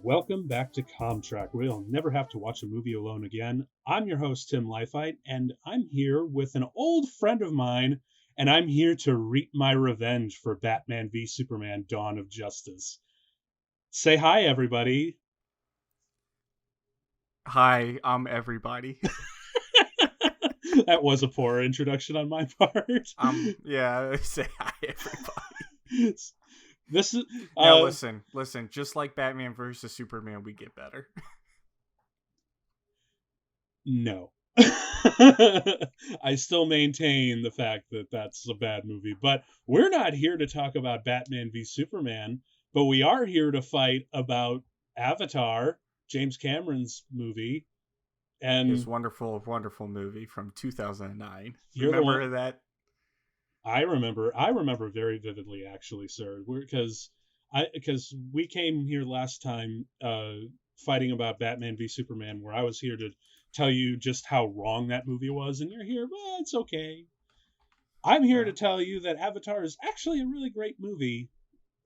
Welcome back to Comtrack, where you'll never have to watch a movie alone again. I'm your host, Tim Leifheit, and I'm here with an old friend of mine, and I'm here to reap my revenge for Batman v Superman: Dawn of Justice. Say hi, everybody. Hi, I'm everybody. That was a poor introduction on my part. Yeah, say hi, everybody. This is Now listen. Just like Batman versus Superman, we get better. No. I still maintain the fact that that's a bad movie, but we're not here to talk about Batman v Superman, but we are here to fight about Avatar, James Cameron's movie. And His wonderful, wonderful movie from 2009. You're Remember that? I remember very vividly, actually, sir, because we came here last time fighting about Batman v Superman, where I was here to tell you just how wrong that movie was, and you're here, well, it's okay. I'm here to tell you that Avatar is actually a really great movie.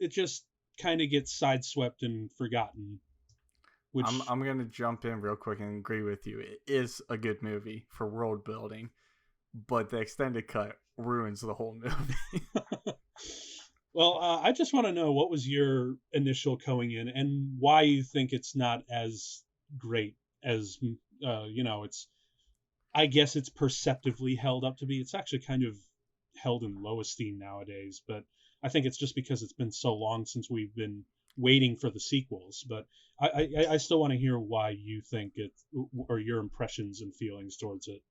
It just kind of gets sideswept and forgotten. Which I'm gonna jump in real quick and agree with you. It is a good movie for world building, but the extended cut ruins the whole movie. Well, I just want to know, what was your initial going in, and why you think it's not as great as it's. I guess it's perceptively held up to be. It's actually kind of held in low esteem nowadays, but I think it's just because it's been so long since we've been waiting for the sequels. But I still want to hear why you think it, or your impressions and feelings towards it.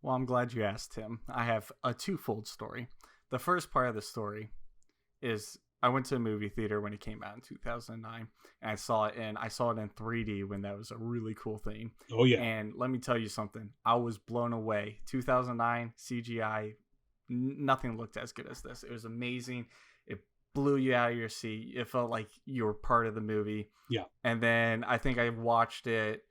Well, I'm glad you asked, Tim. I have a twofold story. The first part of the story is I went to a movie theater when it came out in 2009, and I saw it in 3D when that was a really cool thing. Oh yeah. And let me tell you something. I was blown away. 2009 CGI, nothing looked as good as this. It was amazing. It blew you out of your seat. It felt like you were part of the movie. Yeah. And then I think I watched it,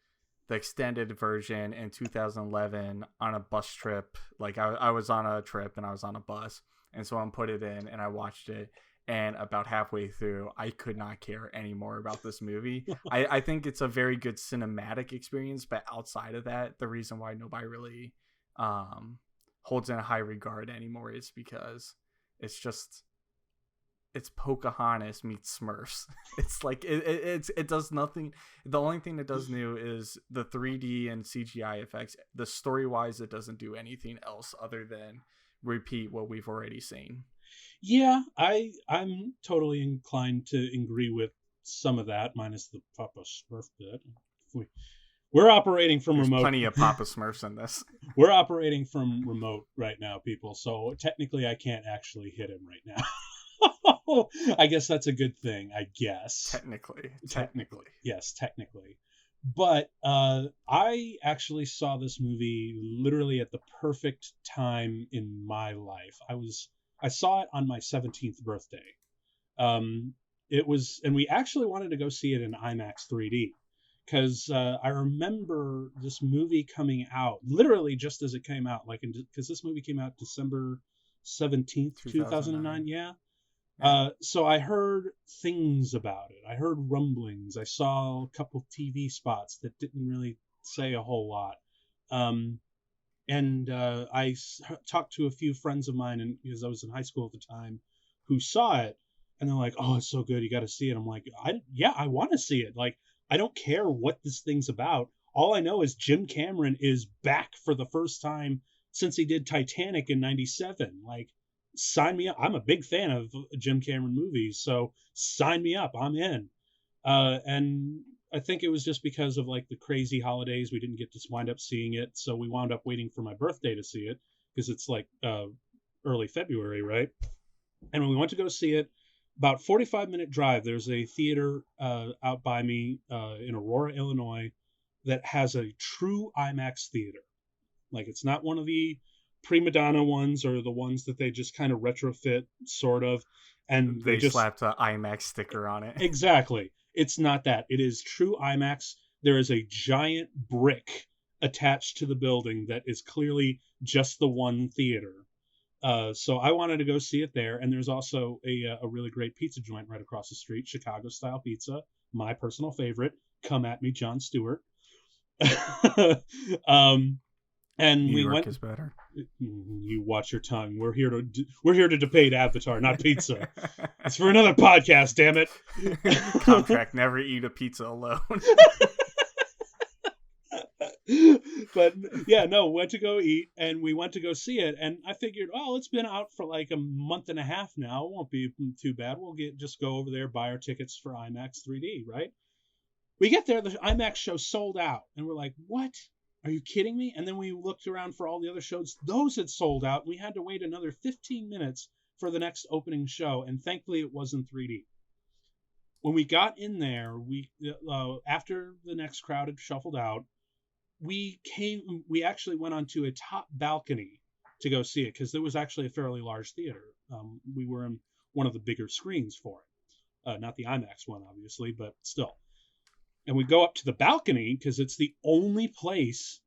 the extended version, in 2011 on a bus trip. Like I was on a trip and I was on a bus, and so I put it in and I watched it, and about halfway through I could not care anymore about this movie. I think it's a very good cinematic experience, but outside of that, the reason why nobody really holds in a high regard anymore is because it's Pocahontas meets Smurfs. It's like it does nothing. The only thing it does new is the 3D and CGI effects. The story wise, it doesn't do anything else other than repeat what we've already seen. Yeah, I'm totally inclined to agree with some of that, minus the Papa Smurf bit. We're operating from There's remote. Plenty of Papa Smurfs in this. We're operating from remote right now, people. So technically, I can't actually hit him right now. I guess that's a good thing, I guess. Technically. Yes, technically. But I actually saw this movie literally at the perfect time in my life. I saw it on my 17th birthday. It was, and we actually wanted to go see it in IMAX 3D, because I remember this movie coming out literally just as it came out, because this movie came out December 17th, 2009. Yeah. So I heard things about it. I heard rumblings. I saw a couple TV spots that didn't really say a whole lot. And I talked to a few friends of mine, and because I was in high school at the time, who saw it, and they're like, "Oh, it's so good, you got to see it." I'm like, I want to see it. Like, I don't care what this thing's about. All I know is Jim Cameron is back for the first time since he did Titanic in '97. Like, sign me up. I'm a big fan of Jim Cameron movies, so sign me up. I'm in. And I think it was just because of like the crazy holidays, we didn't get to wind up seeing it, so we wound up waiting for my birthday to see it, because it's like early February, right? And when we went to go see it, about 45-minute drive, there's a theater out by me in Aurora, Illinois, that has a true IMAX theater. Like, it's not one of the prima donna ones, or the ones that they just kind of retrofit, sort of, and They just slapped an IMAX sticker on it. Exactly. It's not that. It is true IMAX. There is a giant brick attached to the building that is clearly just the one theater. So I wanted to go see it there. And there's also a really great pizza joint right across the street, Chicago style pizza. my personal favorite, Come At Me, Jon Stewart. um, and New we York went. is better. You watch your tongue. We're here to debate Avatar, not pizza. It's for another podcast, damn it. Contract: never eat a pizza alone. But yeah, no, went to go eat and we went to go see it, and I figured, oh, it's been out for like a month and a half now. It won't be too bad. We'll just go over there, buy our tickets for IMAX 3D, right? We get there, the IMAX show sold out, and we're like, what? Are you kidding me? And then we looked around for all the other shows. Those had sold out. We had to wait another 15 minutes for the next opening show, and thankfully it wasn't 3D. When we got in there, we after the next crowd had shuffled out, we actually went onto a top balcony to go see it because there was actually a fairly large theater. We were in one of the bigger screens for it, not the IMAX one, obviously, but still. And we go up to the balcony because it's the only place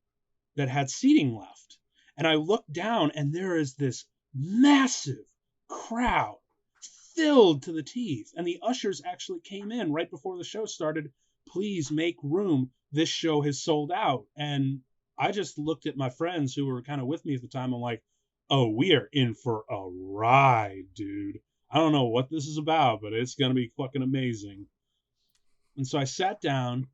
that had seating left. And I look down, and there is this massive crowd filled to the teeth. And the ushers actually came in right before the show started. Please make room. This show has sold out. And I just looked at my friends who were kind of with me at the time. I'm like, oh, we are in for a ride, dude. I don't know what this is about, but it's going to be fucking amazing. And so I sat down,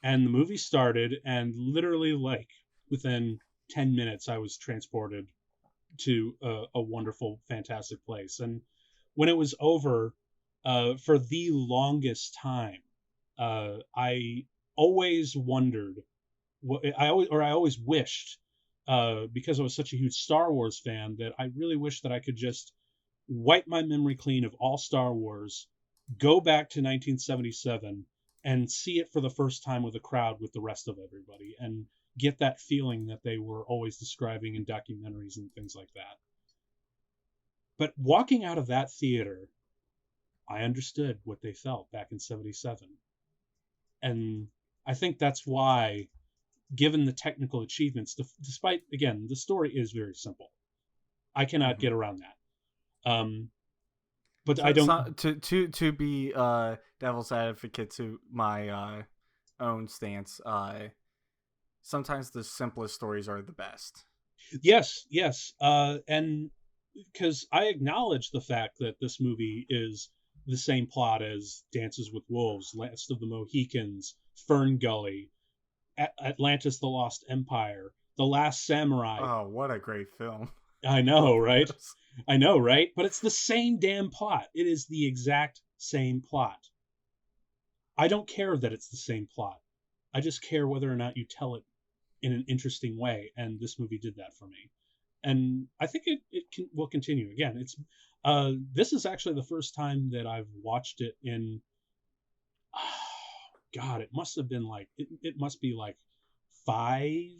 and the movie started, and literally, like, within 10 minutes, I was transported to a wonderful, fantastic place. And when it was over, for the longest time, I always wondered, I always wished, because I was such a huge Star Wars fan, that I really wished that I could just wipe my memory clean of all Star Wars, go back to 1977, and see it for the first time with a crowd with the rest of everybody, and get that feeling that they were always describing in documentaries and things like that. But walking out of that theater, I understood what they felt back in 77. And I think that's why, given the technical achievements, despite, again, the story is very simple. I cannot get around that. But I don't... to be devil's advocate to my own stance, sometimes the simplest stories are the best. Yes. And because I acknowledge the fact that this movie is the same plot as Dances with Wolves, Last of the Mohicans, Fern Gully, Atlantis: The Lost Empire, The Last Samurai. Oh, what a great film. I know, right? I know, right? But it's the same damn plot. It is the exact same plot. I don't care that it's the same plot. I just care whether or not you tell it in an interesting way, and this movie did that for me. And I think it will continue. Again, it's this is actually the first time that I've watched it in... God, it must have been like... It must be like 5-6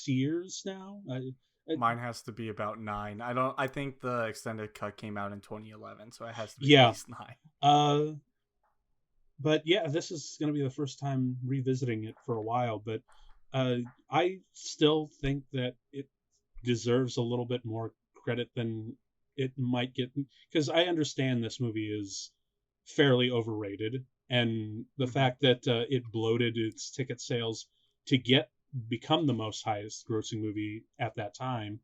years now. Mine has to be about 9. I think the extended cut came out in 2011, so it has to be at least 9. But yeah, this is going to be the first time revisiting it for a while. But I still think that it deserves a little bit more credit than it might get, because I understand this movie is fairly overrated, and the fact that it bloated its ticket sales to become the most highest grossing movie at that time.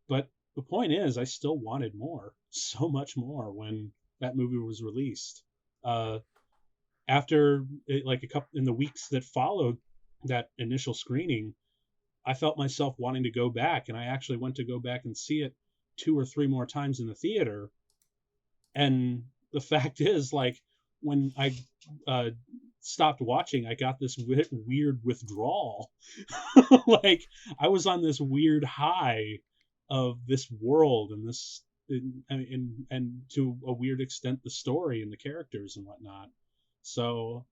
But the point is, I still wanted more, so much more, when that movie was released. After in the weeks that followed that initial screening, I felt myself wanting to go back, and I actually went to go back and see it 2 or 3 more times in the theater. And the fact is, like, when I stopped watching, I got this weird withdrawal. Like, I was on this weird high of this world and this, and to a weird extent, the story and the characters and whatnot. So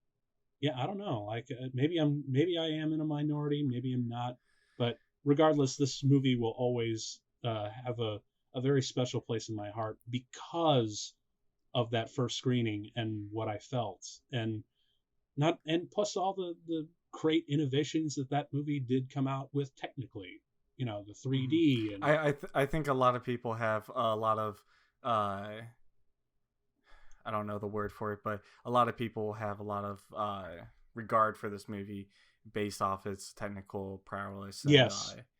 yeah, I don't know. Like, maybe I am in a minority, maybe I'm not. But regardless, this movie will always have a very special place in my heart because of that first screening and what I felt, and plus all the great innovations that movie did come out with technically. You know, the 3D. And I think a lot of people have a lot of I don't know the word for it, but a lot of people have a lot of regard for this movie based off its technical prowess. And,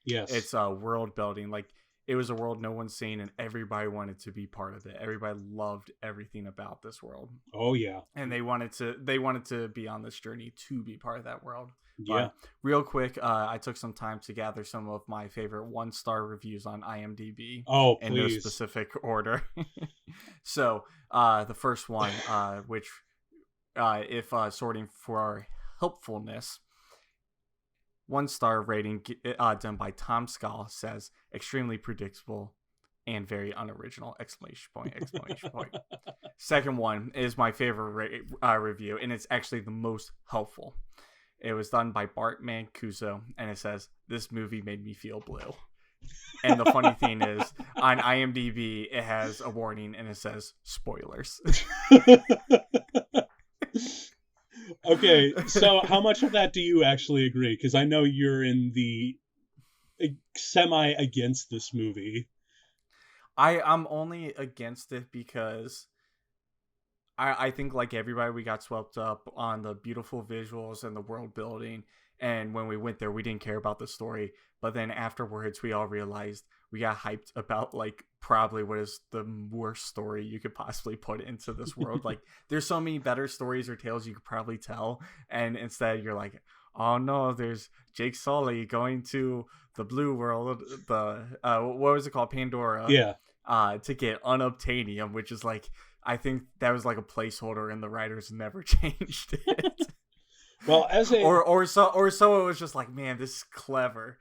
Yes. It's world building. Like, it was a world no one's seen, and everybody wanted to be part of it. Everybody loved everything about this world. Oh yeah. And they wanted to be on this journey to be part of that world. Yeah. But real quick, I took some time to gather some of my favorite 1-star reviews on IMDb. Oh, in no please. specific order. So the first one, which if sorting for helpfulness, 1-star rating done by Tom Scal says extremely predictable and very unoriginal! Exclamation point! Exclamation point! Second one is my favorite review, and it's actually the most helpful. It was done by Bart Mancuso, and it says, "This movie made me feel blue." And the funny thing is, on IMDb, it has a warning, and it says, "Spoilers." Okay, so how much of that do you actually agree? Because I know you're in the semi against this movie. I'm only against it because I think, like everybody, we got swept up on the beautiful visuals and the world building. And when we went there, we didn't care about the story. But then afterwards, we all realized we got hyped about, like, probably what is the worst story you could possibly put into this world. Like, there's so many better stories or tales you could probably tell. And instead, you're like, oh no, there's Jake Sully going to the blue world, the what was it called, Pandora, to get unobtainium, which is like, I think that was like a placeholder, and the writers never changed it. Well, as a or so it was just like, man, this is clever.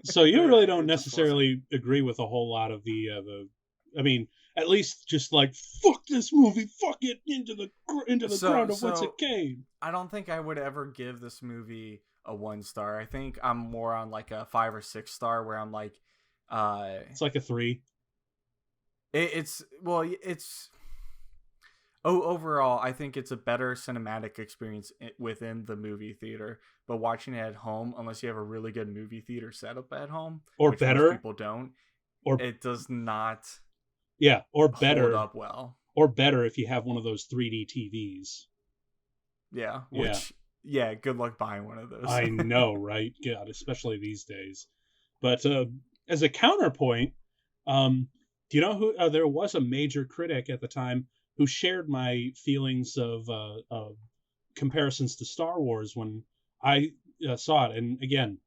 So you really don't necessarily agree with a whole lot of the I mean, at least just like, fuck this movie, fuck it into the ground of whence it came. I don't think I would ever give this movie a 1-star. I think I'm more on like a 5 or 6 star, where I'm like, it's like a 3. Overall, I think it's a better cinematic experience within the movie theater. But watching it at home, unless you have a really good movie theater setup at home, or which better, most people don't, or it does not. Yeah, or better, hold up well. Or better if you have one of those 3D TVs. Yeah. Good luck buying one of those. I know, right? God, especially these days. But as a counterpoint, do you know who? There was a major critic at the time who shared my feelings of comparisons to Star Wars when I saw it. And again,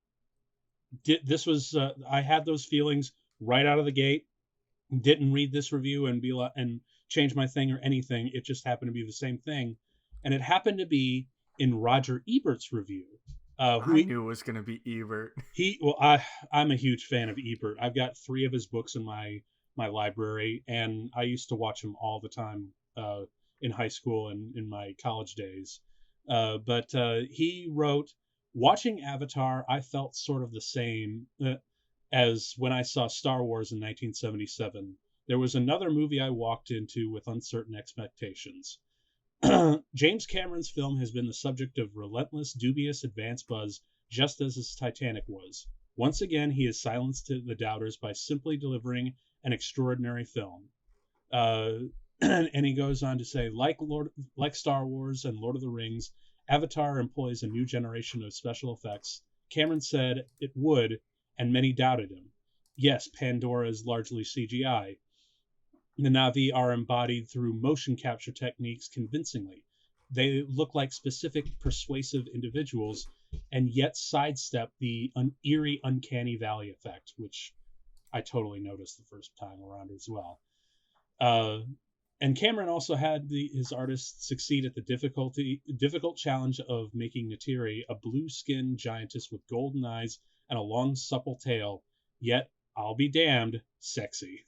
I had those feelings right out of the gate. Didn't read this review and change my thing or anything. It just happened to be the same thing, and it happened to be in Roger Ebert's review. I knew it was going to be Ebert. I'm a huge fan of Ebert. I've got 3 of his books in my library, and I used to watch him all the time in high school and in my college days. But he wrote, "Watching Avatar, I felt sort of the same as when I saw Star Wars in 1977. There was another movie I walked into with uncertain expectations. James Cameron's film has been the subject of relentless, dubious advance buzz, just as his Titanic was. Once again, he has silenced the doubters by simply delivering an extraordinary film." And he goes on to say, like Star Wars and Lord of the Rings, Avatar employs a new generation of special effects. Cameron said it would, and many doubted him. Yes, Pandora is largely CGI. The Na'vi are embodied through motion capture techniques convincingly. They look like specific, persuasive individuals, and yet sidestep the eerie, uncanny valley effect, which I totally noticed the first time around as well. And Cameron also had his artists succeed at the difficult challenge of making Neytiri a blue-skinned giantess with golden eyes and a long, supple tail, yet, I'll be damned, sexy.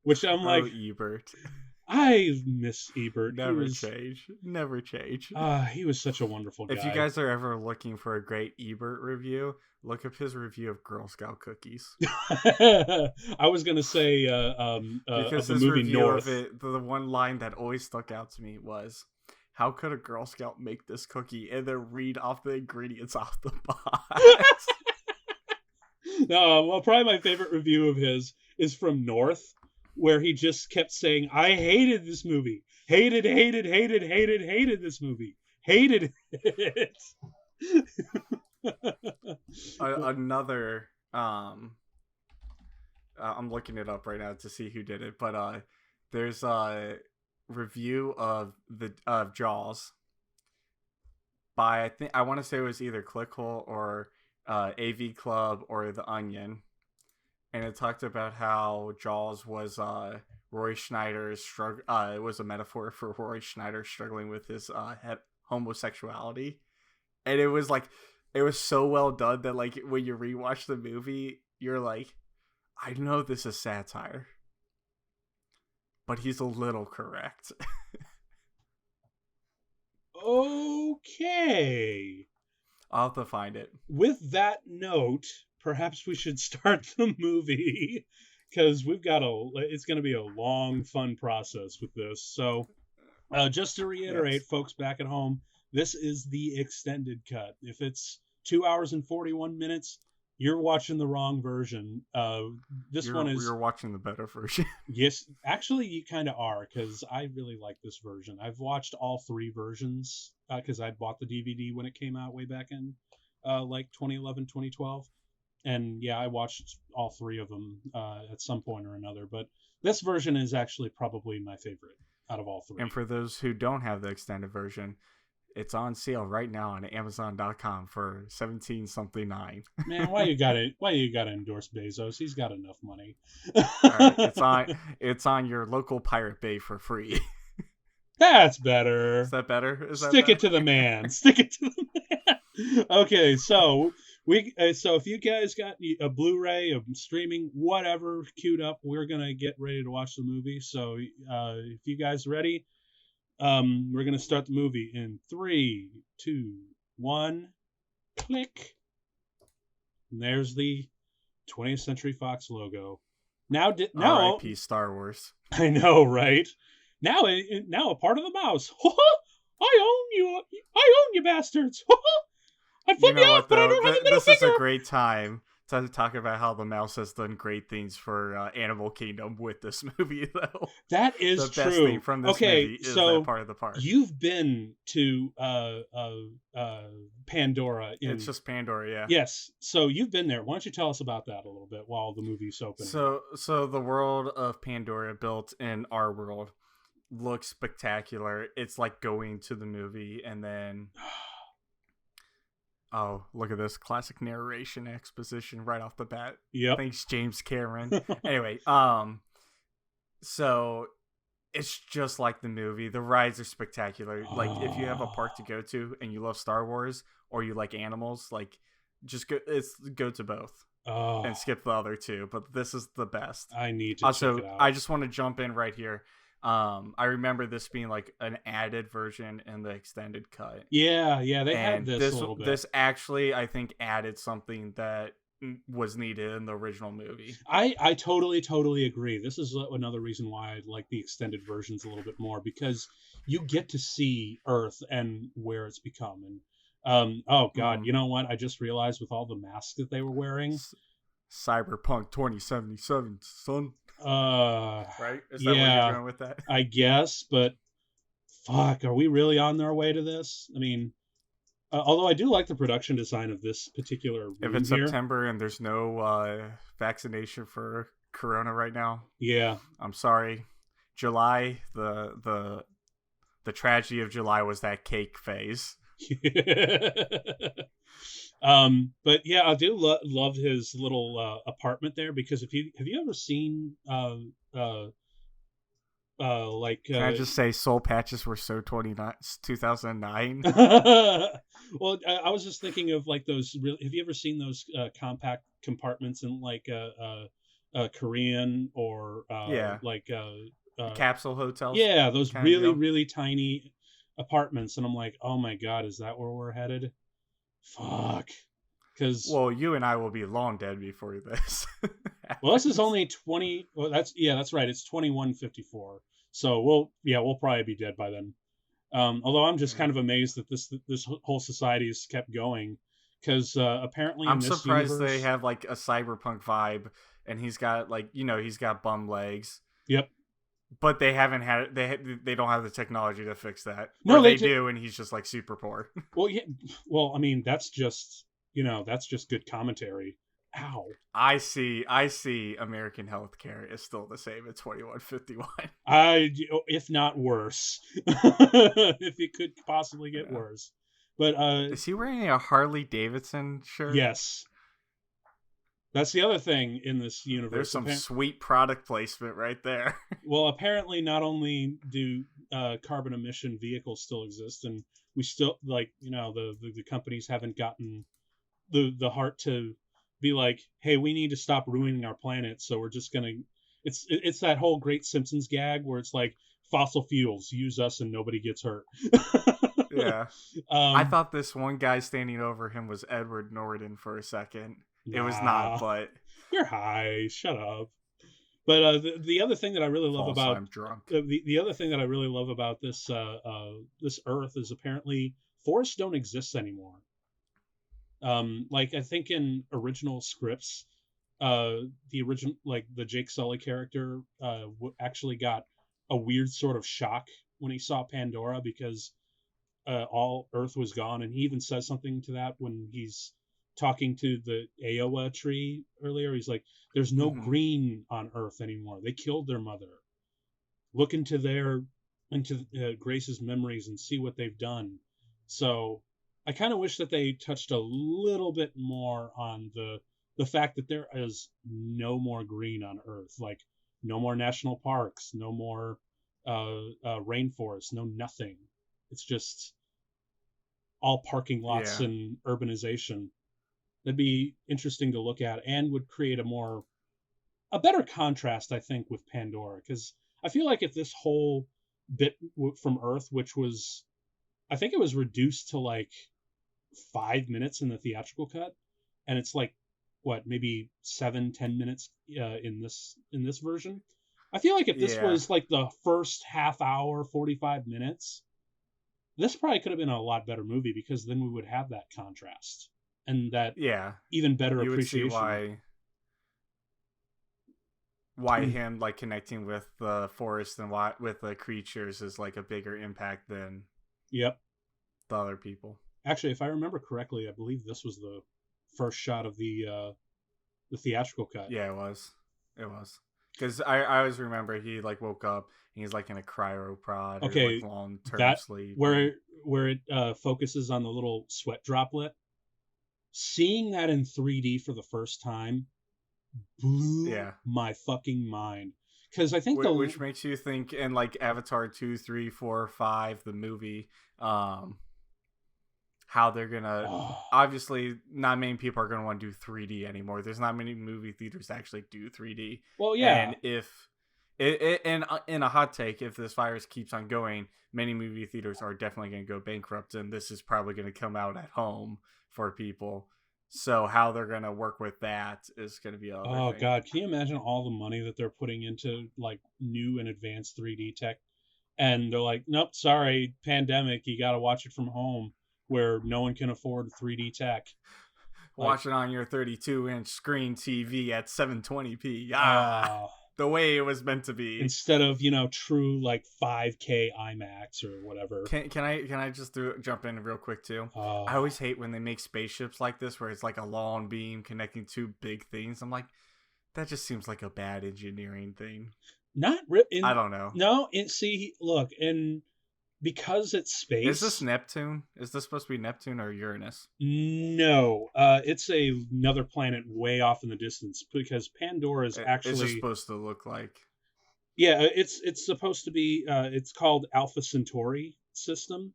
Which I'm like, Ebert. I miss Ebert. Never change. He was such a wonderful guy. If you guys are ever looking for a great Ebert review, look up his review of Girl Scout cookies. I was gonna say because of the his movie review North. of it, the one line that always stuck out to me was, "How could a Girl Scout make this cookie?" and then read off the ingredients off the box. No, well, probably my favorite review of his is from North, where he just kept saying, "I hated this movie, hated, hated, hated, hated, hated this movie, hated it." Another I'm looking it up right now to see who did it, but there's a review of the of Jaws by I want to say it was either Clickhole or AV Club or The Onion, and it talked about how Jaws was Roy Schneider's struggle. It was a metaphor for Roy Schneider struggling with his homosexuality, and it was like it was so well done that like when you rewatch the movie, you're like, I know this is satire, but he's a little correct. Okay. I'll have to find it. With that note, perhaps we should start the movie because it's going to be a long, fun process with this. So, just to reiterate, Yes. folks back at home, this is the extended cut. If it's 2 hours and 41 minutes, you're watching the wrong version. You're watching the better version. Yes, actually, you kind of are, because I really like this version. I've watched all 3 versions because I bought the DVD when it came out way back in like 2011, 2012. And yeah, I watched all 3 of them at some point or another. But this version is actually probably my favorite out of all 3. And for those who don't have the extended version, it's on sale right now on Amazon.com for $17.9. Man, why you gotta endorse Bezos? He's got enough money. All right, it's on your local Pirate Bay for free. That's better. Is that better? Stick it to the man. Stick it to the man. Okay, so if you guys got a Blu-ray, a streaming, whatever queued up, we're gonna get ready to watch the movie. So if you guys ready, we're gonna start the movie in 3, 2, 1, click. And there's the 20th Century Fox logo. Now, R.I.P. Star Wars. I know, right? Now a part of the mouse. I own you bastards. I'd flip you off, but I don't have a middle This finger. is a great time to talk about how the mouse has done great things for Animal Kingdom with this movie, though. That is the true. Best thing from this movie is that part of the park. You've been to Pandora. It's just Pandora, yeah. Yes, so you've been there. Why don't you tell us about that a little bit while the movie's open? So the world of Pandora built in our world looks spectacular. It's like going to the movie and then oh, look at this classic narration exposition right off the bat. Yep. Thanks, James Cameron. Anyway, so it's just like the movie. The rides are spectacular. Like if you have a park to go to and you love Star Wars or you like animals, like just go to both. And skip the other 2, but this is the best. I need to check it out. I just want to jump in right here. I remember this being like an added version in the extended cut. Yeah, they had this a little bit. This actually, I think, added something that was needed in the original movie. I totally agree. This is another reason why I like the extended versions a little bit more, because you get to see Earth and where it's become. And oh god, you know what? I just realized with all the masks that they were wearing. Cyberpunk 2077, son. Right? Is that where you're going with that? I guess, but fuck, are we really on our way to this? I mean, although I do like the production design of this particular room. If it's here. September and there's no vaccination for Corona right now, yeah, I'm sorry. July, the tragedy of July was that cake phase. But yeah, I do love his little apartment there, because have you ever seen like can I just say Soul Patches were so 2009? Well, I was just thinking of like those have you ever seen those compact compartments in like Korean or like capsule hotels? Yeah, those really tiny apartments, and I'm like, oh my god, is that where we're headed? Fuck. Because you and I will be long dead before this. Well, this is only 20. Well, that's right. It's 2154. So we'll probably be dead by then. Although I'm just kind of amazed that this whole society has kept going, because apparently I'm in this surprised universe, they have like a cyberpunk vibe, and he's got like he's got bum legs, Yep. But they haven't had it. They don't have the technology to fix that, or No, they do, and he's just like super poor. well, yeah. Well, I mean, that's just that's just good commentary. Ow. I see. American healthcare is still the same at 2151. If not worse, if it could possibly get Yeah. worse. But Is he wearing a Harley Davidson shirt? yes, that's the other thing in this There's universe. some sweet product placement right there. Well, apparently, not only do carbon emission vehicles still exist, and we still the companies haven't gotten the heart to be like, hey, we need to stop ruining our planet, so we're just gonna. It's that whole Great Simpsons gag where it's like fossil fuels use us and nobody gets hurt. Yeah. I thought this one guy standing over him was Edward Norton for a second. It was not, but you're high. Shut up. But the other thing that I really love about I'm drunk. the other thing that I really love about this this Earth is apparently forests don't exist anymore. Like I think in original scripts, the original the Jake Sully character actually got a weird sort of shock when he saw Pandora because all Earth was gone, and he even says something to that when he's talking to the Iowa tree earlier. He's like, "There's no green on Earth anymore. They killed their mother. Look into Grace's memories and see what they've done." So I kind of wish that they touched a little bit more on the fact that there is no more green on Earth, like no more national parks, no more rainforests, no nothing. It's just all parking lots and urbanization. That'd be interesting to look at and would create a better contrast, I think, with Pandora, because I feel like if this whole bit from Earth, which was, I think it was reduced to like 5 minutes in the theatrical cut, and it's like what, maybe 7-10 minutes in this version. I feel like if this was like the first half hour, 45 minutes, this probably could have been a lot better movie because then we would have that contrast and that even better you appreciation. Would see why him like connecting with the forest and why with the creatures is like a bigger impact than the other people. Actually, if I remember correctly, I believe this was the first shot of the theatrical cut. Yeah, it was. Because I always remember he like woke up and he's like in a cryoprod or like long-term sleep. Where it focuses on the little sweat droplet. Seeing that in 3D for the first time blew my fucking mind. Because I think which makes you think in like Avatar 2, 3, 4, 5, the movie, how they're gonna obviously not many people are gonna want to do 3D anymore. There's not many movie theaters that actually do 3D. Well, yeah, and if in a hot take, if this virus keeps on going, many movie theaters are definitely going to go bankrupt, and this is probably going to come out at home for people. So how they're going to work with that is going to be another thing. God, can you imagine all the money that they're putting into like new and advanced 3D tech, and they're like, nope, sorry, pandemic, you got to watch it from home where no one can afford 3D tech. Watch it on your 32-inch screen TV at 720p. The way it was meant to be, instead of true like 5K IMAX or whatever. Can I just jump in real quick too? I always hate when they make spaceships like this where it's like a long beam connecting two big things. I'm like, that just seems like a bad engineering thing. Not I don't know. No, see, look, and because it's space. Is this Neptune? Is this supposed to be Neptune or Uranus? No, it's another planet way off in the distance because Pandora is actually. It's just supposed to look like. Yeah, it's supposed to be. It's called Alpha Centauri system.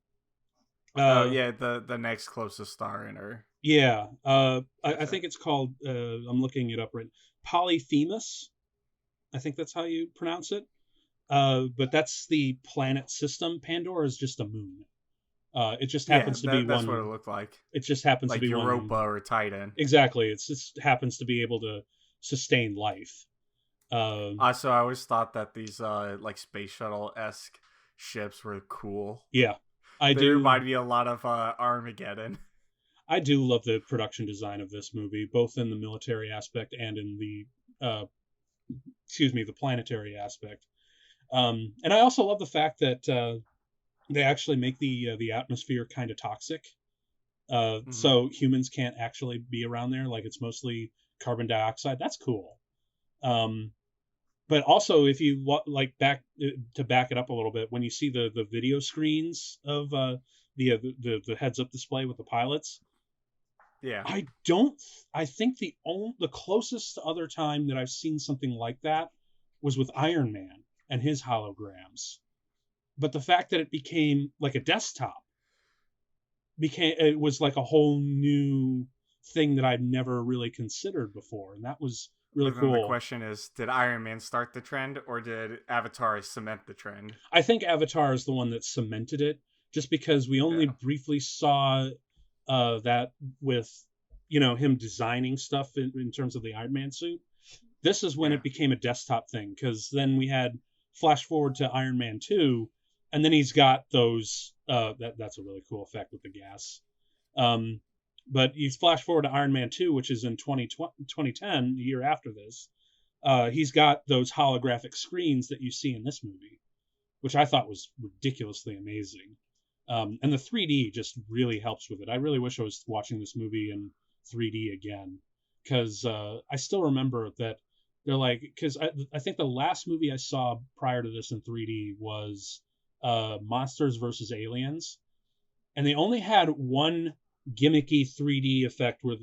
The next closest star in her. Yeah, I think it's called. I'm looking it up right. Polyphemus, I think that's how you pronounce it. But that's the planet system. Pandora is just a moon. It just happens to be one. That's what it looked like. It just happens like to be Europa one. or Titan. Exactly. It just happens to be able to sustain life. So I always thought that these like space shuttle-esque ships were cool. Yeah, they remind me a lot of Armageddon. I do love the production design of this movie, both in the military aspect and in the excuse me, the planetary aspect. And I also love the fact that they actually make the atmosphere kind of toxic, Hmm. so humans can't actually be around there. Like it's mostly carbon dioxide. That's cool. Um, but also, if you like back to back it up a little bit, when you see the video screens of the heads up display with the pilots, Yeah. I don't. I think the closest other time that I've seen something like that was with Iron Man and his holograms. But the fact that it became like a desktop became it was like a whole new thing that I'd never really considered before, and that was really But then the cool. question is, did Iron Man start the trend or did Avatar cement the trend? I think Avatar is the one that cemented it, just because we only Yeah. briefly saw that with him designing stuff in terms of the Iron Man suit. This is when Yeah. it became a desktop thing, because then we had flash forward to Iron Man 2, and then he's got those. That's a really cool effect with the gas. Um, but you flash forward to Iron Man 2, which is in 2010, the year after this. He's got those holographic screens that you see in this movie, which I thought was ridiculously amazing. And the 3D just really helps with it. I really wish I was watching this movie in 3D again, because I still remember that they're like, because I think the last movie I saw prior to this in 3D was Monsters versus Aliens, and they only had one gimmicky 3D effect where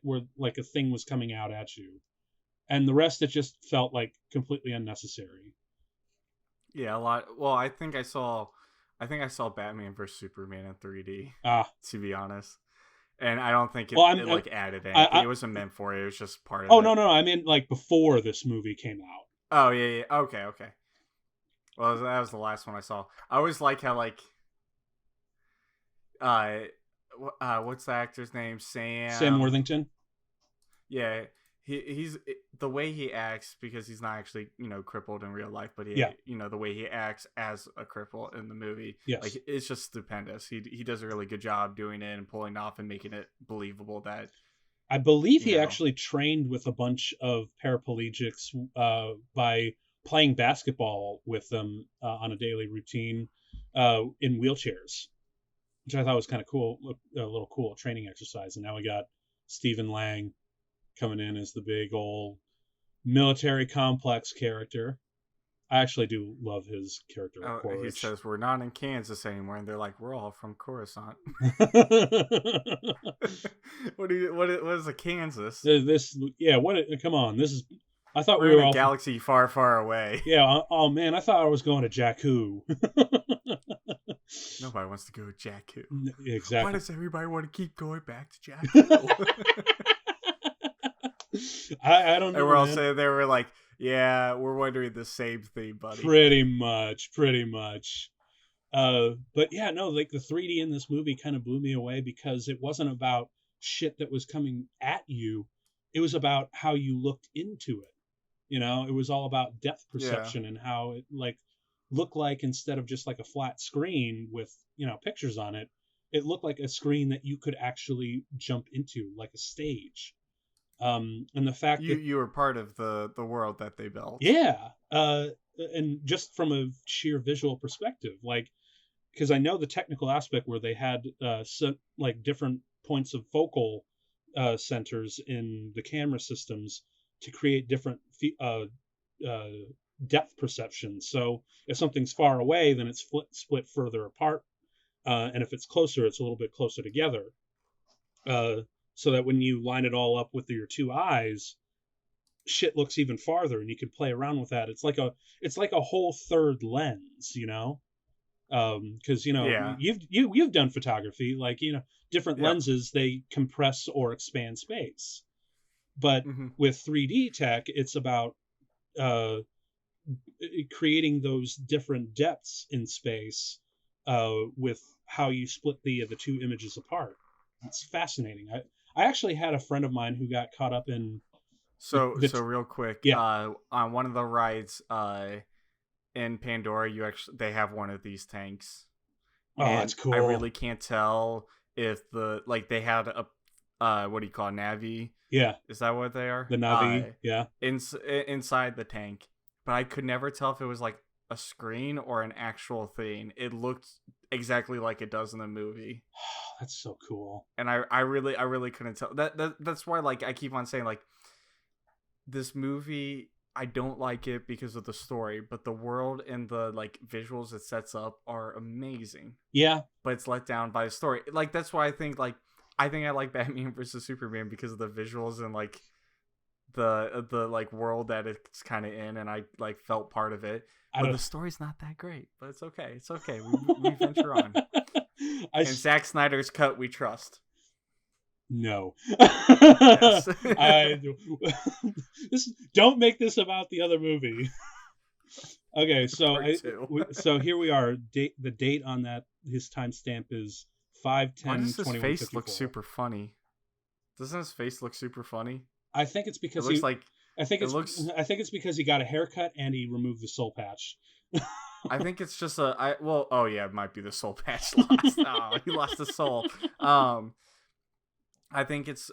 where like a thing was coming out at you, and the rest it just felt like completely unnecessary. Yeah, a lot. Well, I think I saw Batman vs Superman in 3D. Ah, To be honest, and I don't think well, it like added anything. I It wasn't meant for it. It was just part of oh no it. no, I mean like before this movie came out. Oh yeah, yeah. Okay, okay. Well, that was the last one I saw. I always like how like uh, what's the actor's name? Sam Sam. Worthington. Yeah, he's the way he acts because he's not actually crippled in real life, but Yeah. the way he acts as a cripple in the movie, like Yes. it's just stupendous. He does a really good job doing it and pulling off and making it believable that I believe you he know actually trained with a bunch of paraplegics by playing basketball with them on a daily routine in wheelchairs, which I thought was kind of cool, a little cool training exercise. And now we got Stephen Lang coming in as the big old military complex character. I actually do love his character of he Quaritch. says we're not in Kansas anymore, and they're like we're all from Coruscant. What is a Kansas? This, yeah, what? Come on, this is. I thought we We're in were a all. galaxy far, far away. Yeah. Oh man, I thought I was going to Jakku. Nobody wants to go to Jakku. Why Exactly. does everybody want to keep going back to Jakku? I don't And know, we're all man. saying they were like, yeah, we're wondering the same thing, buddy. Pretty much, pretty much. But yeah, no, like the 3D in this movie kind of blew me away because it wasn't about shit that was coming at you. It was about how you looked into it. It was all about depth Yeah. perception and how it like looked like instead of just like a flat screen with, pictures on it, it looked like a screen that you could actually jump into, like a stage. And the fact that You were part of the world that they built. yeah, and just from a sheer visual perspective, like because I know the technical aspect where they had like different points of focal centers in the camera systems to create different uh, depth perception. So if something's far away, then it's split further apart, and if it's closer, it's a little bit closer together. Uh, so that when you line it all up with your two eyes, shit looks even farther, and you can play around with that. It's like a whole third lens, because Yeah. you've done photography, like different Yep. lenses, they compress or expand space, but Hmm. with 3D tech it's about uh, creating those different depths in space with how you split the two images apart. It's fascinating. I actually had a friend of mine who got caught up in So real quick, yeah. on one of the rides, in Pandora, they have one of these tanks, Oh, that's and I cool. really can't tell if they had what do you call it, Navi? Yeah, Is that what they are? the Navi. Yeah. Inside the tank, but I could never tell if it was like a screen or an actual thing. It looked exactly like it does in the movie. That's so cool. And I really couldn't tell. That's why, like, I keep on saying, like, this movie, I don't like it because of the story, but the world and the, like, visuals it sets up are amazing. Yeah. But it's let down by the story. Like, that's why I think I like Batman versus Superman because of the visuals and, like, the like world that it's kind of in, and I like felt part of it. But the story's not that great. But it's okay. It's okay. We venture on. And Zack Snyder's cut, we trust. No. Yes. Don't make this about the other movie. Okay, so so here we are. The date on that, his timestamp is 5/10/2154. Why does his face look super funny? Doesn't his face look super funny? I think it's because it looks like I think it's because he got a haircut and he removed the soul patch. I think it's just it might be the soul patch lost. Oh, he lost the soul. I think it's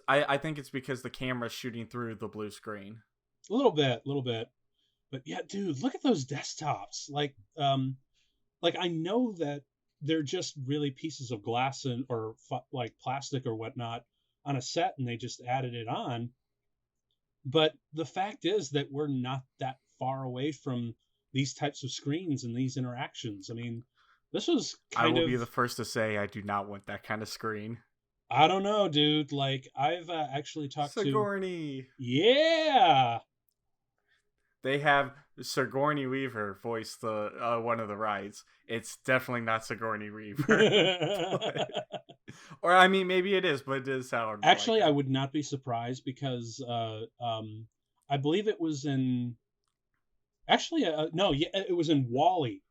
because the camera's shooting through the blue screen. A little bit. But yeah, dude, look at those desktops. Like I know that they're just really pieces of glass or like plastic or whatnot on a set, and they just added it on. But the fact is that we're not that far away from these types of screens and these interactions. I mean, this was I will be the first to say I do not want that kind of screen. I don't know, dude. Like, I've actually talked Sigourney. Yeah. They have Sigourney Weaver voice the one of the rides. It's definitely not Sigourney Weaver. Or, I mean, maybe it is, but it does sound actually, like I would not be surprised because I believe it was in... Actually, no, yeah, it was in WALL-E,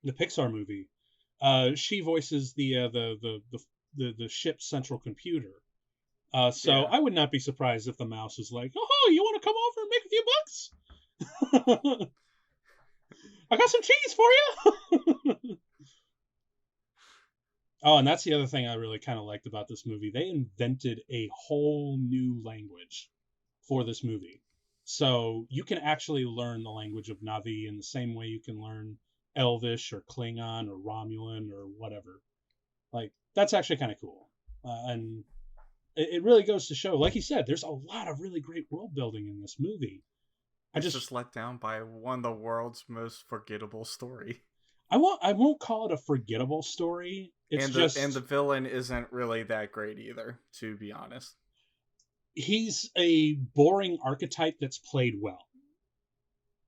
the Pixar movie. She voices the ship's central computer. So yeah. I would not be surprised if the mouse is like, "Oh, you want to come over and make a few bucks? I got some cheese for you." Oh, and that's the other thing I really kind of liked about this movie. They invented a whole new language for this movie. So you can actually learn the language of Na'vi in the same way you can learn Elvish or Klingon or Romulan or whatever. Like, that's actually kind of cool. And it really goes to show, like you said, there's a lot of really great world building in this movie. It's just let down by one of the world's most forgettable story. I won't call it a forgettable story. And the villain isn't really that great either, to be honest. He's a boring archetype that's played well.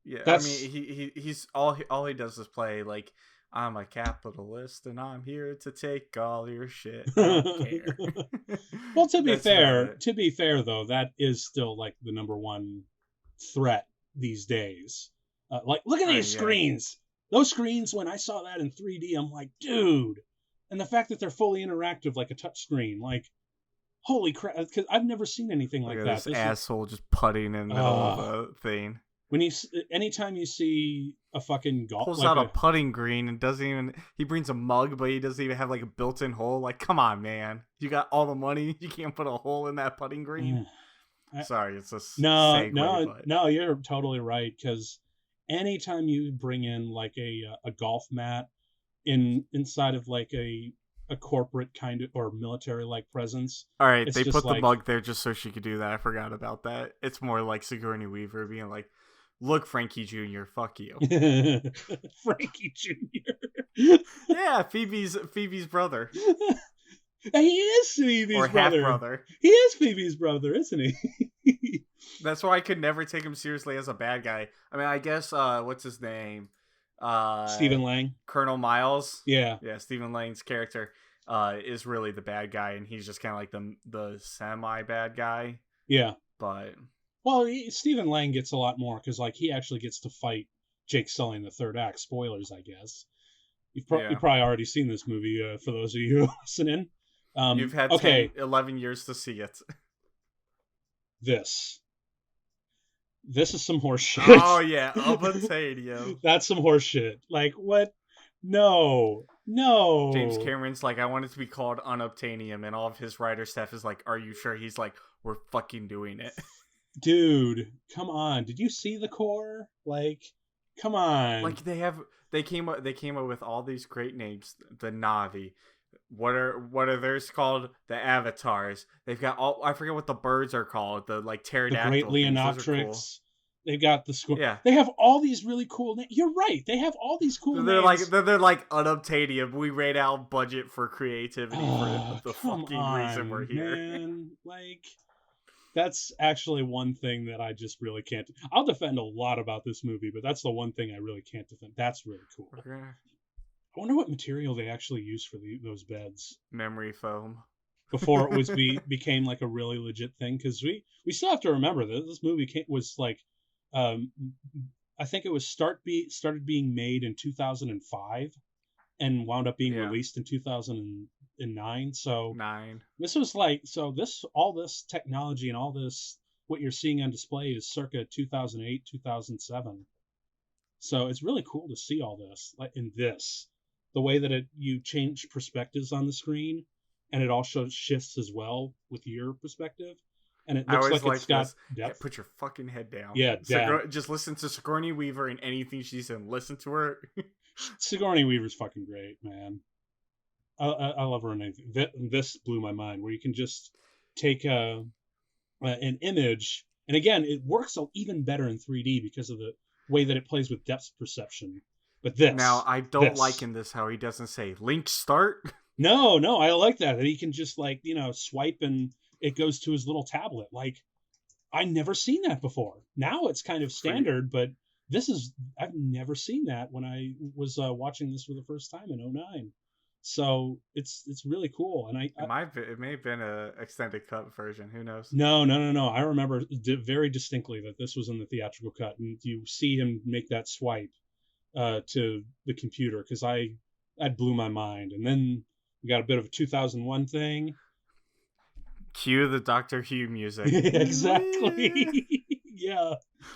Yeah, I mean, he's all he does is play like, I'm a capitalist and I'm here to take all your shit. I don't care. Well, to be fair though, that is still like the number one threat these days. Like, look at these screens. Those screens, when I saw that in 3D, I'm like, dude. And the fact that they're fully interactive like a touchscreen, like, holy crap! Because I've never seen anything like that. This asshole just putting in the middle of a thing. Anytime you see a fucking golf, pulls out a putting green and doesn't even. He brings a mug, but he doesn't even have like a built-in hole. Like, come on, man! You got all the money, you can't put a hole in that putting green. Sorry, it's just no. You're totally right, because anytime you bring in like a golf mat inside of like a corporate kind of or military like presence. All right, they put the mug there just so she could do that. I forgot about that. It's more like Sigourney Weaver being like, "Look, Frankie Jr., fuck you." Frankie Jr. Yeah, Phoebe's brother. He is Phoebe's or brother. Half brother. He is Phoebe's brother, isn't he? That's why I could never take him seriously as a bad guy. I mean, I guess what's his name? Stephen Lang. Colonel Miles. Yeah, Stephen Lang's character is really the bad guy, and he's just kind of like the semi bad guy. Yeah, but Stephen Lang gets a lot more because like he actually gets to fight Jake Sully in the third act. Spoilers, I guess. You've probably already seen this movie for those of you listening. You've had 11 years to see it. This is some horse shit. Oh yeah, Untitled. That's some horse shit. Like, what? No, James No, Cameron's like, I want it to be called Unobtainium, and all of his writer staff is like, are you sure? He's like, we're fucking doing it. dude, come on. Did you see the core? Like, come on. Like they came up with all these great names. The Navi. What are theirs called? The Avatars. They've got all, I forget what the birds are called. The like The Great pterodactyl things. Those are cool. Leonoptrix. They've got the score. Yeah. They have all these really cool names. You're right. They have all these cool They're like names. they're like Unobtainium. We ran out budget for creativity for the Come fucking on, reason we're here. man. Like, that's actually one thing that I just really can't. I'll defend a lot about this movie, but that's the one thing I really can't defend. That's really cool. Okay. I wonder what material they actually used for those beds Memory foam. before it was became like a really legit thing. Because we still have to remember that this movie was like, um, I think it was started being made in 2005 and wound up being released in 2009. So 9. this was like, all this technology and all this what you're seeing on display is circa 2008 2007. So it's really cool to see all this, like in this, the way that you change perspectives on the screen, and it also shifts as well with your perspective, and it looks like it's got depth. Put your fucking head down. Yeah, just listen to Sigourney Weaver and anything she's in. Listen to her. Sigourney Weaver's fucking great, man. I love her in anything. This blew my mind, where you can just take an image, and again, it works even better in 3D because of the way that it plays with depth perception. But now I don't like in this how he doesn't say link start. No, I like that he can just like swipe and it goes to his little tablet. Like, I never seen that before. Now it's kind of standard, but I've never seen that when I was watching this for the first time in 2009. So it's really cool, and it may have been a extended cut version. Who knows? No. I remember very distinctly that this was in the theatrical cut, and you see him make that swipe to the computer, because that blew my mind. And then we got a bit of a 2001 thing. Cue the Doctor Who music. Exactly. Yeah.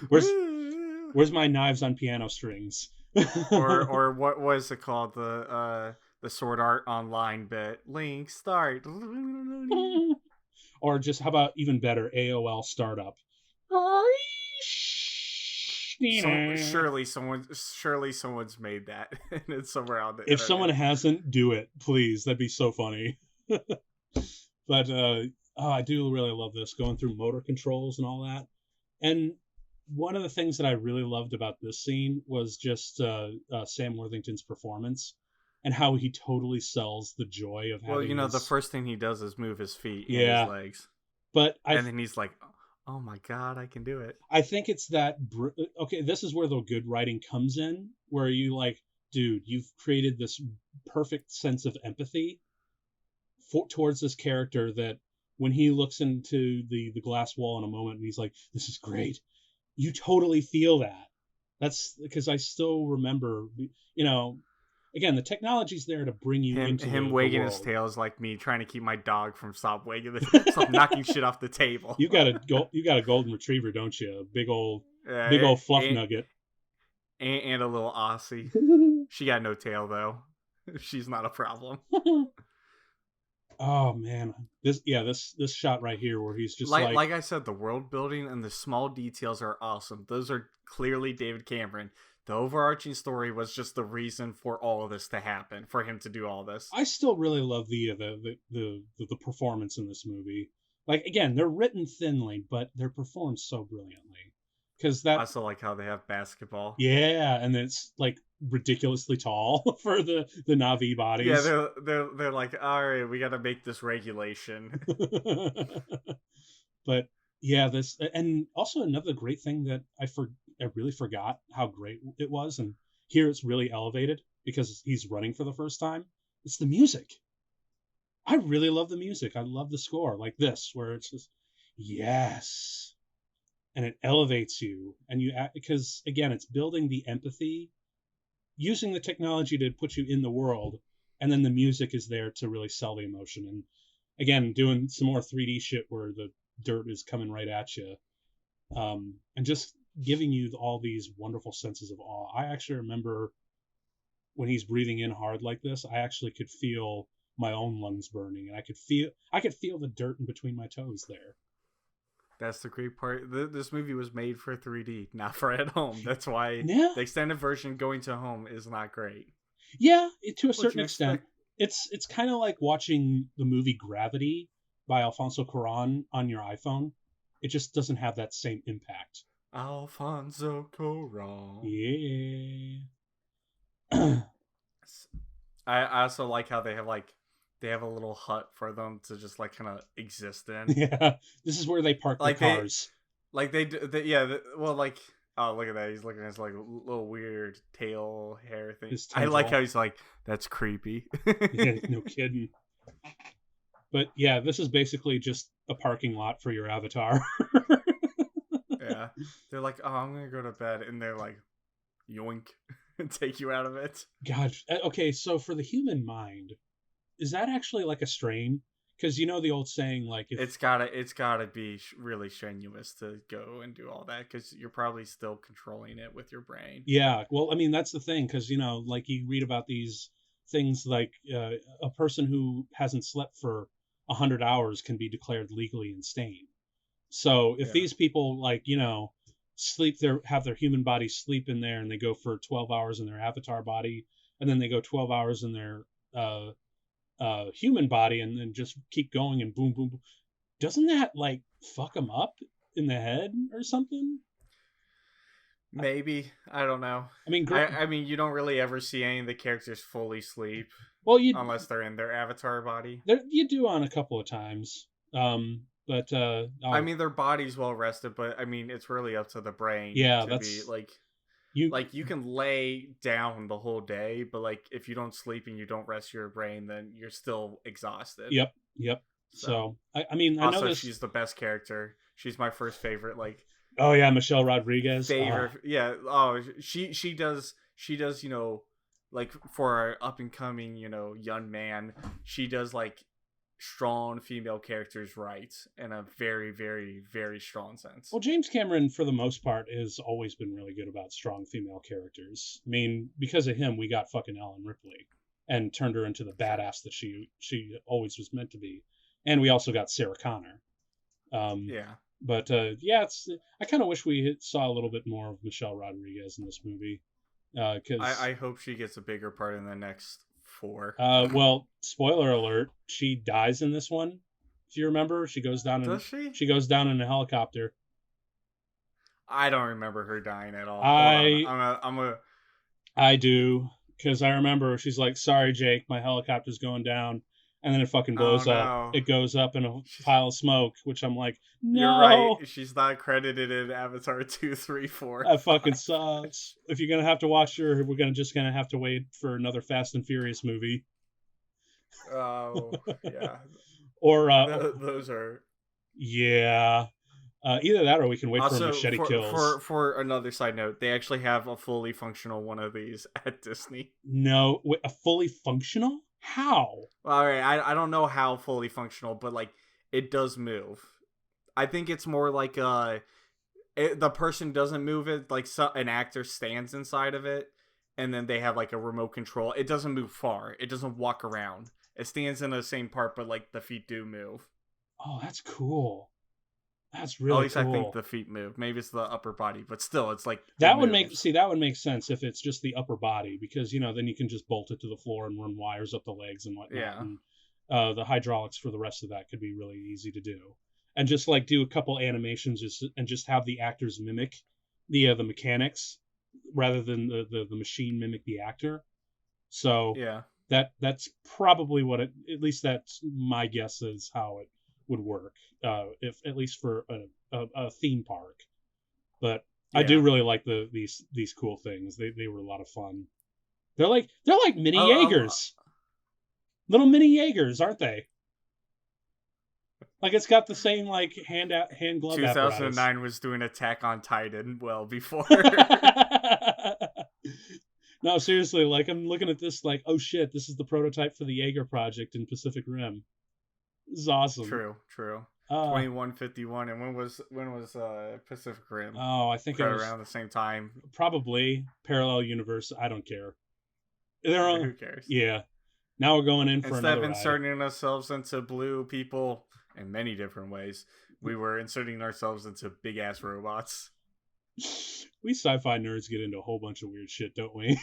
Where's my knives on piano strings? or what was it called? The Sword Art Online bit. Link start. Or just, how about even better, AOL startup. Surely someone's made that, and it's somewhere on the If internet. someone hasn't, do it, please. That'd be so funny. But I do really love this, going through motor controls and all that. And one of the things that I really loved about this scene was just Sam Worthington's performance, and how he totally sells the joy of having. Well, the first thing he does is move his feet and his legs. But and then he's like, oh my God, I can do it. I think it's that. Okay, this is where the good writing comes in, where you like, dude, you've created this perfect sense of empathy towards this character, that when he looks into the glass wall in a moment and he's like, this is great, you totally feel that. That's because I still remember, again, the technology's there to bring you into him the wagging world. his tail is like me trying to keep my dog from stop knocking shit off the table. You got a golden retriever, don't you? A big old fluff nugget. And a little Aussie. She got no tail though. She's not a problem. Oh man, this shot right here where he's just like I said, the world building and the small details are awesome. Those are clearly David Cameron. The overarching story was just the reason for all of this to happen, for him to do all this. I still really love the performance in this movie. Like, again, they're written thinly, but they're performed so brilliantly. Because I also like how they have basketball. Yeah, and it's like ridiculously tall for the Na'vi bodies. Yeah, they're like, all right, we got to make this regulation. But yeah, this, and also another great thing that I really forgot how great it was, and here it's really elevated because he's running for the first time. It's the music. I really love the music. I love the score, like this, where it's just yes, and it elevates you, and because again, it's building the empathy, using the technology to put you in the world, and then the music is there to really sell the emotion. And again, doing some more 3D shit where the dirt is coming right at you, and just giving you all these wonderful senses of awe. I actually remember when he's breathing in hard like this, I actually could feel my own lungs burning, and I could feel the dirt in between my toes there. That's the great part. This movie was made for 3D, not for at home. That's why Yeah, the extended version going to home is not great. yeah, to a What certain you extent. expect? It's kind of like watching the movie Gravity by Alfonso Cuarón on your iPhone. It just doesn't have that same impact. Alfonso Cuarón. Yeah. I also like how they have a little hut for them to just like kind of exist in. Yeah. This is where they park their Like they cars. like they do. Yeah. Well, like oh look at that. He's looking at his like little weird tail hair thing. His I like tendril. how he's like that's creepy. Yeah, no kidding. But yeah, this is basically just a parking lot for your avatar. Yeah. They're like, oh, I'm gonna go to bed, and they're like, yoink, and take you out of it. God. Okay, so for the human mind, is that actually like a strain? Because you know the old saying, like, if It's gotta be really strenuous to go and do all that because you're probably still controlling it with your brain. yeah, well, I mean that's the thing, because like you read about these things, like a person who hasn't slept for 100 hours can be declared legally insane. So if Yeah. these people, like, have their human body sleep in there, and they go for 12 hours in their avatar body, and then they go 12 hours in their uh, human body, and then just keep going, and boom, boom, boom, doesn't that like fuck them up in the head or something? Maybe. I don't know. I mean, I mean, you don't really ever see any of the characters fully sleep well, unless they're in their avatar body. you do on a couple of times, but I mean, their body's well rested, but I mean, it's really up to the brain yeah, to be that's you. like you can lay down the whole day, but like if you don't sleep and you don't rest your brain, then you're still exhausted. Yep, yep. So I mean, I know Also, this. she's the best character. She's my first favorite. Like Oh yeah, Michelle Rodriguez. favorite. Yeah. Oh, she does. She does. Like for our up and coming, young man, she does like strong female characters right in a very, very, very strong sense. Well, James Cameron, for the most part, has always been really good about strong female characters. I mean, because of him, we got fucking Ellen Ripley, and turned her into the badass that she always was meant to be. And we also got Sarah Connor. Yeah. But yeah, I kind of wish we saw a little bit more of Michelle Rodriguez in this movie. Because I hope she gets a bigger part in the next 4. well, spoiler alert, she dies in this one. If you remember, she goes down Does she? she goes down in a helicopter. I don't remember her dying at all. I Hold on. I'm a. I do, because I remember she's like, "Sorry, Jake, my helicopter's going down," and then it fucking blows up. No. It goes up in a pile of smoke, which I'm like, "No, You're right. She's not credited in Avatar 2, 3, 4. that fucking sucks." If you're gonna have to watch her, we're gonna have to wait for another Fast and Furious movie. Oh, yeah. Or Those are yeah, either that or we can wait for also Machete Kills. for another side note. They actually have a fully functional one of these at Disney. No, wait, a fully functional? How? All right, I don't know how fully functional, but like it does move. I think it's more like the person doesn't move it, like an actor stands inside of it, and then they have like a remote control. It doesn't move far. It doesn't walk around. It stands in the same part, but like the feet do move. Oh, that's cool. That's At really least cool. I think the feet move. Maybe it's the upper body, but still, it's like That would make sense if it's just the upper body, because then you can just bolt it to the floor and run wires up the legs and whatnot. Yeah. And the hydraulics for the rest of that could be really easy to do, and just like do a couple animations and just have the actors mimic the mechanics rather than the machine mimic the actor. So yeah. that's probably what at least that's my guess is how it would work, if at least for a theme park. But yeah. I do really like these cool things. They were a lot of fun. They're like mini Jaegers, little mini Jaegers, aren't they? Like it's got the same like hand glove. 2009 apparatus. Was doing Attack on Titan well before. No, seriously, like I'm looking at this like, oh shit, this is the prototype for the Jaeger project in Pacific Rim. This is awesome. True. 2151, and when was Pacific Rim? Oh, I think it was around the same time. Probably parallel universe. I don't care. They're Yeah, on. who cares? Yeah. Now we're going in for Instead of another ride. inserting ourselves into blue people in many different ways, we were inserting ourselves into big ass robots. We sci-fi nerds get into a whole bunch of weird shit, don't we?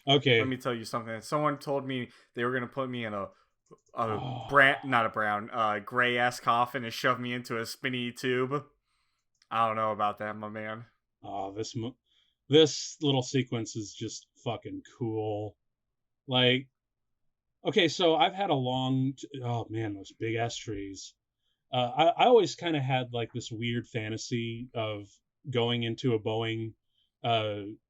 Okay. Let me tell you something. Someone told me they were gonna put me in a Oh, not a brown, gray ass coffin and shove me into a spinny tube. I don't know about that, my man. oh, this little sequence is just fucking cool. Like, okay, so I've had a oh man, those big ass trees. I always kind of had like this weird fantasy of going into a Boeing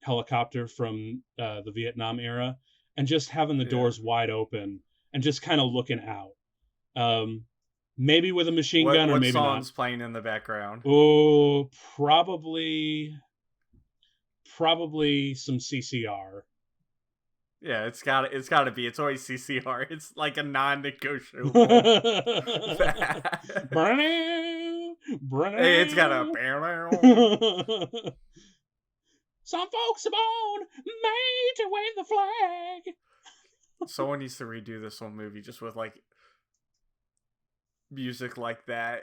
helicopter from the Vietnam era and just having the Yeah. doors wide open and just kind of looking out. Maybe with a machine gun or What maybe not. song's playing in the background? Oh, probably some CCR. Yeah, it's got to be. It's always CCR. It's like a non-negotiable. It's got a. Some folks are born made to wave the flag. Someone needs to redo this whole movie just with like music like that.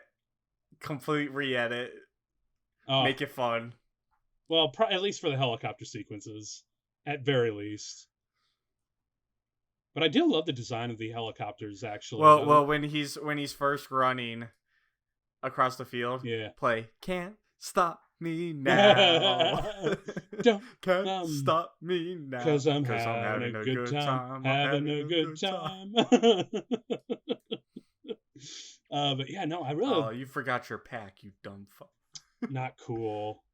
Complete re-edit. Make it fun. Well, at least for the helicopter sequences, at very least. But I do love the design of the helicopters. Actually, well, when he's first running across the field, yeah, play "Can't Stop Me Now." Can't stop me now, cause I'm having a good time. Having a good time. But yeah, no, I really. Oh, you forgot your pack, you dumb fuck. Not cool.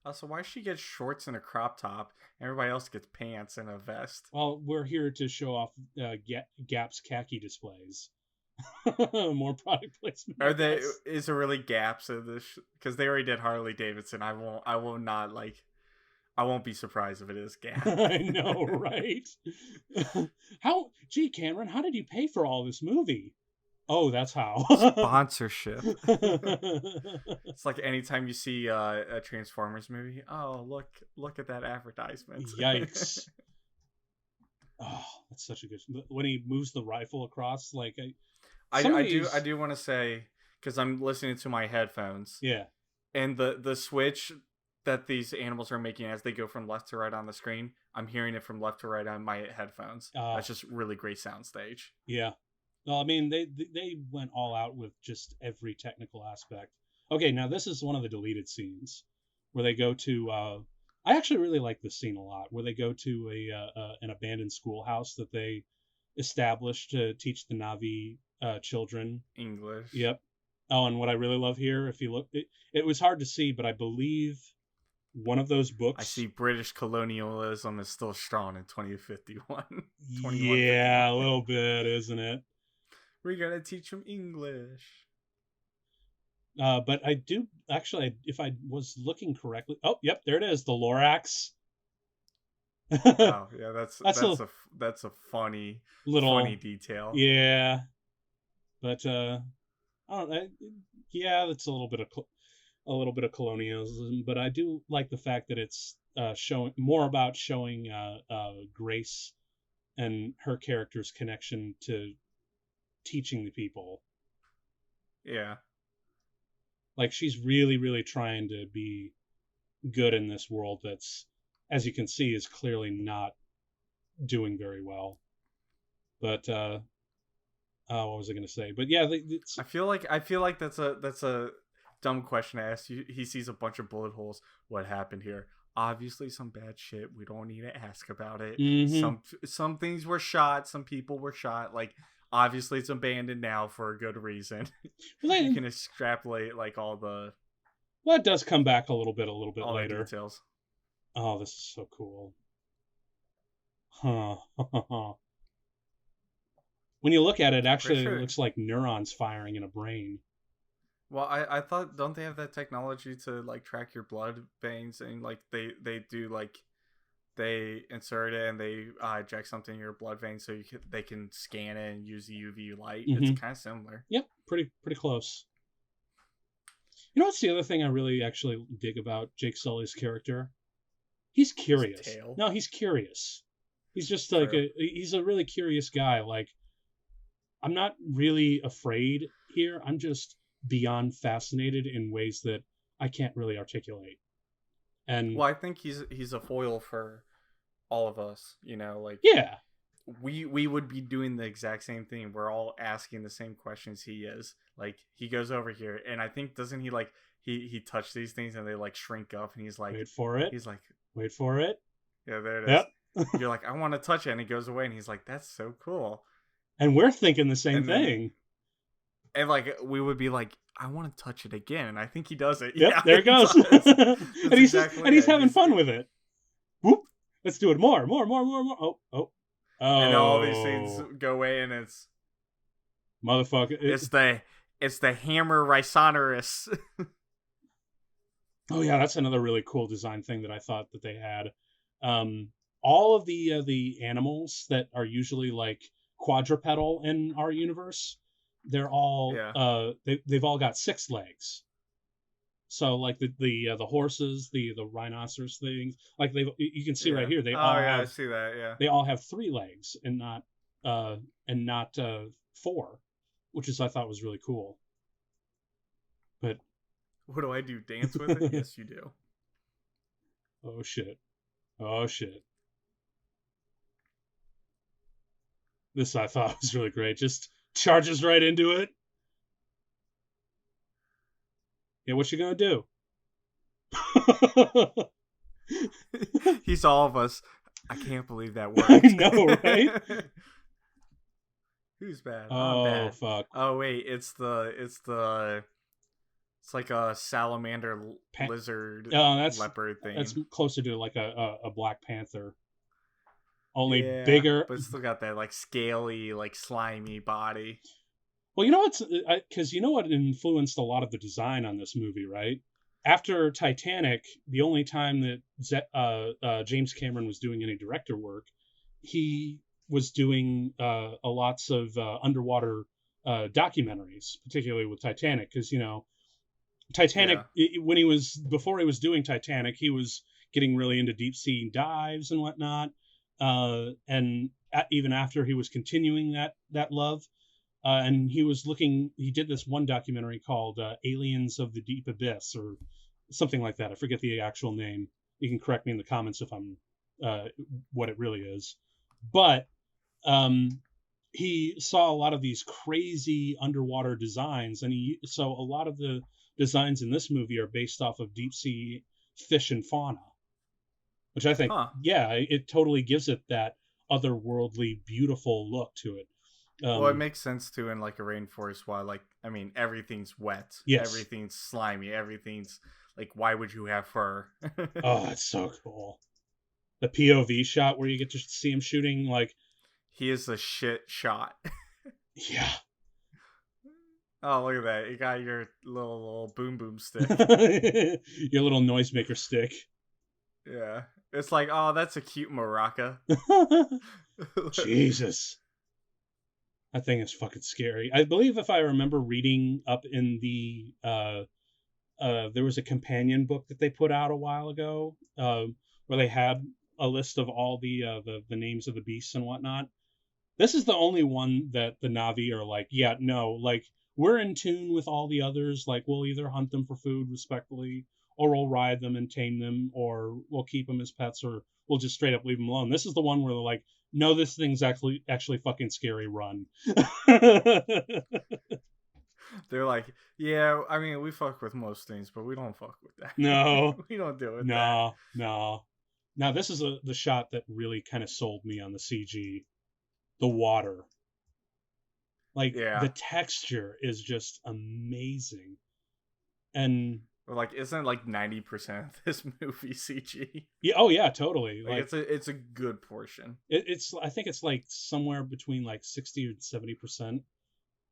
Also, why she gets shorts and a crop top? Everybody else gets pants and a vest. Well, we're here to show off Gap's khaki displays. More product placement. Are they? Is there really Gaps in this? Because they already did Harley Davidson. I will not like. I won't be surprised if it is Gap. I know, right? Gee, Cameron, how did you pay for all this movie? Oh, that's how. Sponsorship. It's like anytime you see a Transformers movie. Oh, look at that advertisement. Yikes. Oh, that's such a good. When he moves the rifle across, like I do want to say, because I'm listening to my headphones. Yeah. And the switch that these animals are making as they go from left to right on the screen, I'm hearing it from left to right on my headphones. That's just really great soundstage. Yeah. Well, I mean, they went all out with just every technical aspect. Okay, now this is one of the deleted scenes where they go to. I actually really like this scene a lot, where they go to an abandoned schoolhouse that they established to teach the Na'vi children English. Yep. Oh, and what I really love here, if you look, it was hard to see, but I believe one of those books. I see British colonialism is still strong in 2051. Yeah, a little bit, isn't it? We're gonna teach them English. But I do actually, if I was looking correctly. Oh, yep, there it is, the Lorax. Oh yeah, that's a funny detail. Yeah, but I don't know. Yeah, that's a little bit of colonialism, but I do like the fact that it's showing Grace and her character's connection to teaching the people. Yeah. Like she's really, really trying to be good in this world that's, as you can see, is clearly not doing very well. But what was I going to say? But yeah, I feel like that's a dumb question to ask. He sees a bunch of bullet holes. What happened here? Obviously, some bad shit. We don't need to ask about it. Mm-hmm. Some things were shot. Some people were shot. Like obviously, it's abandoned now for a good reason. You can extrapolate like all the. Well, it does come back a little bit later. Details. Oh, this is so cool. Huh. When you look at it, actually, it looks like neurons firing in a brain. Well, I thought, don't they have that technology to like track your blood veins, and like they do, like they insert it and they inject something in your blood vein so they can scan it and use the UV light. Mm-hmm. It's kind of similar. Yep, pretty close. You know what's the other thing I really actually dig about Jake Sully's character? He's His curious. tail. No, he's curious. He's just like he's a really curious guy. Like, I'm not really afraid here. I'm just beyond fascinated in ways that I can't really articulate. And Well, I think he's a foil for all of us. You know, like yeah, we would be doing the exact same thing. We're all asking the same questions he is. Like he goes over here, and I think doesn't he like he touched these things and they like shrink up, and he's like, wait for it. he's like, Wait for it. yeah, there it is. Yep. You're like, I want to touch it, and he goes away, and he's like, that's so cool. And we're thinking the same And then- thing. And like we would be like, I want to touch it again, and I think he does it. Yep, Yeah, there it he goes. does. and he's exactly and he's it. having fun with it. Whoop! Let's do it more. Oh. And all these things go away, and it's motherfucker. it's the hammer rhinoceros. Oh yeah, that's another really cool design thing that I thought that they had. All of the animals that are usually like quadrupedal in our universe, they're all they've all got 6 legs. So like the horses, the rhinoceros things, like you can see right here, they all have, I see that, yeah. they all have 3 legs and not 4, which is I thought was really cool. But what do I do? Dance with it? Yes, you do. oh shit. This I thought was really great. Just charges right into it. Yeah, what you gonna do? He's all of us. I can't believe that worked. I know, right? Who's bad? Oh, I'm bad. fuck. Oh wait, it's like a salamander lizard leopard thing. That's closer to like a Black Panther. Only yeah, bigger. But it's still got that like scaly, like slimy body. Well, you know what's because you know what influenced a lot of the design on this movie, right? After Titanic, the only time that James Cameron was doing any director work, he was doing lots of underwater documentaries, particularly with Titanic, because you know, Titanic when before he was doing Titanic, he was getting really into deep sea dives and whatnot, and even after he was continuing that love. And he did this one documentary called Aliens of the Deep Abyss or something like that. I forget the actual name. You can correct me in the comments if I'm what it really is. But he saw a lot of these crazy underwater designs. So a lot of the designs in this movie are based off of deep sea fish and fauna, which I think, it totally gives it that otherworldly, beautiful look to it. Well, it makes sense too in like a rainforest. Why, like, I mean, everything's wet. Yes. Everything's slimy. Everything's like, why would you have fur? Oh, that's so cool. The POV shot where you get to see him shooting, like, he is a shit shot. Yeah. Oh, look at that! You got your little boom boom stick. Your little noisemaker stick. Yeah, it's like, oh, that's a cute maraca. Jesus. That thing is fucking scary. I believe if I remember reading up in the there was a companion book that they put out a while ago where they had a list of all the names of the beasts and whatnot. This is the only one that the Na'vi are like, yeah, no, like we're in tune with all the others. Like we'll either hunt them for food respectfully, or we'll ride them and tame them, or we'll keep them as pets, or we'll just straight up leave them alone. This is the one where they're like, no, this thing's actually fucking scary. Run. They're like, yeah, I mean, we fuck with most things, but we don't fuck with that. No. We don't do it. No. Now, this is the shot that really kind of sold me on the CG. The water. Like, the texture is just amazing. And... like, isn't like 90% of this movie CG? Yeah, oh yeah, totally. Like it's a good portion. I think it's like somewhere between like 60 or 70%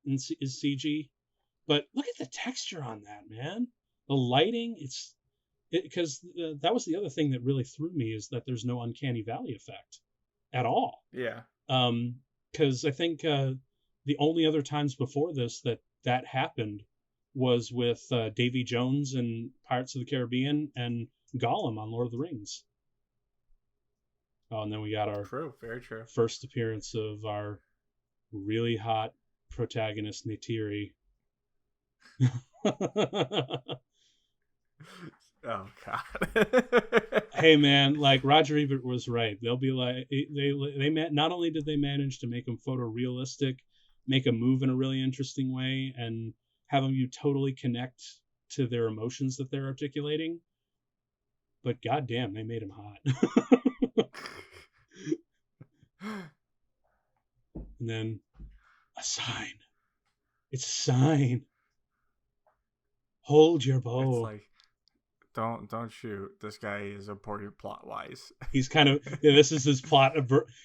is CG. But look at the texture on that, man. The lighting, because that was the other thing that really threw me is that there's no uncanny valley effect at all. Yeah. Because I think the only other times before this that happened was with Davy Jones in Pirates of the Caribbean and Gollum on Lord of the Rings. Oh, and then we got our True, very true. first appearance of our really hot protagonist, Neytiri. Oh God. Hey man, like Roger Ebert was right. They'll be like not only did they manage to make them photorealistic, make them move in a really interesting way, and have them you totally connect to their emotions that they're articulating, but goddamn, they made him hot. And then a sign. It's a sign. Hold your bow. It's like, don't shoot. This guy is important plot wise. He's kind of this is his plot.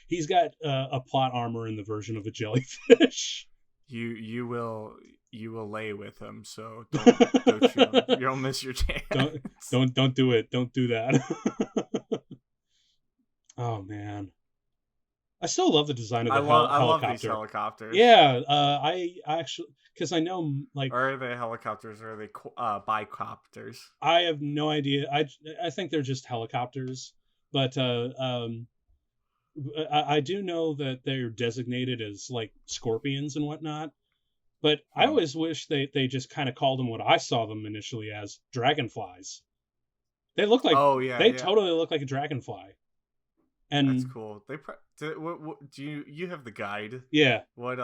He's got a plot armor in the version of a jellyfish. You will lay with him, so don't shoot him. You'll miss your chance. Don't do it. Don't do that. Oh man, I still love the design of the helicopter. I love these helicopters. Yeah, I actually, because I know, like, are they helicopters or are they bicopters? I have no idea. I think they're just helicopters, but I do know that they're designated as like scorpions and whatnot. But I always wish they just kind of called them what I saw them initially as, dragonflies. They look like totally look like a dragonfly. And that's cool. What do you have the guide? Yeah. What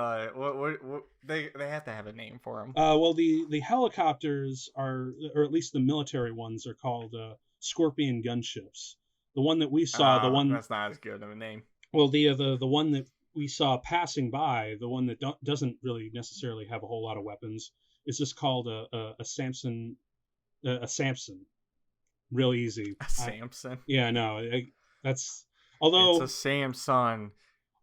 they have to have a name for them. Well, the helicopters are, or at least the military ones, are called Scorpion gunships. The one that we saw, that's not as good of a name. Well, the one that we saw passing by, the one that doesn't really necessarily have a whole lot of weapons, is just called a Samson. A Samson. Real easy. A Samson. Yeah, no, that's. Although it's a Samsung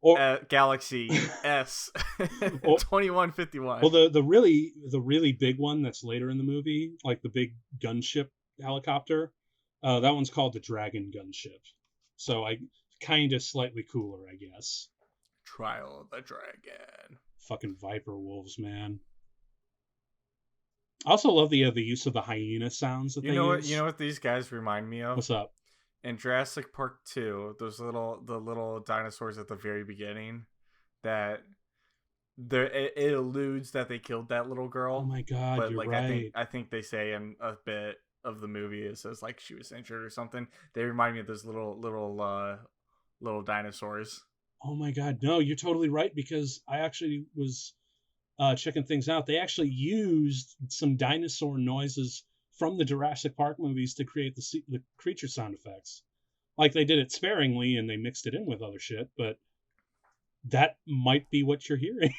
or Galaxy S 2151. Well, the really big one that's later in the movie, like the big gunship helicopter, that one's called the Dragon gunship. So I kind of slightly cooler, I guess. Trial of the Dragon. Fucking Viper wolves, man. I also love the use of the hyena sounds that they use. You know what these guys remind me of? What's up? In Jurassic Park 2, the little dinosaurs at the very beginning, that it alludes that they killed that little girl. Oh my god, but you're right. I think they say in a bit of the movie it says like she was injured or something. They remind me of those little dinosaurs. Oh my god, no, you're totally right, because I actually was checking things out. They actually used some dinosaur noises from the Jurassic Park movies to create the creature sound effects. Like, they did it sparingly and they mixed it in with other shit, but that might be what you're hearing.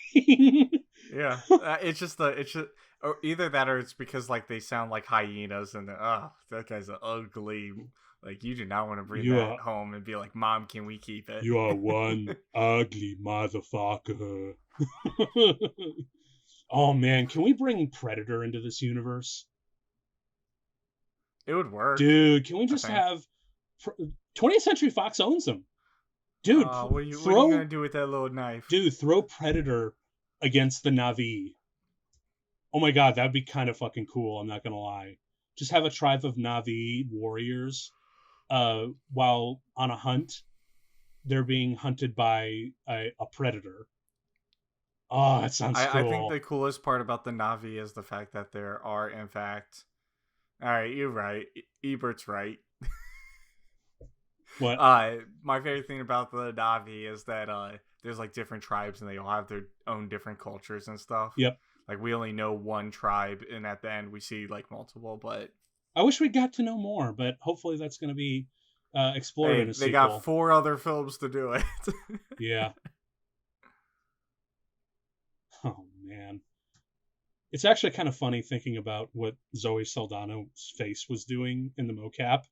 Yeah, it's just or either that or it's because like they sound like hyenas and that guy's an ugly. Like, you do not want to bring that home and be like, Mom, can we keep it? You are one ugly motherfucker. Oh man, can we bring Predator into this universe? It would work. Dude, can we just have 20th Century Fox owns them. Dude, what are you going to do with that little knife? Dude, throw Predator against the Na'vi. Oh my god, that'd be kind of fucking cool, I'm not going to lie. Just have a tribe of Na'vi warriors while on a hunt. They're being hunted by a predator. Oh, that sounds cool. I think the coolest part about the Na'vi is the fact that there are, in fact... Alright, you're right. Ebert's right. What? My favorite thing about the Na'vi is that there's like different tribes and they all have their own different cultures and stuff. Yep. Like, we only know one tribe, and at the end we see like multiple, but... I wish we got to know more, but hopefully that's going to be explored in a sequel. They got 4 other films to do it. Yeah. Oh, man. It's actually kind of funny thinking about what Zoe Saldana's face was doing in the mocap.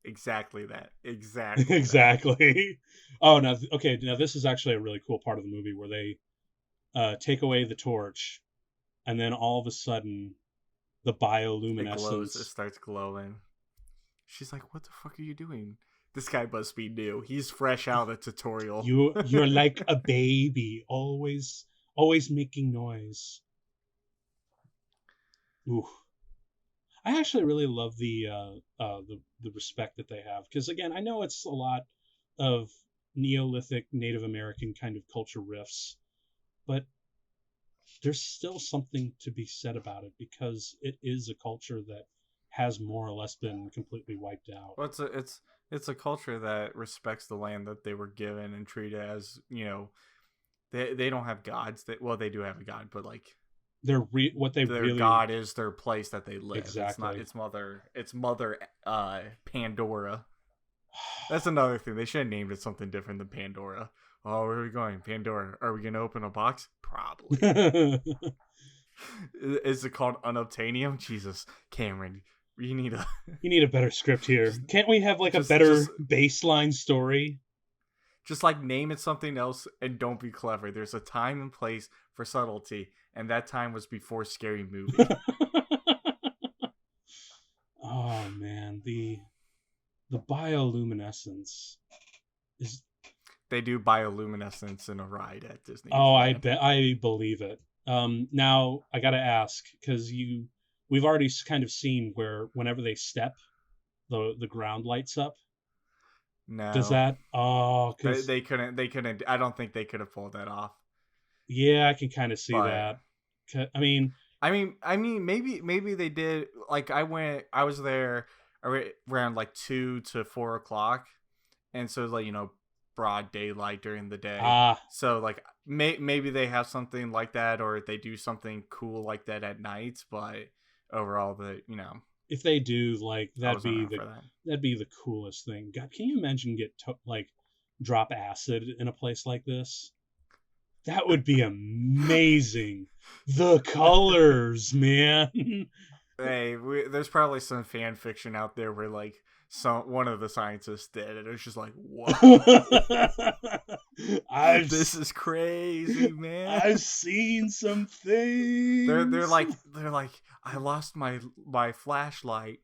Exactly that. Exactly. Exactly. Oh, now this is actually a really cool part of the movie where they take away the torch, and then all of a sudden, the bioluminescence... It starts glowing. She's like, what the fuck are you doing? This guy must be new. He's fresh out of the tutorial. You're like a baby, always making noise. Ooh. I actually really love the respect that they have, because again, I know it's a lot of Neolithic Native American kind of culture riffs, but there's still something to be said about it because it is a culture that has more or less been completely wiped out. Well, it's a culture that respects the land that they were given and treat it as, they don't have gods. They do have a god, but like What they their really god is their place that they live. exactly. It's mother Pandora. That's another thing. They should have named it something different than Pandora. Oh, where are we going? Pandora. Are we gonna open a box? Probably. Is it called Unobtainium? Jesus, Cameron, you need a better script here. Can't we have like a better baseline story? Just like name it something else and don't be clever. There's a time and place for subtlety, and that time was before Scary Movie. Oh man, the bioluminescence is. They do bioluminescence in a ride at Disney. Oh, I believe it. Now I gotta ask because we've already kind of seen where whenever they step, the ground lights up. No. Does that? Oh, because they couldn't. I don't think they could have pulled that off. Yeah, I can kind of see that. I mean, maybe they did. Like I was there around like 2 to 4 o'clock, and so like broad daylight during the day. So like maybe they have something like that, or they do something cool like that at night. But overall, if they do, like that'd be the coolest thing. God, can you imagine drop acid in a place like this? That would be amazing. The colors, man. Hey, there's probably some fan fiction out there where like one of the scientists did it. It's just like, whoa. This is crazy, man. I've seen some things. They're like, I lost my flashlight,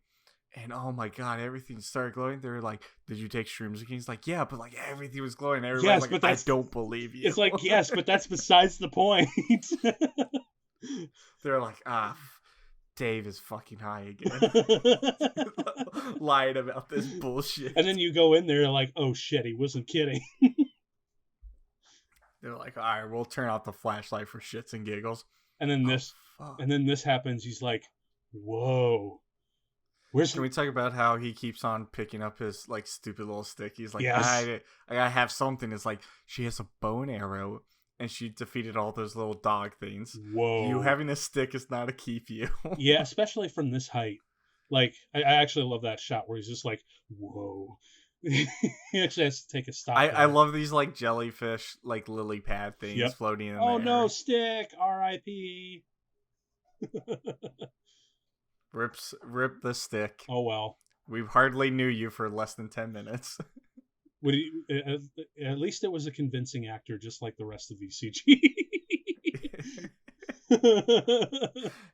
and oh my god, everything started glowing. They're like, did you take shrooms again? He's like, yeah, but like everything was glowing. Everybody's like, but I don't believe you. It's like, yes, but that's besides the point. They're like, Dave is fucking high again. Lying about this bullshit. And then you go in there like, oh shit, he wasn't kidding. They're like, all right, we'll turn off the flashlight for shits and giggles. And then this happens. He's like, whoa. Can we talk about how he keeps on picking up his like stupid little stick? He's like, yes. I gotta have something. It's like she has a bow and arrow, and she defeated all those little dog things. Whoa! You having a stick is not to keep you. Yeah, especially from this height. Like, I actually love that shot where he's just like, whoa. He actually has to take a stop. I love these like jellyfish, like lily pad things floating in the air. Oh no, stick! R.I.P. Rip the stick. Oh well. We hardly knew you for less than 10 minutes. At least it was a convincing actor, just like the rest of VCG.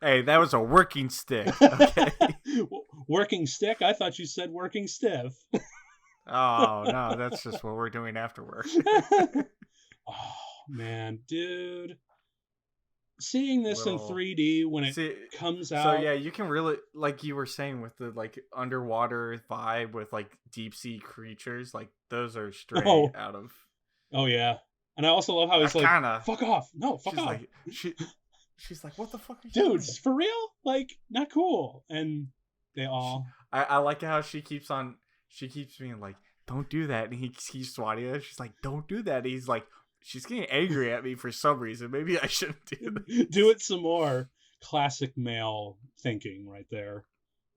Hey, that was a working stick. Okay. Working stick? I thought you said working stiff. Oh no, that's just what we're doing after work. Oh man, dude. Seeing this in 3D when it comes out. So yeah, you can really, like you were saying, with the like underwater vibe with like deep sea creatures, like those are straight out of. Oh yeah, and I also love how he's like, "Fuck off, no, fuck off." Like, she's like, "What the fuck are you doing? Dude, for real? Like, not cool." And they all. I like how she keeps being like, "Don't do that," and he keeps swatting her. She's like, "Don't do that." And he's like. She's getting angry at me for some reason. Maybe I shouldn't do this. Do it some more. Classic male thinking right there.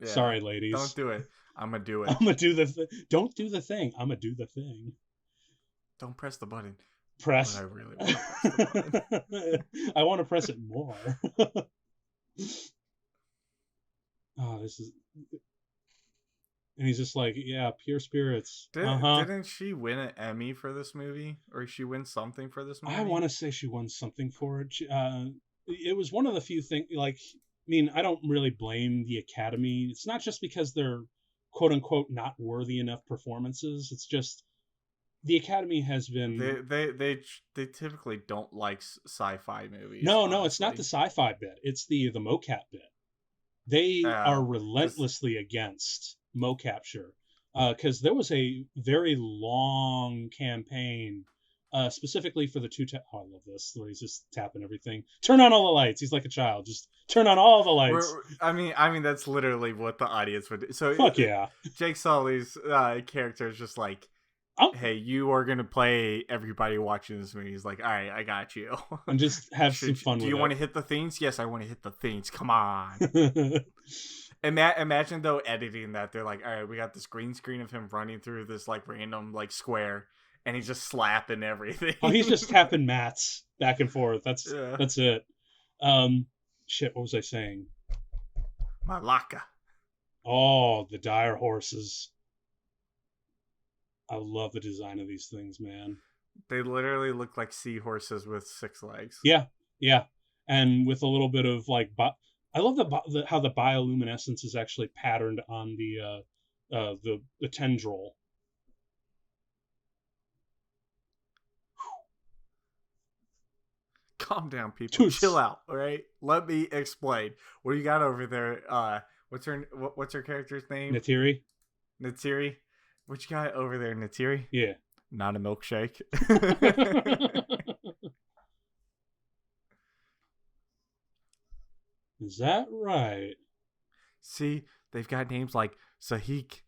Yeah, sorry, ladies. Don't do it. I'm going to do it. I'm going to do the Don't do the thing. I'm going to do the thing. Don't press the button. Press. But I really want to press the button. I want to press it more. Oh, this is... And he's just like, yeah, pure spirits. Didn't she win an Emmy for this movie? Or she win something for this movie? I want to say she won something for it. It was one of the few things, like, I mean, I don't really blame the Academy. It's not just because they're, quote unquote, not worthy enough performances. It's just, the Academy has been... They typically don't like sci-fi movies. No, it's not the sci-fi bit. It's the mocap bit. They are relentlessly against mocapture. because there was a very long campaign, specifically for the oh, I love this, where he's just tapping everything. Turn on all the lights. He's like a child. Just turn on all the lights. I mean, that's literally what the audience would do. So Fuck yeah. Jake Sully's character is just like, Oh, hey, you are gonna play everybody watching this movie. He's like, all right, I got you. and just have some fun Do with you it. want to hit the themes? Yes, I want to hit the themes. Come on. Imagine though editing that. They're like, all right, we got this green screen of him running through this like random like square, and he's just slapping everything. Oh, he's just tapping mats back and forth. That's it. Shit, what was I saying? Malaka. Oh, the dire horses. I love the design of these things, man. They literally look like seahorses with 6 legs. Yeah, yeah, and with a little bit of like, I love how the bioluminescence is actually patterned on the tendril. Calm down, people. Chill out, all right? Let me explain. What do you got over there? What's her character's name? Natiri. Natiri. What you got over there, Natiri? Yeah. Not a milkshake. Is that right? See, they've got names like Sahik,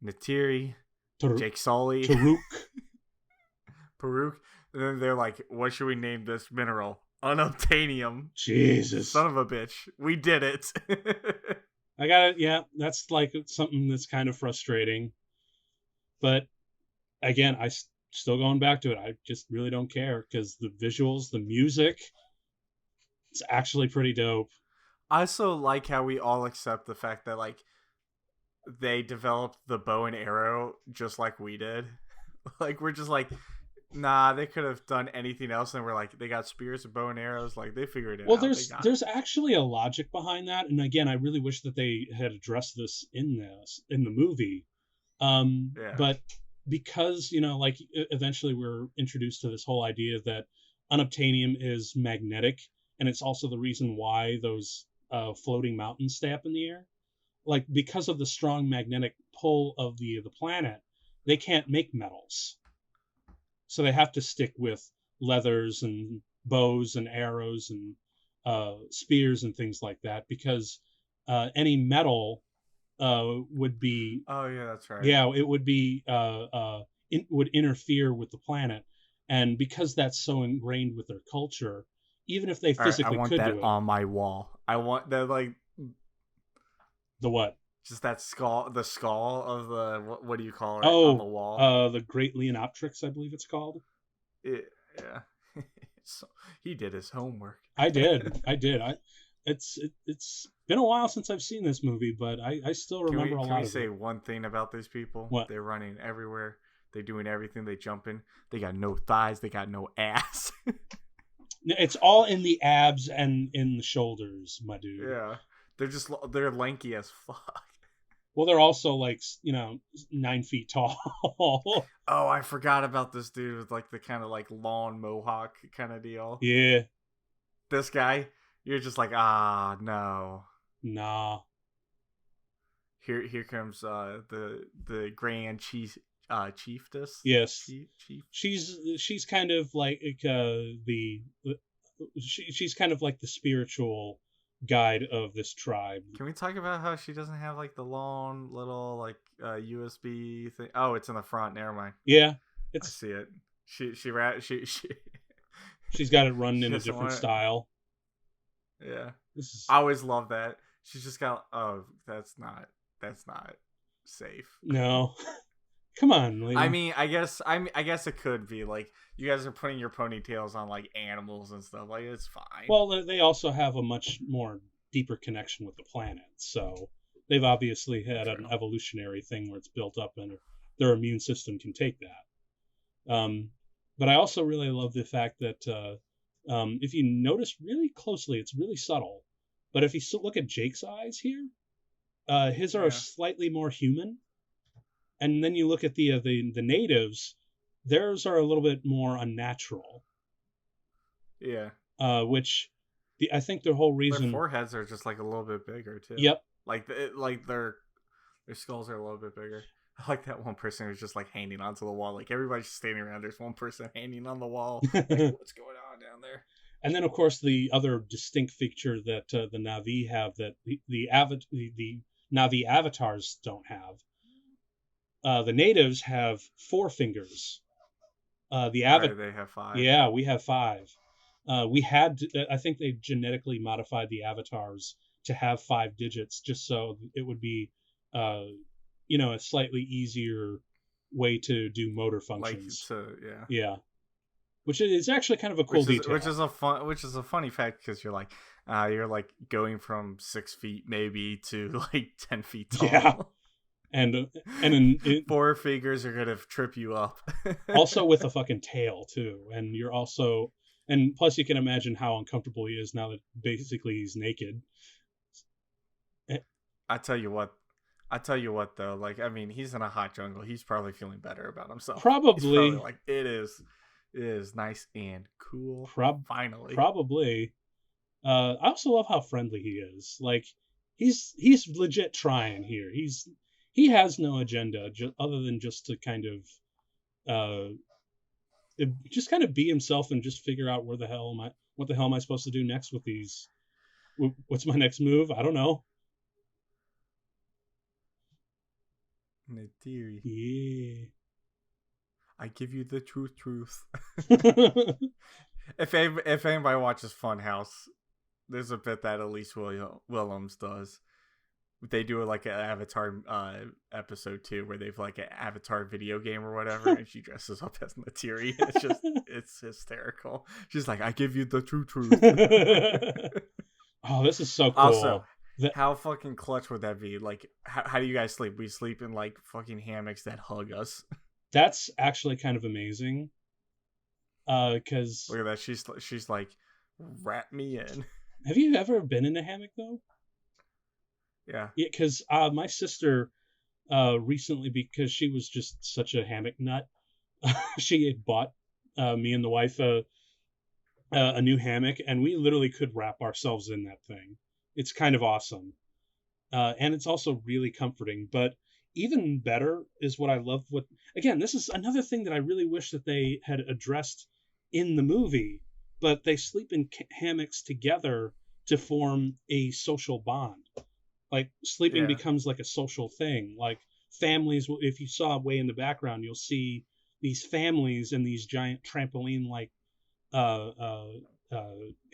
Natiri, Jake Sully, Paruk. And then they're like, what should we name this mineral? Unobtainium. Jesus. Son of a bitch. We did it. I got it. Yeah, that's like something that's kind of frustrating. But again, still going back to it. I just really don't care because the visuals, the music, it's actually pretty dope. I also like how we all accept the fact that like they developed the bow and arrow just like we did. Like we're just like, nah, they could have done anything else, and we're like, they got spears and bow and arrows, like they figured it out. Well, there's actually a logic behind that, and again, I really wish that they had addressed this in the movie. But because like eventually we're introduced to this whole idea that unobtainium is magnetic, and it's also the reason why those floating mountains stay up in the air. Like because of the strong magnetic pull of the planet, they can't make metals. So they have to stick with leathers and bows and arrows and spears and things like that because any metal would be. Oh yeah, that's right. Yeah, it would be would interfere with the planet, and because that's so ingrained with their culture, even if they physically I want could that do it on my wall. I want that like the what? Just that skull, the skull of the what do you call it on the wall? The Great Leonoptrix, I believe it's called. Yeah. So, he did his homework. I did. It's been a while since I've seen this movie, but I still remember a lot of it. Can we say one thing about these people? What? They're running everywhere. They're doing everything. They jumping. They got no thighs. They got no ass. It's all in the abs and in the shoulders, my dude. Yeah. They're lanky as fuck. Well, they're also like 9 feet tall. Oh, I forgot about this dude with like the kind of like long mohawk kind of deal. Yeah. This guy, you're just like, no. Nah. Here comes the grand chiefess. Yes. Chief. She's kind of like she's kind of like the spiritual guide of this tribe. Can we talk about how she doesn't have like the long little like USB thing? Oh, it's in the front. Never mind. Yeah, I see it. She's got it run in a different style. Yeah, I always love that. She's just got. Oh, that's not safe. No. Come on, lady. I mean, I guess it could be like you guys are putting your ponytails on like animals and stuff. Like it's fine. Well, they also have a much more deeper connection with the planet, so they've obviously had an evolutionary thing where it's built up and their immune system can take that. But I also really love the fact that if you notice really closely, it's really subtle. But if you look at Jake's eyes here, his are slightly more human. And then you look at the natives, theirs are a little bit more unnatural. Yeah. Which I think the whole reason their foreheads are just like a little bit bigger too. Yep. Like their skulls are a little bit bigger. I like that one person who's just like hanging onto the wall. Like everybody's just standing around. There's one person hanging on the wall. Like, what's going on down there? And then, of course, the other distinct feature that the Na'vi have that the Na'vi avatars don't have. The natives have 4 fingers. The They have 5. Yeah, we have 5. I think they genetically modified the avatars to have 5 digits just so it would be, a slightly easier way to do motor functions. Yeah. Which is actually kind of a cool detail. Which is a funny fact because you're like going from 6 feet maybe to like 10 feet tall. Yeah. And 4 fingers are gonna trip you up. Also with a fucking tail too, and plus you can imagine how uncomfortable he is now that basically he's naked. I tell you what though, like I mean, he's in a hot jungle. He's probably feeling better about himself. Probably like it is nice and cool. Finally, probably. I also love how friendly he is. Like he's legit trying here. He has no agenda other than just to kind of be himself and just figure out what the hell am I supposed to do next with these? What's my next move? I don't know. Natiri. Yeah. I give you the truth. If anybody watches Funhouse, there's a bit that Elise Willems does. They do like an Avatar episode too, where they've like an Avatar video game or whatever, and she dresses up as Natiri. It's hysterical. She's like, "I give you the truth." Oh, this is so cool. Also, how fucking clutch would that be? Like, how do you guys sleep? We sleep in like fucking hammocks that hug us. That's actually kind of amazing. Because look at that, she's like, wrap me in. Have you ever been in a hammock though? Yeah, because my sister recently, because she was just such a hammock nut, she had bought me and the wife a new hammock, and we literally could wrap ourselves in that thing. It's kind of awesome, and it's also really comforting. But even better is what I love. Again, this is another thing that I really wish that they had addressed in the movie, but they sleep in hammocks together to form a social bond. Like sleeping becomes like a social thing. Like families, if you saw way in the background, you'll see these families in these giant trampoline-like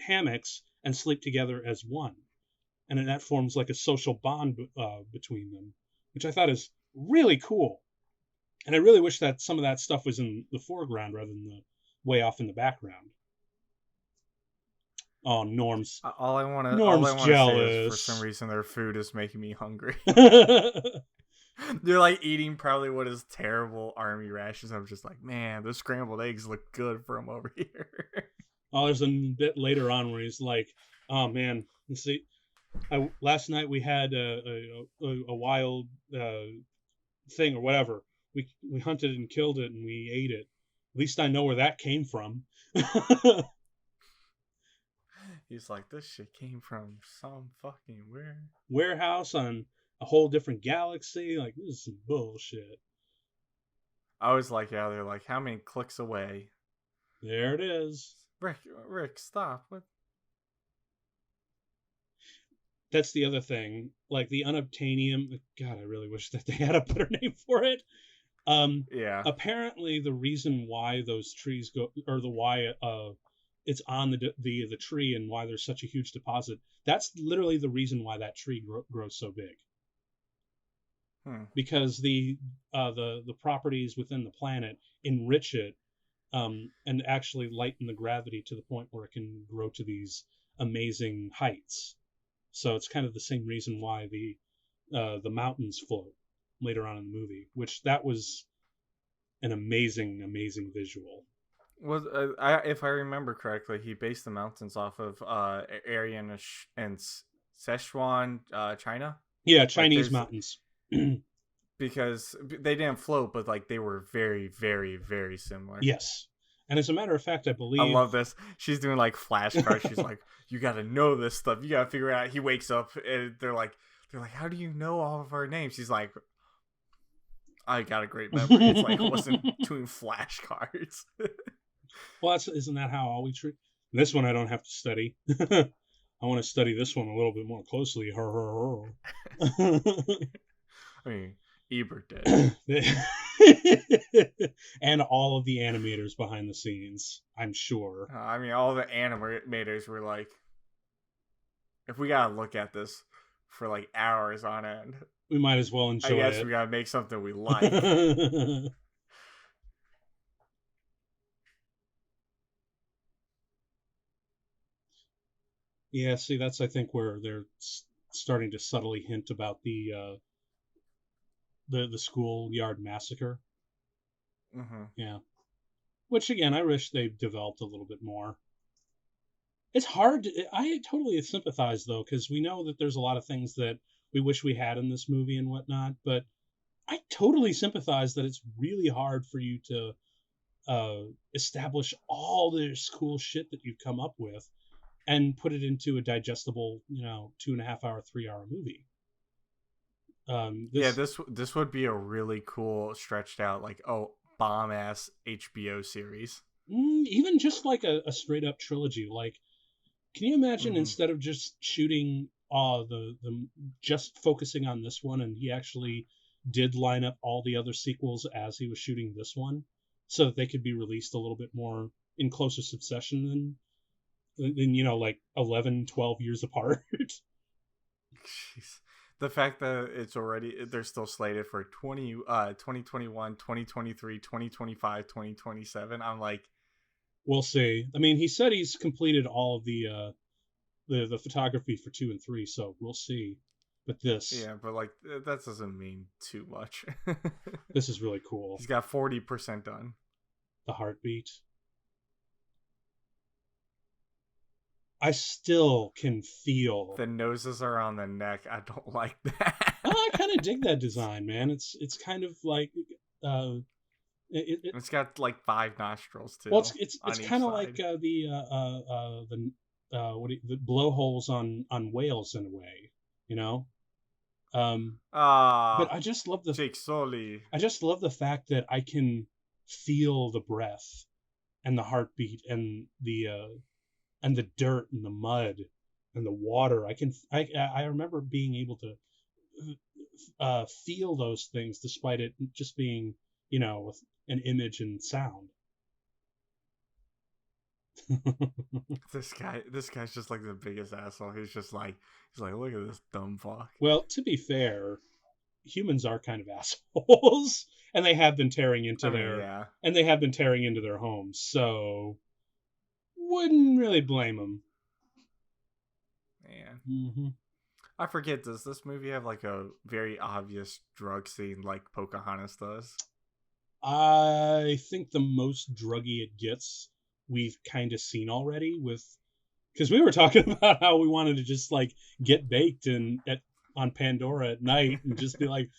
hammocks and sleep together as one, and then that forms like a social bond between them, which I thought is really cool. And I really wish that some of that stuff was in the foreground rather than the way off in the background. Oh, Norm's. All I want to say is for some reason their food is making me hungry. They're like eating probably what is terrible army rations. I'm just like, man, those scrambled eggs look good from over here. Oh, there's a bit later on where he's like, oh man, you see, last night we had a wild thing or whatever. We hunted and killed it and we ate it. At least I know where that came from. He's like, this shit came from some fucking warehouse on a whole different galaxy. Like, this is some bullshit. I was like, yeah, they're like, how many clicks away? There it is. Rick, stop. What? That's the other thing. Like the unobtainium. God, I really wish that they had a better name for it. Yeah. Apparently, the reason why those trees go, or why it's on the tree and why there's such a huge deposit. That's literally the reason why that tree grows so big. Because the properties within the planet enrich it, and actually lighten the gravity to the point where it can grow to these amazing heights. So it's kind of the same reason why the mountains float later on in the movie, which that was an amazing visual. Was if I remember correctly, he based the mountains off of area in Sichuan, China. Yeah, Chinese mountains. Because they didn't float, but like they were very, very, very similar. Yes, and as a matter of fact, I believe I love this. She's doing like flashcards. She's like, "You got to know this stuff. You got to figure it out." He wakes up, and they're like, "How do you know all of our names?" She's like, I got a great memory. It's like I wasn't doing flashcards. Well, isn't that how all we treat? This one I don't have to study. I want to study this one a little bit more closely. I mean, Ebert did. And all of the animators behind the scenes, I'm sure. I mean, all the animators were like, if we gotta look at this for like hours on end, we might as well enjoy it. I guess we gotta make something we like. Yeah, see, that's I think where they're starting to subtly hint about the schoolyard massacre. Mm-hmm. Yeah, which again, I wish they developed a little bit more. It's hard. I totally sympathize though, because we know that there's a lot of things that we wish we had in this movie and whatnot. But I totally sympathize that it's really hard for you to establish all this cool shit that you've come up with and put it into a digestible, 2.5 hour, 3 hour movie. This would be a really cool stretched out like bomb ass HBO series. Even just like a straight up trilogy. Like, can you imagine instead of just shooting the just focusing on this one, and he actually did line up all the other sequels as he was shooting this one, so that they could be released a little bit more in closer succession than like 11, 12 years apart. Jeez. The fact that they're still slated for 2021, 2023, 2025, 2027. I'm like, we'll see. I mean, he said he's completed all of the photography for 2 and 3, so we'll see. But but like that doesn't mean too much. This is really cool. He's got 40% done. The heartbeat. I still can feel the noses are on the neck. I don't like that. Oh, I kind of dig that design, man. It's kind of like it's got like 5 nostrils too. Well, it's kind of like the blowholes on whales in a way, But I just love Jake Sully. I just love the fact that I can feel the breath and the heartbeat and the dirt and the mud and the water. I remember being able to feel those things despite it just being, with an image and sound. This guy's just like the biggest asshole. He's like, look at this dumb fuck. Well, to be fair, humans are kind of assholes, and they have been tearing into their homes. So wouldn't really blame them. Man. Mm-hmm. I forget, does this movie have like a very obvious drug scene like Pocahontas does? I think the most druggy it gets, we've kind of seen already because we were talking about how we wanted to just like get baked on Pandora at night and just be like,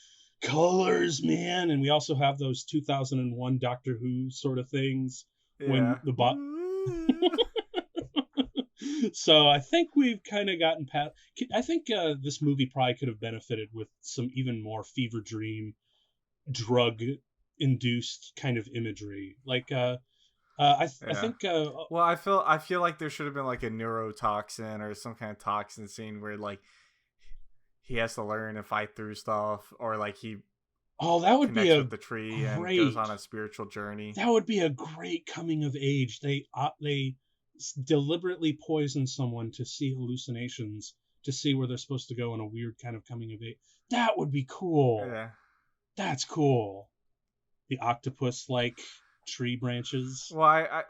colors, man. And we also have those 2001 Doctor Who sort of things when the So I think we've kind of gotten past. I think this movie probably could have benefited with some even more fever dream, drug induced kind of imagery. Like I think. Well, I feel like there should have been like a neurotoxin or some kind of toxin scene where like he has to learn and fight through stuff, or like he. Oh, that would be with the tree and goes on a spiritual journey. That would be a great coming of age. They deliberately poison someone to see hallucinations, to see where they're supposed to go in a weird kind of coming of age. That would be cool. Yeah. That's cool. The octopus like tree branches. Well,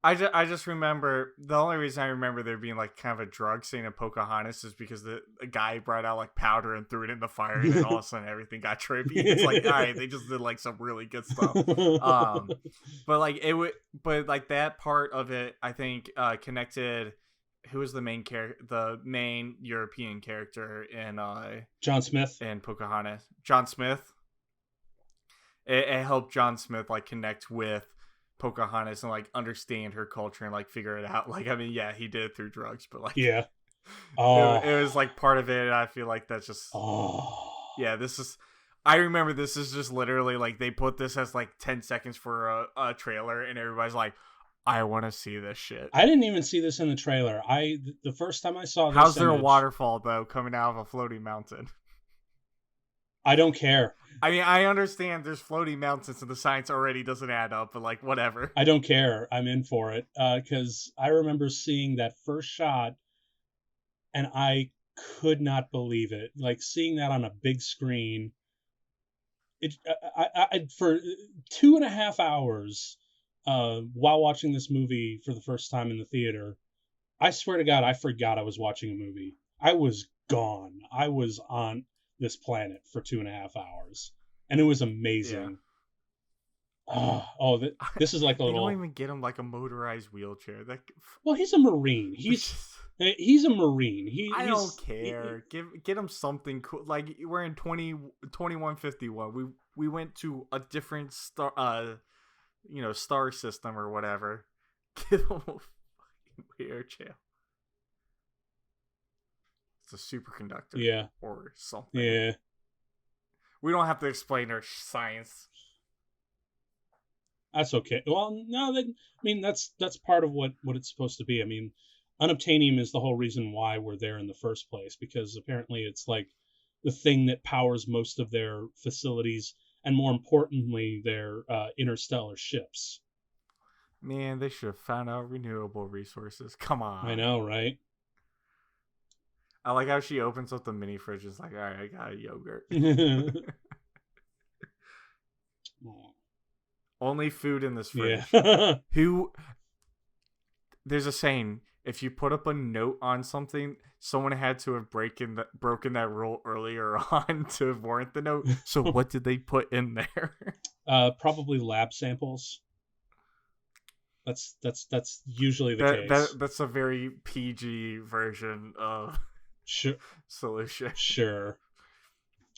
I just remember, the only reason I remember there being like kind of a drug scene in Pocahontas is because the guy brought out like powder and threw it in the fire, and then all of a sudden everything got trippy. It's like, all right, they just did like some really good stuff. But like that part of it, I think connected. Who was the main character? The main European character in John Smith in Pocahontas. John Smith. It helped John Smith like connect with Pocahontas and like understand her culture and like figure it out. Like, I mean, yeah, he did it through drugs, but like, yeah, it was like part of it. And I feel like that's just, oh, yeah, this is. I remember this is just literally like they put this as like 10 seconds for a trailer, and everybody's like, I want to see this shit. I didn't even see this in the trailer. The first time I saw How's this there a image, waterfall, though, coming out of a floating mountain? I don't care. I mean, I understand there's floating mountains and the science already doesn't add up, but like, whatever. I don't care. I'm in for it. Because I remember seeing that first shot and I could not believe it. Like seeing that on a big screen. For 2.5 hours while watching this movie for the first time in the theater, I swear to God, I forgot I was watching a movie. I was gone. I was on this planet for 2.5 hours, and it was Yeah. amazing. This is like a They don't little. even get him like a motorized wheelchair. Well, he's a Marine. He's a Marine. I don't care. Get him something cool. Like we're in 2151. We went to a different star star system or whatever. Give him a fucking wheelchair. It's a superconductor. Yeah. Or something. Yeah. We don't have to explain our science. That's okay. Well, no, that's part of what it's supposed to be. I mean, unobtainium is the whole reason why we're there in the first place, because apparently it's like the thing that powers most of their facilities, and more importantly, their interstellar ships. Man, they should have found out renewable resources. Come on. I know, right? I like how she opens up the mini fridge. It's like, all right, I got a yogurt. Only food in this fridge. Yeah. There's a saying, if you put up a note on something, someone had to have broken that rule earlier on to warrant the note. So what did they put in there? Probably lab samples. That's usually the case. That's a very PG version of solution. Sure.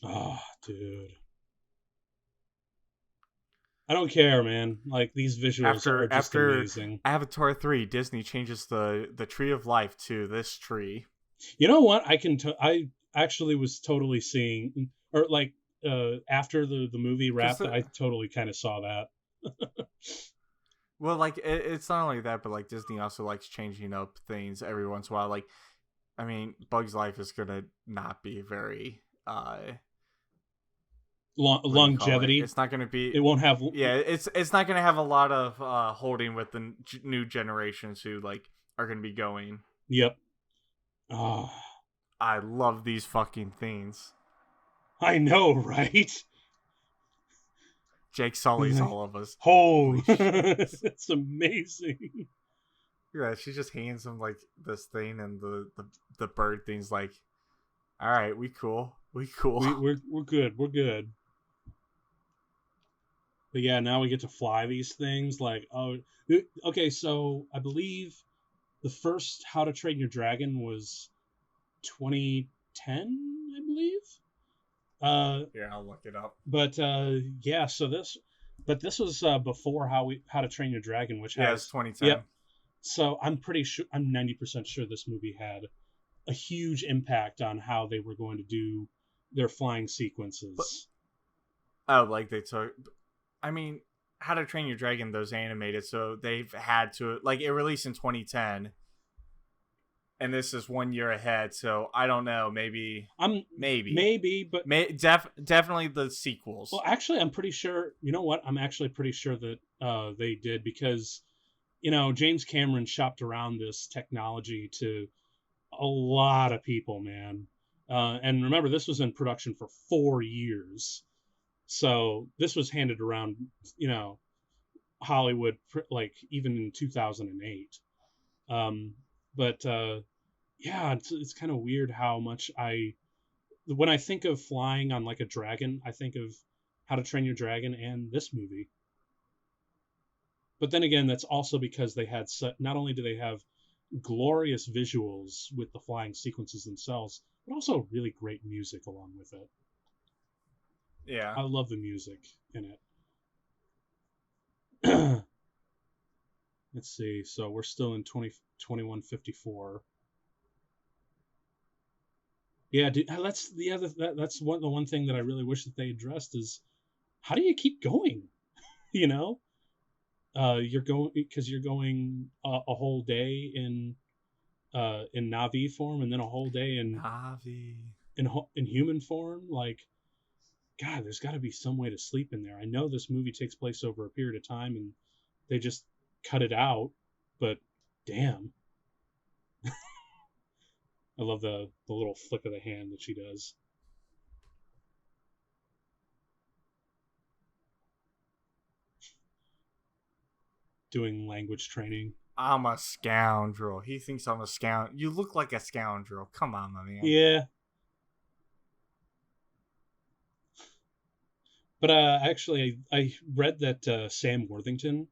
Oh, dude. I don't care, man. Like, these visuals are just amazing. Avatar 3, Disney changes the Tree of Life to this tree. You know what? I actually was totally seeing, or like, after the movie wrapped, I totally kind of saw that. Well, like, it's not only that, but like Disney also likes changing up things every once in a while. Like, I mean, Bug's Life is gonna not be very longevity. It's not going to be. It won't have. Yeah, it's not going to have a lot of holding with the new generations who like are going to be going. Yep. Oh. I love these fucking things. I know, right? Jake Sully's all of us. Holy shit. It's amazing. Yeah, she just hands him like this thing, and the bird thing's like, all right, we cool. We're good. We're good. But yeah, now we get to fly these things. Like, oh, okay. So I believe the first How to Train Your Dragon was 2010. I believe. Yeah, I'll look it up. But yeah. So this was before How to Train Your Dragon, which has 2010. Yep. So I'm 90% sure this movie had a huge impact on how they were going to do their flying sequences. Like they took. I mean, How to Train Your Dragon, those animated, so they've had to like it released in 2010, and this is 1 year ahead. So I don't know, maybe, but definitely the sequels. Well, actually, I'm pretty sure. You know what? I'm actually pretty sure that they did, because James Cameron shopped around this technology to a lot of people, man. And remember, this was in production for 4 years. So this was handed around, Hollywood, like even in 2008. But yeah, it's kind of weird how much when I think of flying on like a dragon, I think of How to Train Your Dragon and this movie. But then again, that's also because they had not only do they have glorious visuals with the flying sequences themselves, but also really great music along with it. Yeah. I love the music in it. Let's see. So we're still in 2154. Yeah, dude, that's the other. That's the one thing that I really wish that they addressed is how do you keep going? You know, you're going because you're going a whole day in Navi form, and then a whole day Navi. in human form. Like, God, there's got to be some way to sleep in there. I know this movie takes place over a period of time, and they just cut it out, but damn, I love the little flick of the hand that she does. Doing language training. I'm a scoundrel. He thinks I'm a scoundrel. You look like a scoundrel. Come on, my man. Yeah, but actually, I read that Sam Worthington,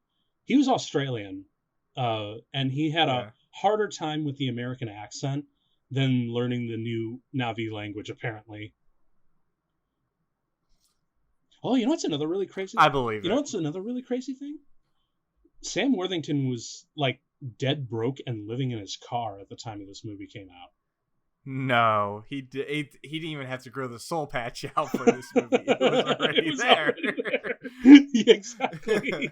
he was Australian, and he had a Yeah. harder time with the American accent than learning the new Navi language. Apparently. Oh, you know what's another really crazy? I believe You know it. what's another really crazy thing? Sam Worthington was like dead broke and living in his car at the time of this movie came out. No, he didn't even have to grow the soul patch out for this movie. It was already It was there. already there. Yeah, exactly.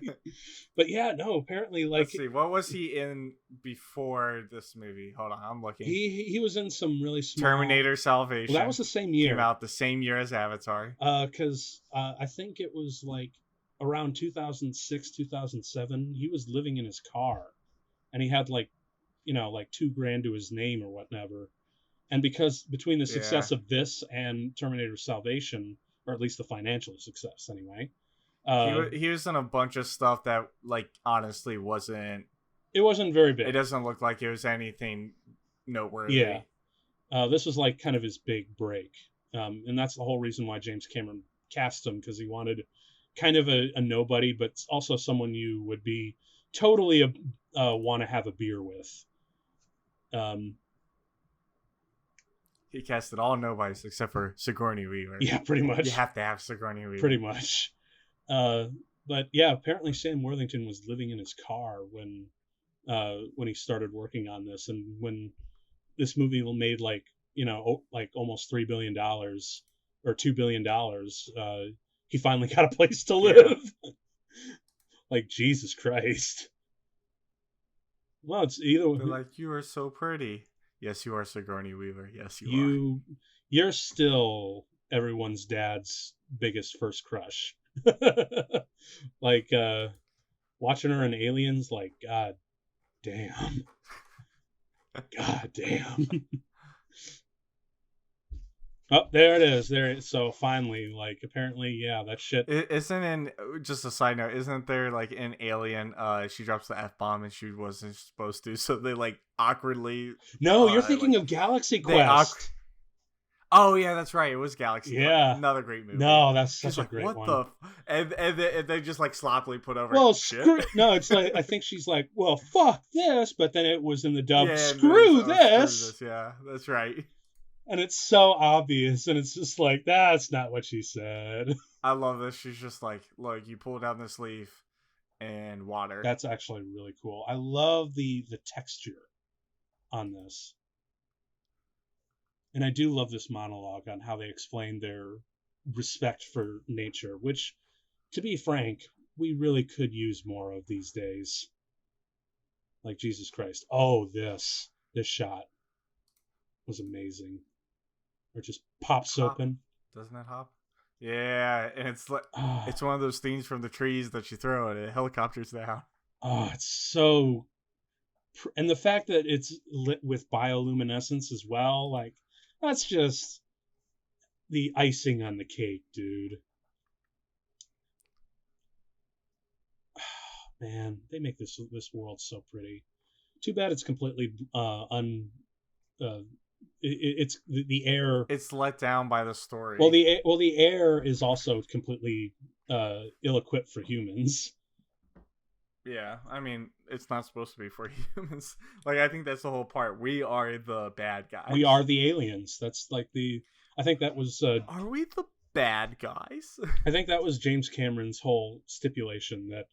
But yeah, no, apparently like Let's see, what was he in before this movie? Hold on, I'm looking. he was in some really small Terminator Salvation. Well, that was the same Came year. out the same year as Avatar. Because I think it was like around 2006, 2007. He was living in his car, and he had like, like $2,000 to his name or whatever. And because between the success Yeah. of this and Terminator Salvation, or at least the financial success anyway, He was in a bunch of stuff that, like, honestly wasn't. it wasn't very big. It doesn't look like it was anything noteworthy. Yeah. This was like kind of his big break. And that's the whole reason why James Cameron cast him, because he wanted kind of a nobody, but also someone you would be totally want to have a beer with. He casted all nobodies except for Sigourney Weaver. Yeah, pretty much. You have to have Sigourney Weaver. Pretty much. But yeah, apparently Sam Worthington was living in his car when he started working on this, and when this movie made like almost $3 billion or $2 billion, he finally got a place to live. Yeah. Like, Jesus Christ. Well, it's either. They're like, you are so pretty. Yes, you are Sigourney Weaver. Yes, you are. You're still everyone's dad's biggest first crush. Like watching her in Aliens, like, God damn. God damn. Oh, there it is. There. So finally, like, apparently, yeah, that shit. Isn't in just a side note? Isn't there like in Alien? She drops the F-bomb and she wasn't supposed to, so they like awkwardly. No, you're thinking of Galaxy Quest. Oh yeah, that's right. It was Galaxy. Yeah, Quest. Another great movie. No, that's such a like, great what one. What the? And they just like sloppily put over. Well, shit. No, it's like I think she's like, well, fuck this, but then it was in the dub. Yeah, screw this. Yeah, that's right. And it's so obvious, and it's just like, that's not what she said. I love this. She's just like, look, you pull down this leaf and water. That's actually really cool. I love the texture on this. And I do love this monologue on how they explain their respect for nature, which, to be frank, we really could use more of these days. Like, Jesus Christ. Oh, this shot was amazing. Or just pops open. Doesn't it hop? Yeah, and it's like it's one of those things from the trees that you throw and it helicopters down. Oh, it's so, and the fact that it's lit with bioluminescence as well, like, that's just the icing on the cake, dude. Man, they make this world so pretty. Too bad it's completely it's the air. It's let down by the story. Well, the air is also completely ill-equipped for humans. Yeah, I mean, it's not supposed to be for humans. Like, I think that's the whole part. We are the bad guys. We are the aliens. That's like I think that was. Are we the bad guys? I think that was James Cameron's whole stipulation that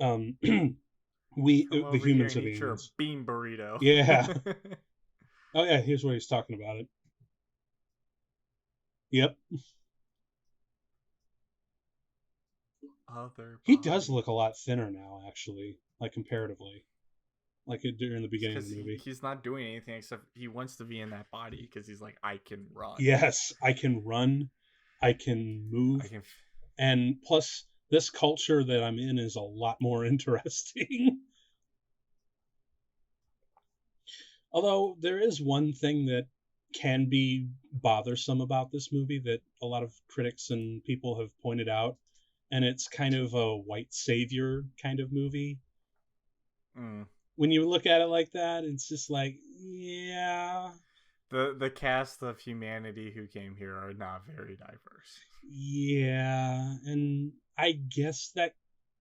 the humans are the aliens. Bean burrito. Yeah. Oh yeah, here's what he's talking about it. Yep. Other He does body. look a lot thinner now, actually, like comparatively, like during the beginning of Because the movie. he's not doing anything except he wants to be in that body because he's like, I can run. Yes, I can run, I can I move, can. and plus, this culture that I'm in is a lot more interesting. Although there is one thing that can be bothersome about this movie that a lot of critics and people have pointed out, and it's kind of a white savior kind of movie. Mm. When you look at it like that, it's just like, yeah, The cast of humanity who came here are not very diverse. yeah, and I guess that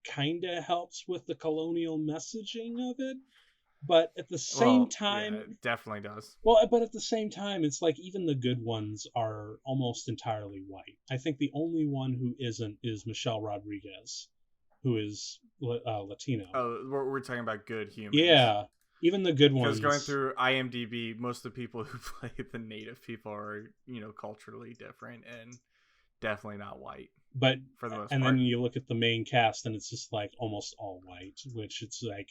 kind of helps with the colonial messaging of it, but at the same Well, yeah, time, it definitely does. well, but at the same time, it's like even the good ones are almost entirely white. I think the only one who isn't is Michelle Rodriguez, who is Latino. Oh, we're talking about good humans. Yeah, even the good Because going ones. through IMDb, most of the people who play the native people are, culturally different and definitely not white But for the most and then part. you look at the main cast, and it's just like almost all white, which it's like,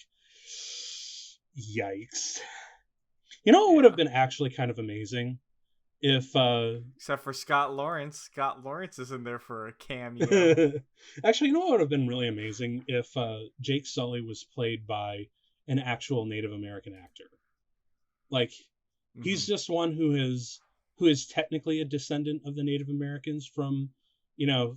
yikes. You know, it would have Yeah. been actually kind of amazing if Except for Scott Lawrence. Scott Lawrence is in there for a cameo. actually, you know what would have been really amazing if Jake Sully was played by an actual Native American actor. Like he's Mm-hmm. just one who is technically a descendant of the Native Americans from, you know,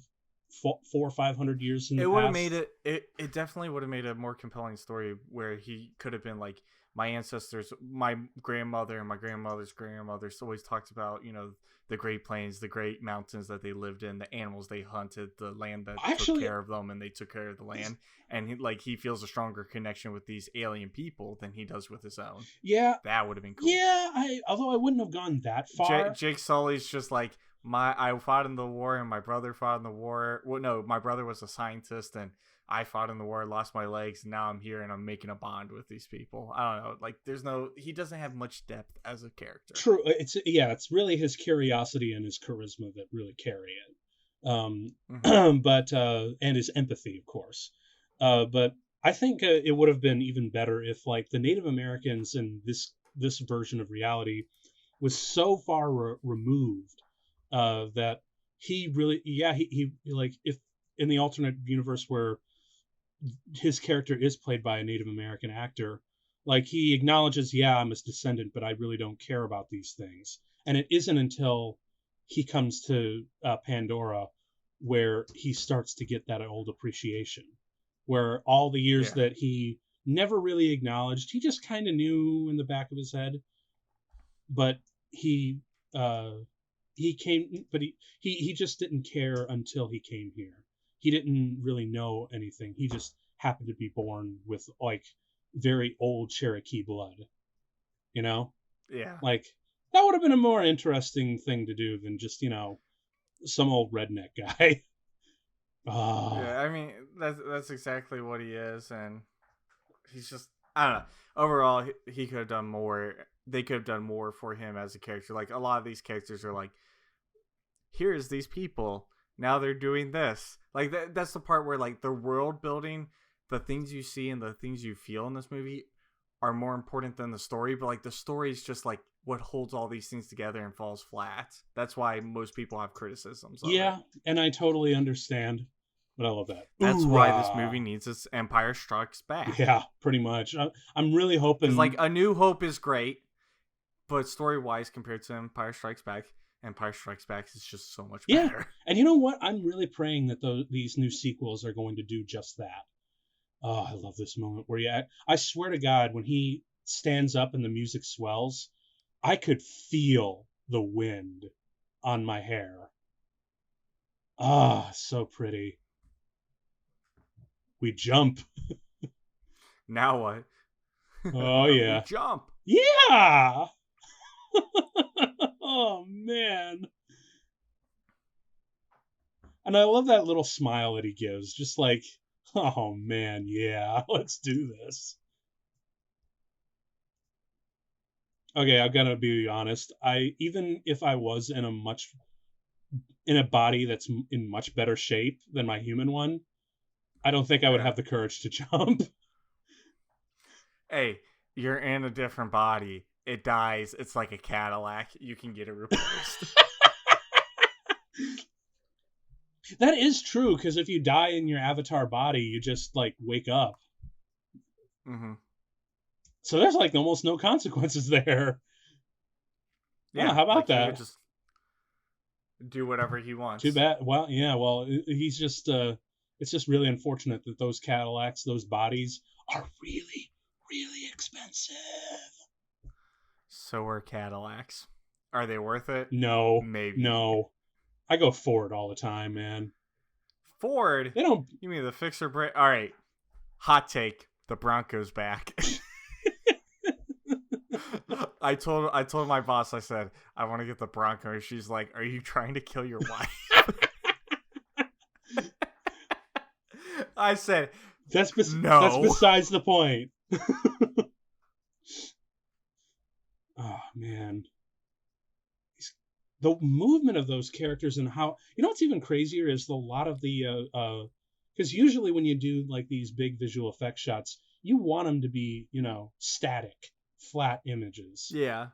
400 or 500 years in the It would have made past. it definitely would have made a more compelling story where he could have been like, my ancestors, my grandmother and my grandmother's grandmothers always talked about, the Great Plains, the great mountains that they lived in, the animals they hunted, the land that took Actually, care of them, and they took care of the land. And he feels a stronger connection with these alien people than he does with his own. yeah, That would have been cool. yeah. Although I wouldn't have gone that far. Jake Sully's just like, I fought in the war and my brother fought in the war. Well, no, my brother was a scientist and I fought in the war, lost my legs, and now I'm here and I'm making a bond with these people. I don't know, like he doesn't have much depth as a character. True. It's really his curiosity and his charisma that really carry it. Mm-hmm. But and his empathy, of course. But I think it would have been even better if like the Native Americans in this version of reality was so far removed that he really, yeah, he like if in the alternate universe where his character is played by a Native American actor, like he acknowledges, yeah, I'm his descendant, but I really don't care about these things. And it isn't until he comes to Pandora where he starts to get that old appreciation, where all the years Yeah. that he never really acknowledged, he just kind of knew in the back of his head, but he uh, he came, but he just didn't care until he came here. He didn't really know anything. He just happened to be born with like very old Cherokee blood, you know? Yeah. Like that would have been a more interesting thing to do than just, some old redneck guy. Yeah. Ah, I mean, that's exactly what he is, and he's just, I don't know. Overall, he could have done more. They could have done more for him as a character. Like a lot of these characters are like, here's these people. Now they're doing this. Like that's the part where like the world building, the things you see and the things you feel in this movie are more important than the story. But like the story is just like what holds all these things together and falls flat. That's why most people have criticisms of it. yeah, and I totally understand, but I love that. That's why this movie Hoorah! needs its Empire Strikes Back. Yeah, pretty much. I'm really Because like hoping. A New Hope is great, but story wise compared to Empire Strikes Back is just so much Yeah, better. and you know what? I'm really praying that these new sequels are going to do just that. Oh, I love this moment where I swear to God, when he stands up and the music swells, I could feel the wind on my hair. Ah, so pretty. We jump. Now what? Oh We yeah. jump. Yeah. Oh man. And I love that little smile that he gives, just like, oh man, yeah, let's do this. Okay, I'm gonna be honest. I even if I was in a much in a body that's in much better shape than my human one, I don't think I would Yeah. have the courage to jump. Hey, you're in a different body. It dies. It's like a Cadillac. You can get it replaced. That is true, because if you die in your avatar body, you just like wake up. Mm-hmm. So there's like almost no consequences there. Oh, Yeah, how about like he could that? just do whatever he Too wants. bad. Well, yeah. Well, he's just. It's just really unfortunate that those Cadillacs, those bodies, are really, really expensive. So are Cadillacs. Are they worth it? No, Maybe. no. I go Ford all the time, man. Ford? They don't. You mean the fixer break? All right. Hot take. The Broncos back. I told my boss, I said, I want to get the Broncos. She's like, are you trying to kill your wife? I said, That's no. That's besides the point. Oh man, the movement of those characters and how, you know what's even crazier is a lot of the because usually when you do like these big visual effect shots, you want them to be, you know, static, flat images. Yeah.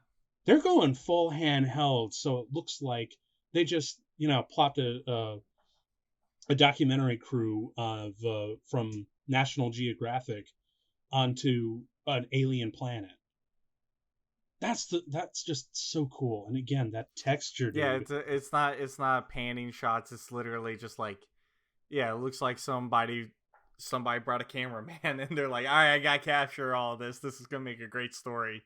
They're going full handheld, so it looks like they just, you know, plopped a documentary crew of from National Geographic onto an alien planet. That's just so cool. And again, that texture, Yeah, dude. it's not panning shots. It's literally just like, yeah, it looks like somebody brought a cameraman and they're like, all right, I got to capture all of this. This is gonna make a great story.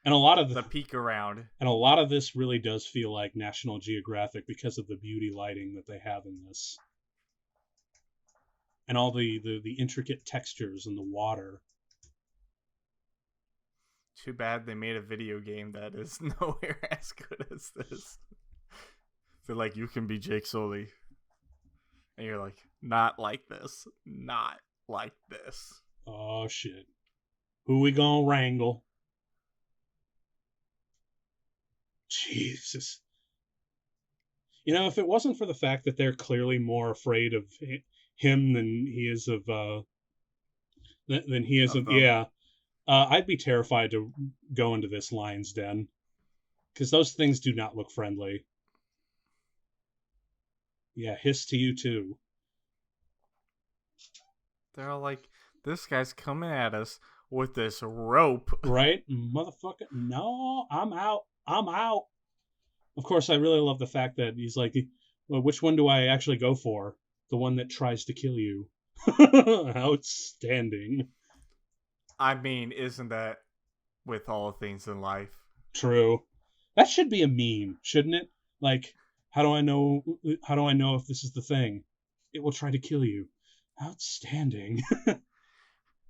And a lot of The peek around. and a lot of this really does feel like National Geographic because of the beauty lighting that they have in this, and all the intricate textures in the water. Too bad they made a video game that is nowhere as good as this. They're like, you can be Jake Sully. And you're like, not like this. Not like this. Oh shit. Who we gonna wrangle? Jesus. You know, if it wasn't for the fact that they're clearly more afraid of him than he is of yeah, I'd be terrified to go into this lion's den, because those things do not look friendly. Yeah, hiss to you too. They're all like, this guy's coming at us with this rope. Right? Motherfucker. No, I'm out. I'm out. Of course, I really love the fact that he's like, well, which one do I actually go for? The one that tries to kill you. Outstanding. I mean, isn't that with all things in life? True. That should be a meme, shouldn't it? Like, how do I know if this is the thing? It will try to kill you. Outstanding.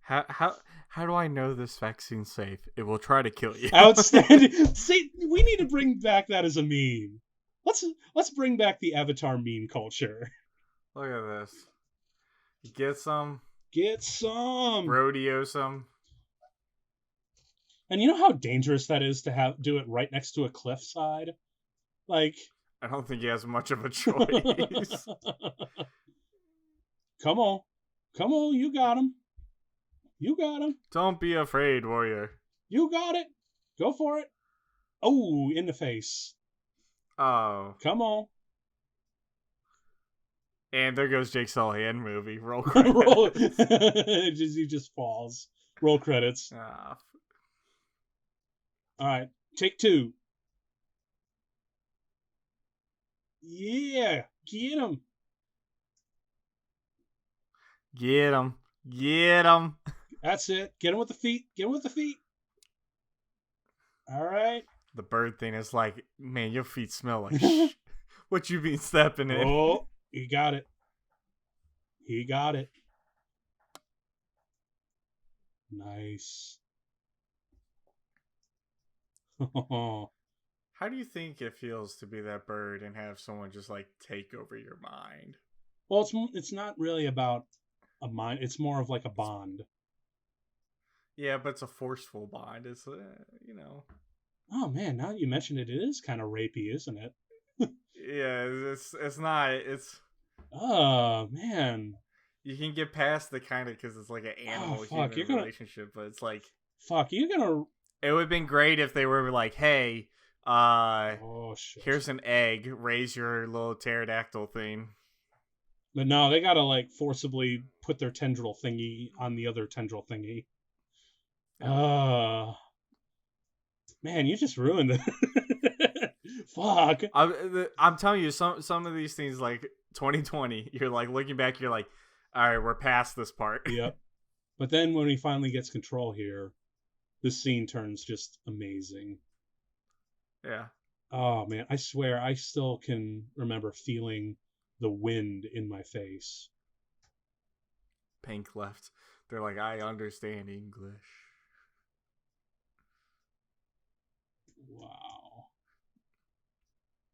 How do I know this vaccine's safe? It will try to kill you. Outstanding. See, we need to bring back that as a meme. Let's bring back the Avatar meme culture. Look at this. Get some. Get some. Rodeo some. And you know how dangerous that is to do it right next to a cliffside? Like, I don't think he has much of a choice. Come on. Come on, you got him. You got him. Don't be afraid, warrior. You got it. Go for it. Oh, in the face. Oh. Come on. And there goes Jake Sully end movie. Roll credits. He just falls. Roll credits. All right. Take two. Yeah. Get him. Get him. Get him. That's it. Get him with the feet. Get him with the feet. All right. The bird thing is like, man, your feet smell like shh. What you been stepping in? Oh, he got it. He got it. Nice. How do you think it feels to be that bird and have someone just like take over your mind? Well, it's not really about a mind. It's more of like a bond. Yeah, but it's a forceful bond. It's you know. Oh man, now that you mention it, it is kind of rapey, isn't it? Yeah, it's not. It's Oh man. you can get past the kind of because it's like an Oh animal fuck. human You're gonna relationship, but it's like fuck. You're gonna. it would have been great if they were like, hey, Oh shit. here's an egg, raise your little pterodactyl thing. But no, they gotta like forcibly put their tendril thingy on the other tendril thingy. Yep. Man, you just ruined it. Fuck. I'm telling you, some of these things like 2020, you're like looking back, you're like, all right, we're past this part. Yep. But then when he finally gets control here, this scene turns just amazing. Yeah. Oh man, I swear I still can remember feeling the wind in my face. Pink left. They're like, I understand English. Wow.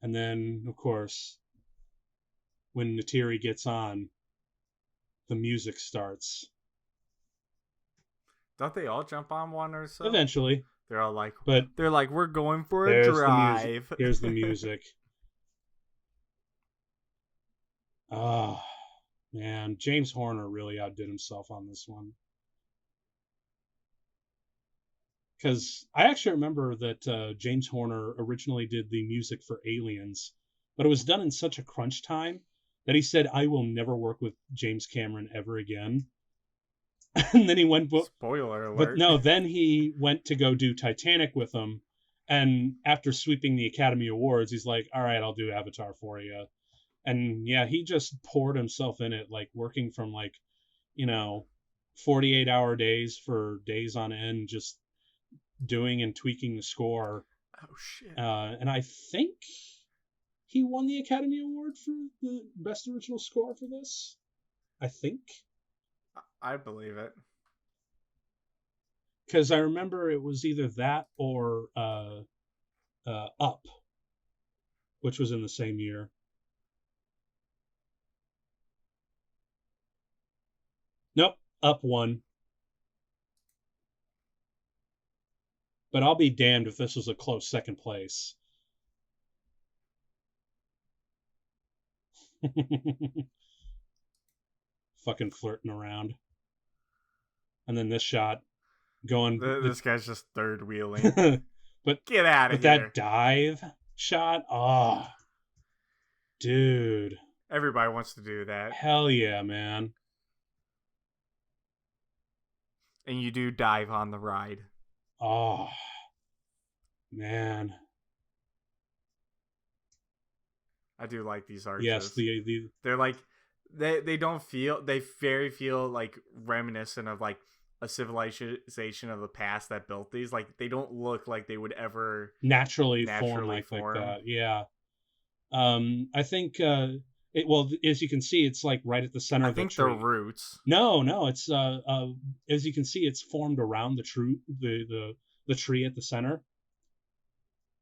And then, of course, when Natiri gets on, the music starts. Don't they all jump on one or so? Eventually. They're all like, But we're going for a there's drive. the music. Here's the music. Oh, man. James Horner really outdid himself on this one. Because I actually remember that James Horner originally did the music for Aliens, but it was done in such a crunch time that he said, I will never work with James Cameron ever again. And then he went... Spoiler alert. But no, then he went to go do Titanic with him. And after sweeping the Academy Awards, he's like, all right, I'll do Avatar for you. And yeah, he just poured himself in it, like working from 48-hour days for days on end, just doing and tweaking the score. Oh, shit. And I think he won the Academy Award for the Best Original Score for this. I think. I believe it. Because I remember it was either that or Up, which was in the same year. Nope, Up won. But I'll be damned if this was a close second place. Fucking flirting around. And then this shot going... This guy's just third wheeling. But get out of here. But that dive shot, oh, dude. Everybody wants to do that. Hell yeah, man. And you do dive on the ride. Oh, man. I do like these arches. Yes, they're like they don't feel feel like reminiscent of like a civilization of the past that built these. Like they don't look like they would ever naturally form like that. Yeah. I think as you can see, it's like right at the center of the tree. I think the roots. No, it's as you can see, it's formed around the tree at the center.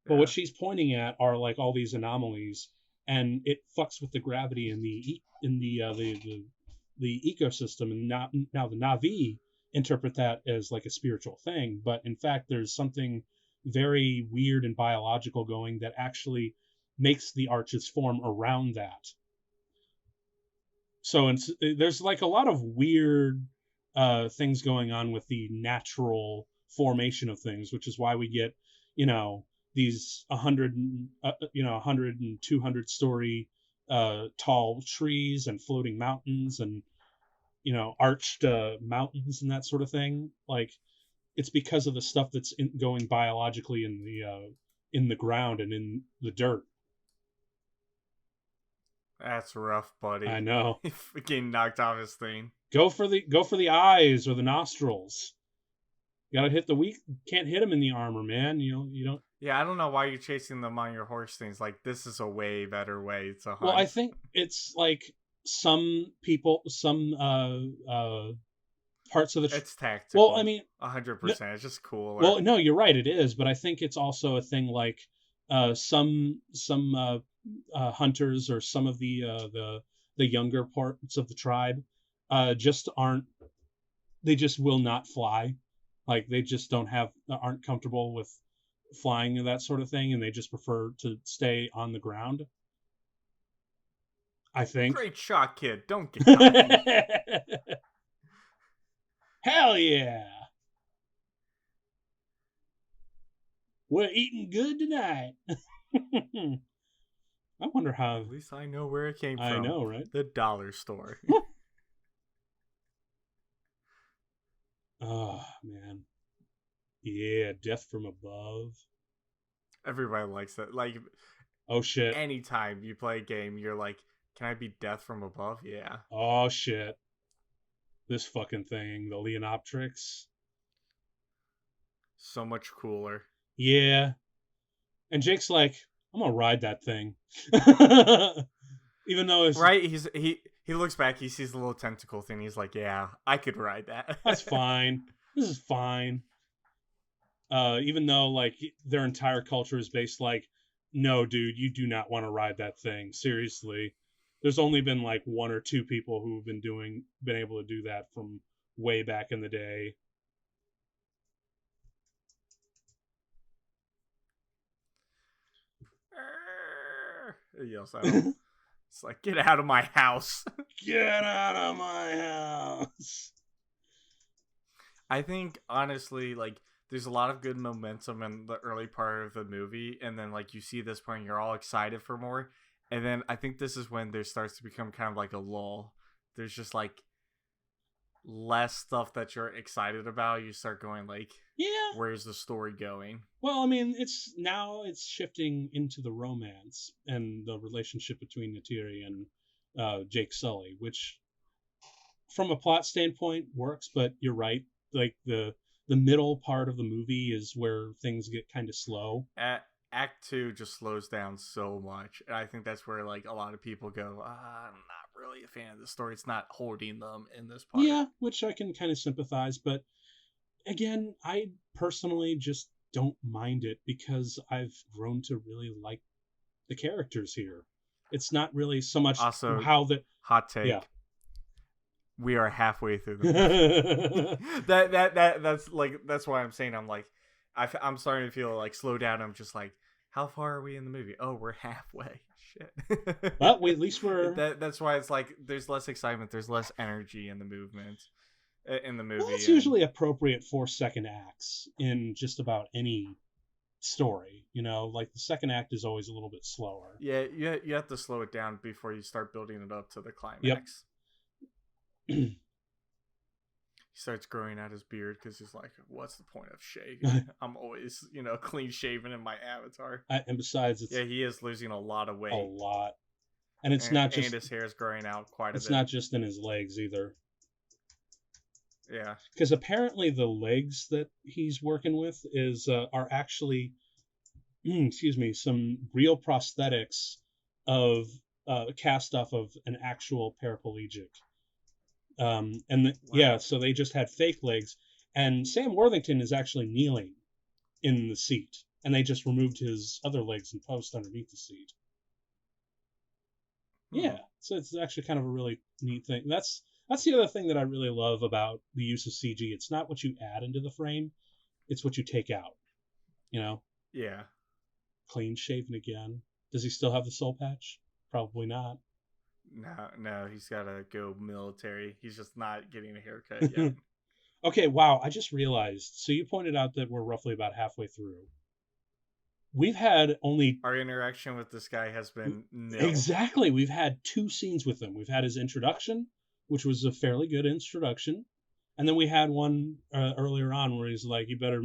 But what she's pointing at are like all these anomalies, and it fucks with the gravity in the ecosystem. And now the Na'vi interpret that as like a spiritual thing, but in fact, there's something very weird and biological going that actually makes the arches form around that. So there's like a lot of weird things going on with the natural formation of things, which is why we get, these 100 and 200 story tall trees and floating mountains and arched mountains and that sort of thing. Like, it's because of the stuff that's going biologically in the ground and in the dirt. That's rough, buddy. I know. Getting knocked off his thing. Go for the eyes or the nostrils. You gotta hit can't hit them in the armor, man. You don't. Yeah, I don't know why you're chasing them on your horse things. Like, this is a way better way to hunt. Well, I think it's like some people, some parts of the... It's tactical. Well, I mean... 100%. It's just cool. Well, no, you're right, it is. But I think it's also a thing like some hunters or some of the younger parts of the tribe they just will not fly. Like, they just aren't comfortable with flying and that sort of thing, and they just prefer to stay on the ground. I think. Great shot, kid. Don't get cocky. Hell yeah. We're eating good tonight. I wonder how. At least I know where it came I from. know, right? The dollar store. Oh, man. Yeah, death from above. Everybody likes that. Like, Oh, shit. anytime you play a game, you're like, can I be death from above? Yeah. Oh, shit. This fucking thing, the Leonoptrix. So much cooler. Yeah. And Jake's like, I'm gonna ride that thing. Even though it's Right? He looks back, he sees the little tentacle thing, he's like, yeah, I could ride that. that's fine. This is fine. Even though like their entire culture is based like, no, dude, you do not want to ride that thing. Seriously. There's only been like one or two people who've been able to do that from way back in the day. He yells at him. It's like, get out of my house. Get out of my house. I think honestly, like, there's a lot of good momentum in the early part of the movie, and then like you see this point, you're all excited for more, and then I think this is when there starts to become kind of like a lull. There's just like less stuff that you're excited about. You start going like, Yeah. where's the story going? Well, I mean, it's shifting into the romance and the relationship between Neytiri and Jake Sully, which, from a plot standpoint, works. But you're right, like the middle part of the movie is where things get kind of slow. Act 2 just slows down so much, and I think that's where like a lot of people go, I'm not really a fan of the story. It's not holding them in this part. Yeah, which I can kind of sympathize, but again, I personally just don't mind it because I've grown to really like the characters here. It's not really so much Also, how the hot take. Yeah. We are halfway through the movie. that's why I'm saying I'm starting to feel like slow down. I'm just like, how far are we in the movie? Oh, we're halfway. Shit. But at least we're. That's why it's like there's less excitement. There's less energy in the movement in the movie. Well, it's usually appropriate for second acts in just about any story. You know, like the second act is always a little bit slower. Yeah, you have to slow it down before you start building it up to the climax. Yep. He starts growing out his beard because he's like, what's the point of shaving? I'm always, clean shaven in my avatar. And besides, yeah, he is losing a lot of weight. A lot. And it's not just... And his hair is growing out quite a bit. It's not just in his legs either. Yeah. Because apparently the legs that he's working with are actually, some real prosthetics of cast off of an actual paraplegic. Yeah, so they just had fake legs, and Sam Worthington is actually kneeling in the seat, and they just removed his other legs and post underneath the seat. Yeah, so it's actually kind of a really neat thing. That's the other thing that I really love about the use of CG. It's not what you add into the frame, it's what you take out. Yeah. Clean shaven again. Does he still have the soul patch? Probably not. No, he's got to go military. He's just not getting a haircut yet. Okay, wow, I just realized. So you pointed out that we're roughly about halfway through. We've had only... Our interaction with this guy has been nil. Exactly. We've had 2 scenes with him. We've had his introduction, which was a fairly good introduction. And then we had one earlier on where he's like, you better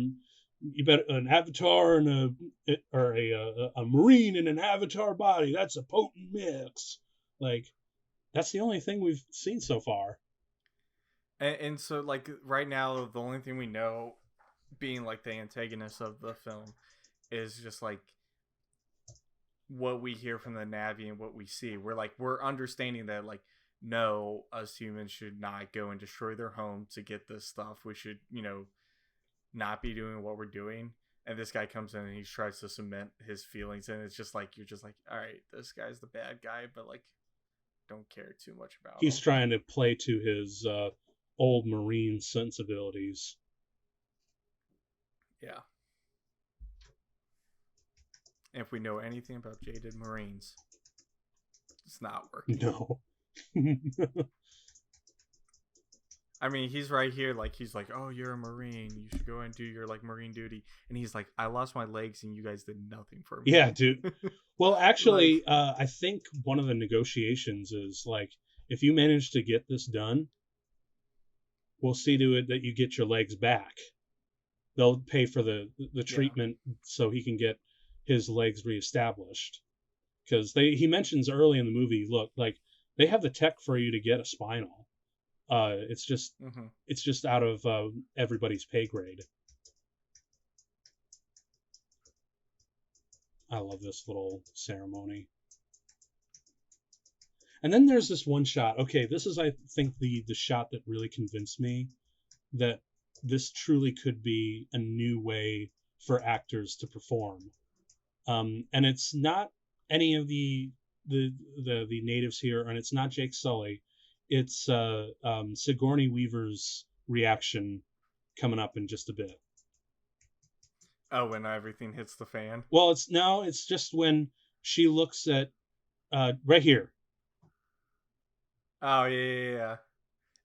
an avatar and a marine in an avatar body. That's a potent mix. Like, that's the only thing we've seen so far. And so, like, right now, the only thing we know, being, like, the antagonist of the film, is just, like, what we hear from the Na'vi and what we see. We're understanding that, like, no, us humans should not go and destroy their home to get this stuff. We should, not be doing what we're doing. And this guy comes in and he tries to cement his feelings, and it's just like, you're just like, all right, this guy's the bad guy, but, like, don't care too much about He's him. trying to play to his old Marine sensibilities. Yeah. If we know anything about jaded Marines, It's not working. No. I mean, he's right here, like, he's like, oh, you're a Marine. You should go and do your, like, Marine duty. And he's like, I lost my legs and you guys did nothing for me. Yeah, dude. Well, actually, Like, I think one of the negotiations is, like, if you manage to get this done, we'll see to it that you get your legs back. They'll pay for the treatment so he can get his legs reestablished. Because he mentions early in the movie, look, like, they have the tech for you to get a spinal. It's just out of everybody's pay grade. I love this little ceremony. And then there's this one shot. Okay, this is, I think, the shot that really convinced me that this truly could be a new way for actors to perform. And it's not any of the natives here, and it's not Jake Sully. It's Sigourney Weaver's reaction coming up in just a bit. oh, when everything hits the fan? Well, it's just when she looks at right here. Oh, yeah.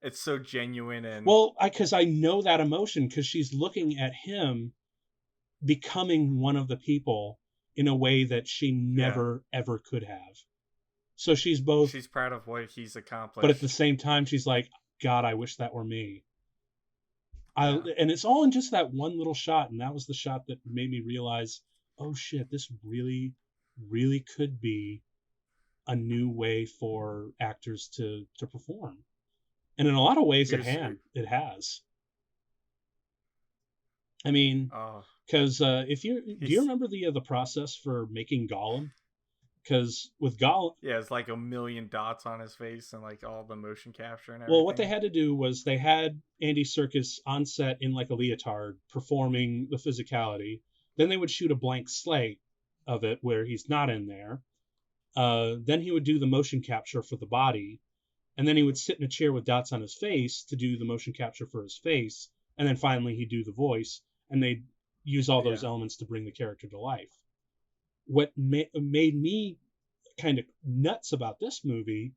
It's so genuine and... Well, because I know that emotion, because she's looking at him becoming one of the people in a way that she never, ever could have. So she's proud of what he's accomplished. But at the same time, she's like, God, I wish that were me. And it's all in just that one little shot, and that was the shot that made me realize, oh shit, this really, really could be a new way for actors to perform. And in a lot of ways, it has. I mean, because do you remember the process for making Gollum? Because with Gollum... Yeah, it's like 1 million dots on his face and like all the motion capture and everything. Well, what they had to do was they had Andy Serkis on set in like a leotard performing the physicality. Then they would shoot a blank slate of it where he's not in there. Then he would do the motion capture for the body. And then he would sit in a chair with dots on his face to do the motion capture for his face. And then finally he'd do the voice. And they'd use all those elements to bring the character to life. What made me kind of nuts about this movie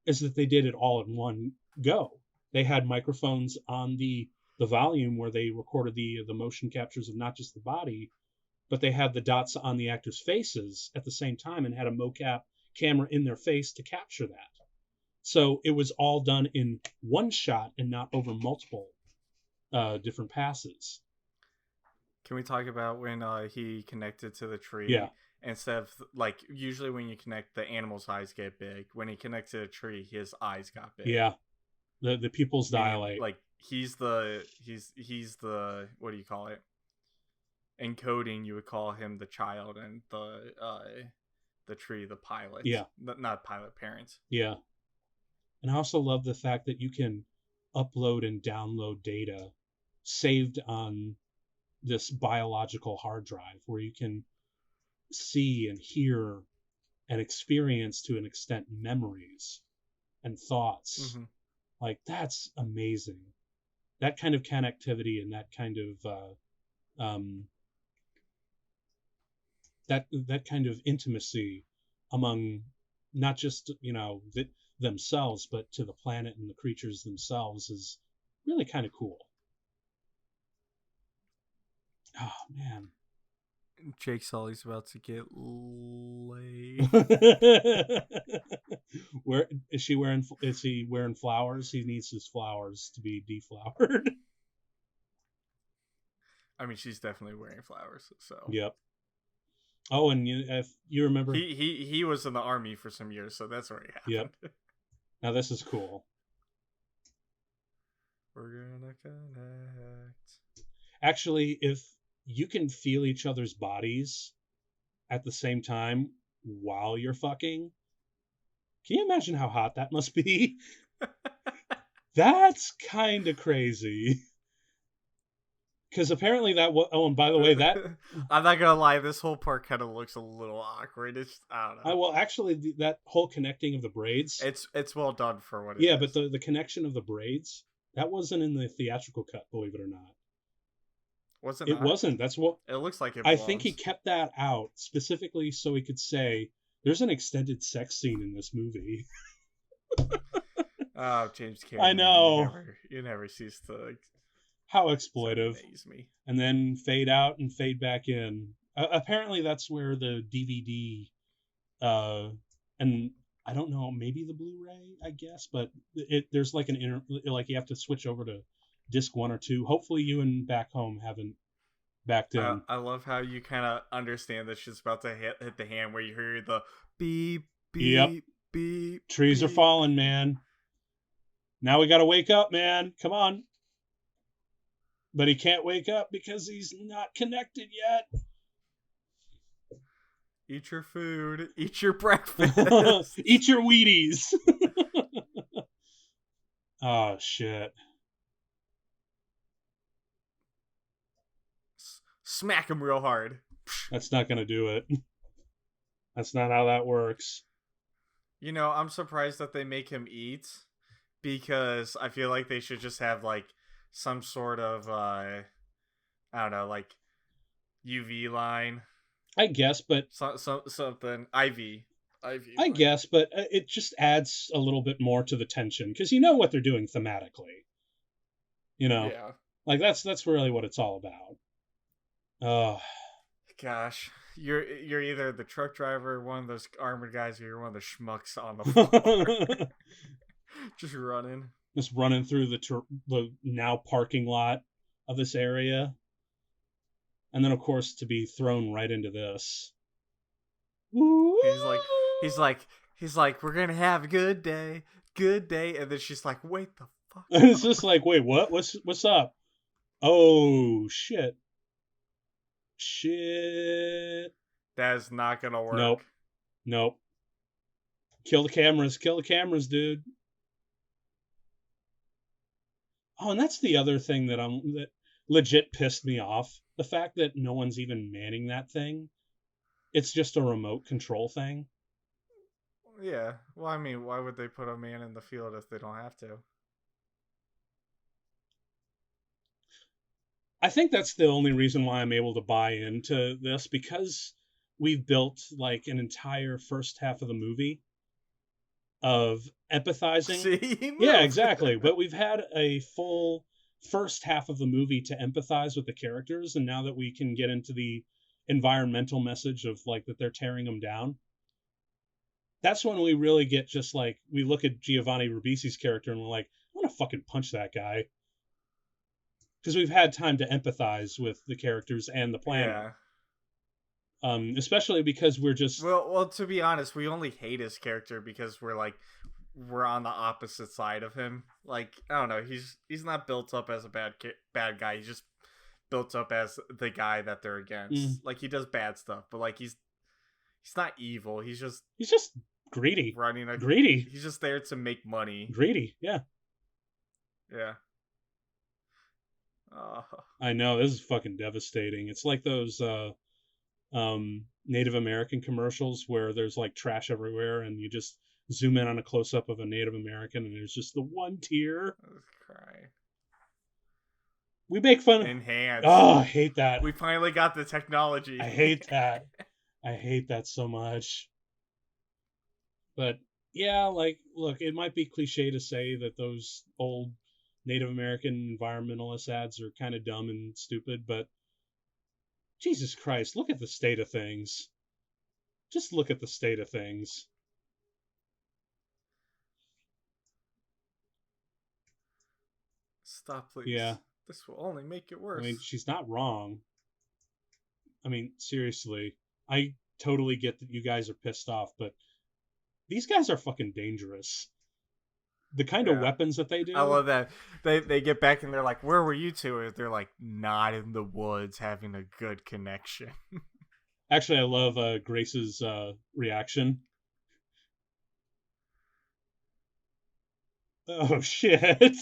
is that they did it all in one go. They had microphones on the volume where they recorded the motion captures of not just the body, but they had the dots on the actors' faces at the same time and had a mocap camera in their face to capture that. So it was all done in one shot and not over multiple different passes. Can we talk about when he connected to the tree? Yeah. Instead of, like, usually when you connect, the animal's eyes get big. When he connected to a tree, his eyes got big. Yeah. The pupils dilate. Like, he's the, what do you call it? Encoding, you would call him the child, and the tree, the pilot. Yeah. Not pilot, parents. Yeah. And I also love the fact that you can upload and download data saved on this biological hard drive where you can see and hear and experience to an extent memories and thoughts. Mm-hmm. Like, that's amazing. That kind of connectivity and that kind of that kind of intimacy among not just themselves but to the planet and the creatures themselves is really kind of cool. Oh man. Jake Sully's about to get laid. Where is he wearing flowers? He needs his flowers to be deflowered. I mean, she's definitely wearing flowers, so. Yep. Oh, and if you remember, he was in the army for some years, so that's where it happened. Yep. Now this is cool. We're gonna connect. Actually, if you can feel each other's bodies at the same time while you're fucking, can you imagine how hot that must be? That's kind of crazy. Because apparently that and by the way, that I'm not gonna lie, this whole part kind of looks a little awkward. It's, I don't know. Well, actually, that whole connecting of the braids, it's well done for what it is. Yeah, but the connection of the braids, that wasn't in the theatrical cut, believe it or not. Was it? It wasn't. That's what it looks like. I think he kept that out specifically so he could say There's an extended sex scene in this movie. Oh, James I Cameron, know. you never cease to How so exploitive. amaze me. And then fade out and fade back in. Apparently, that's where the DVD, and I don't know, maybe the Blu-ray, I guess, but there's like like you have to switch over to disc 1 or 2. Hopefully, you and back home haven't backed in. I love how you kind of understand that shit's about to hit the hand, where you hear the beep Yep, beep beep. trees are beep. falling, man. Now we gotta wake up, man. Come on. But he can't wake up because he's not connected yet. Eat your food. Eat your breakfast. Eat your Wheaties. Oh, shit. Smack him real hard. That's not going to do it. That's not how that works. You know, I'm surprised that they make him eat, because I feel like they should just have like some sort of I don't know, like UV line. I guess, but Something IV. IV. I guess, but it just adds a little bit more to the tension because you know what they're doing thematically. You know, Yeah. like that's really what it's all about. Oh, Gosh, you're either the truck driver, one of those armored guys, or you're one of the schmucks on the floor, just running. Just running through the now parking lot of this area, and then of course to be thrown right into this. He's like, we're gonna have a good day, and then she's like, wait the fuck. It's just like, wait, what? What's up? Oh shit. Shit. That is not gonna work. Nope. Kill the cameras, dude. Oh, and that's the other thing that legit pissed me off. The fact that no one's even manning that thing. It's just a remote control thing. Yeah. Well, I mean, why would they put a man in the field if they don't have to? I think that's the only reason why I'm able to buy into this, because we've built like an entire first half of the movie of empathizing. See? Yeah, exactly. But we've had a full first half of the movie to empathize with the characters, and now that we can get into the environmental message of like that they're tearing them down, that's when we really get just like, we look at Giovanni Ribisi's character and we're like, I want to fucking punch that guy. Because we've had time to empathize with the characters and the planet. Yeah. Especially because we're just... Well, to be honest, we only hate his character because we're on the opposite side of him. Like, I don't know, he's not built up as a bad guy. He's just built up as the guy that they're against. Like, he does bad stuff, but like he's not evil. He's just greedy. Greedy. He's just there to make money. Greedy, yeah. Yeah. I know, this is fucking devastating. It's like those Native American commercials where there's like trash everywhere and you just zoom in on a close-up of a Native American and there's just the one tear. Cry. We make fun. Enhanced. Oh, I hate that. We finally got the technology. I hate that. I hate that so much. But yeah, like, look, it might be cliche to say that those old Native American environmentalist ads are kind of dumb and stupid, but Jesus Christ, look at the state of things. Just look at the state of things. Stop, please. Yeah. This will only make it worse. I mean, she's not wrong. I mean, seriously. I totally get that you guys are pissed off, but these guys are fucking dangerous. The kind of weapons that they do. I love that. They get back and they're like, where were you two? They're like, not in the woods, having a good connection. Actually, I love Grace's reaction. Oh, shit.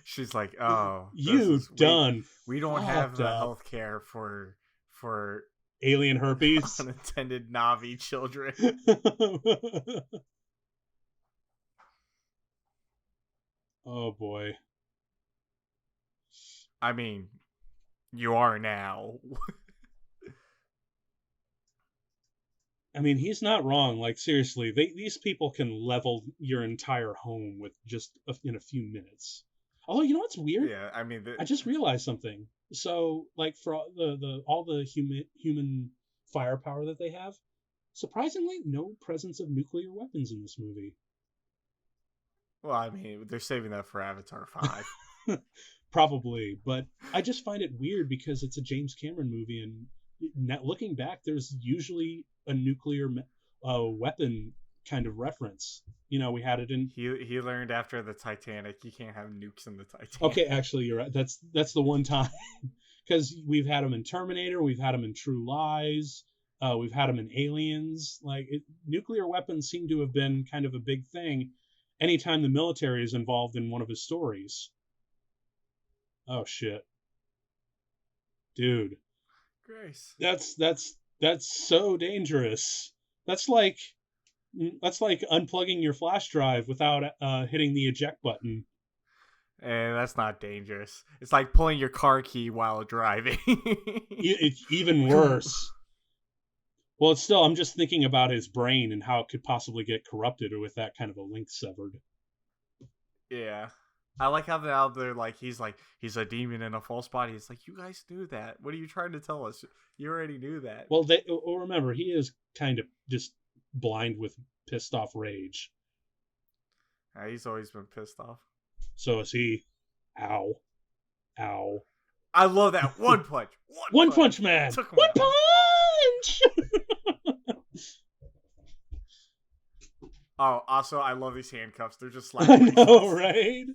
She's like, oh. You done. We don't have the health care for alien herpes. Unintended Navi children. Oh boy. I mean, you are now. I mean, he's not wrong. Like seriously, these people can level your entire home with just in a few minutes. Although you know what's weird? Yeah, I mean, I just realized something. So like for all the human firepower that they have, surprisingly, no presence of nuclear weapons in this movie. well, I mean, they're saving that for Avatar 5. Probably, but I just find it weird because it's a James Cameron movie, and looking back, there's usually a nuclear weapon kind of reference. You know, we had it in. He learned after the Titanic you can't have nukes in the Titanic. Okay, actually, you're right. That's the one time because we've had them in Terminator, we've had them in True Lies, we've had them in Aliens. Like nuclear weapons seem to have been kind of a big thing anytime the military is involved in one of his stories. Oh shit, dude, Grace. that's so dangerous. That's like that's like unplugging your flash drive without hitting the eject button. And that's not dangerous. It's like pulling your car key while driving. It's even worse. Well, it's still, I'm just thinking about his brain and how it could possibly get corrupted with that kind of a link severed. Yeah. I like how now they're like, he's a demon in a false body. It's like, you guys knew that. What are you trying to tell us? You already knew that. Well, remember, he is kind of just blind with pissed off rage. He's always been pissed off. So is he. Ow. Ow. I love that. One punch. One punch man. One punch! Oh, also, I love these handcuffs. They're just like... I know, right?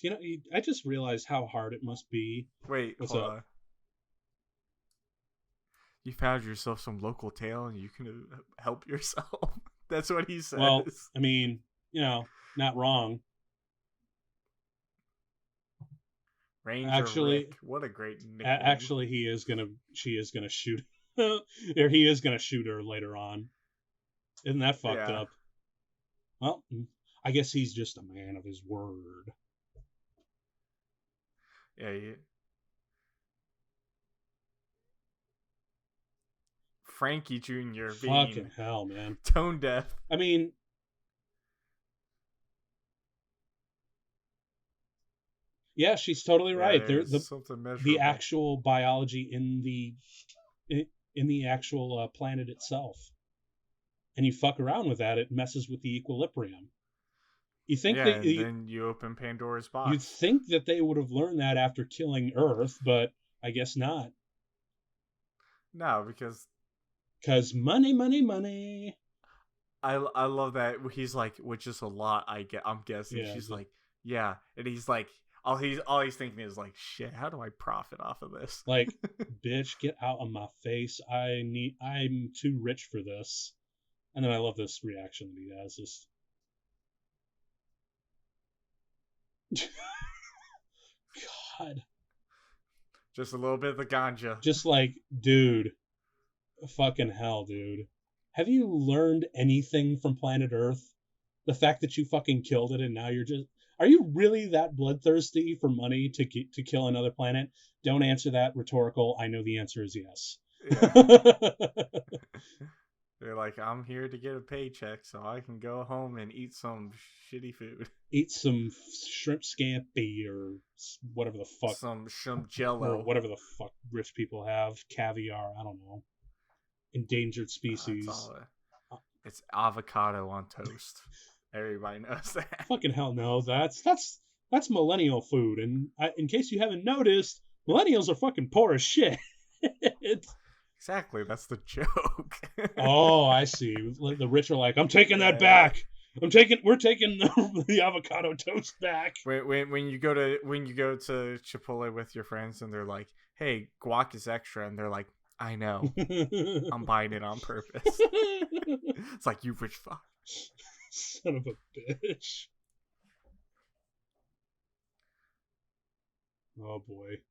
You know, I just realized how hard it must be. Wait, what's hold up? on. You found yourself some local tail and you can help yourself. That's what he says. Well, I mean, you know, not wrong. Ranger actually, Rick. What a great nickname. Actually, she is gonna shoot, or he is gonna shoot her later on. Isn't that fucked up? Well, I guess he's just a man of his word. Yeah. Frankie Jr. being fucking hell, man, tone deaf. I mean, yeah, she's totally right. The actual biology in the actual planet itself, and you fuck around with that, it messes with the equilibrium. You think then you open Pandora's box. You'd think that they would have learned that after killing Earth, but I guess not. No, because money. I love that he's like, which is a lot. I'm guessing. Yeah, she's like, yeah, and he's like, all he's thinking is like, shit, how do I profit off of this? Like, bitch, get out of my face. I'm too rich for this. And then I love this reaction that he has. Just God. Just a little bit of the ganja. Just like, dude, fucking hell, dude. Have you learned anything from planet Earth? The fact that you fucking killed it and now you're just... Are you really that bloodthirsty for money to kill another planet? Don't answer that rhetorical. I know the answer is yes. Yeah. They're like, I'm here to get a paycheck so I can go home and eat some shitty food. Eat some shrimp scampi or whatever the fuck. Some shrimp jello. Or whatever the fuck rich people have. Caviar, I don't know. Endangered species. It's avocado on toast. Everybody knows that. Fucking hell no. That's millennial food. And in case you haven't noticed, millennials are fucking poor as shit. Exactly, that's the joke. Oh, I see. The rich are like, I'm taking that back. We're taking the avocado toast back. When you go to Chipotle with your friends and they're like, hey, guac is extra, and they're like, I know. I'm buying it on purpose. It's like, you rich fuck. Son of a bitch. Oh boy.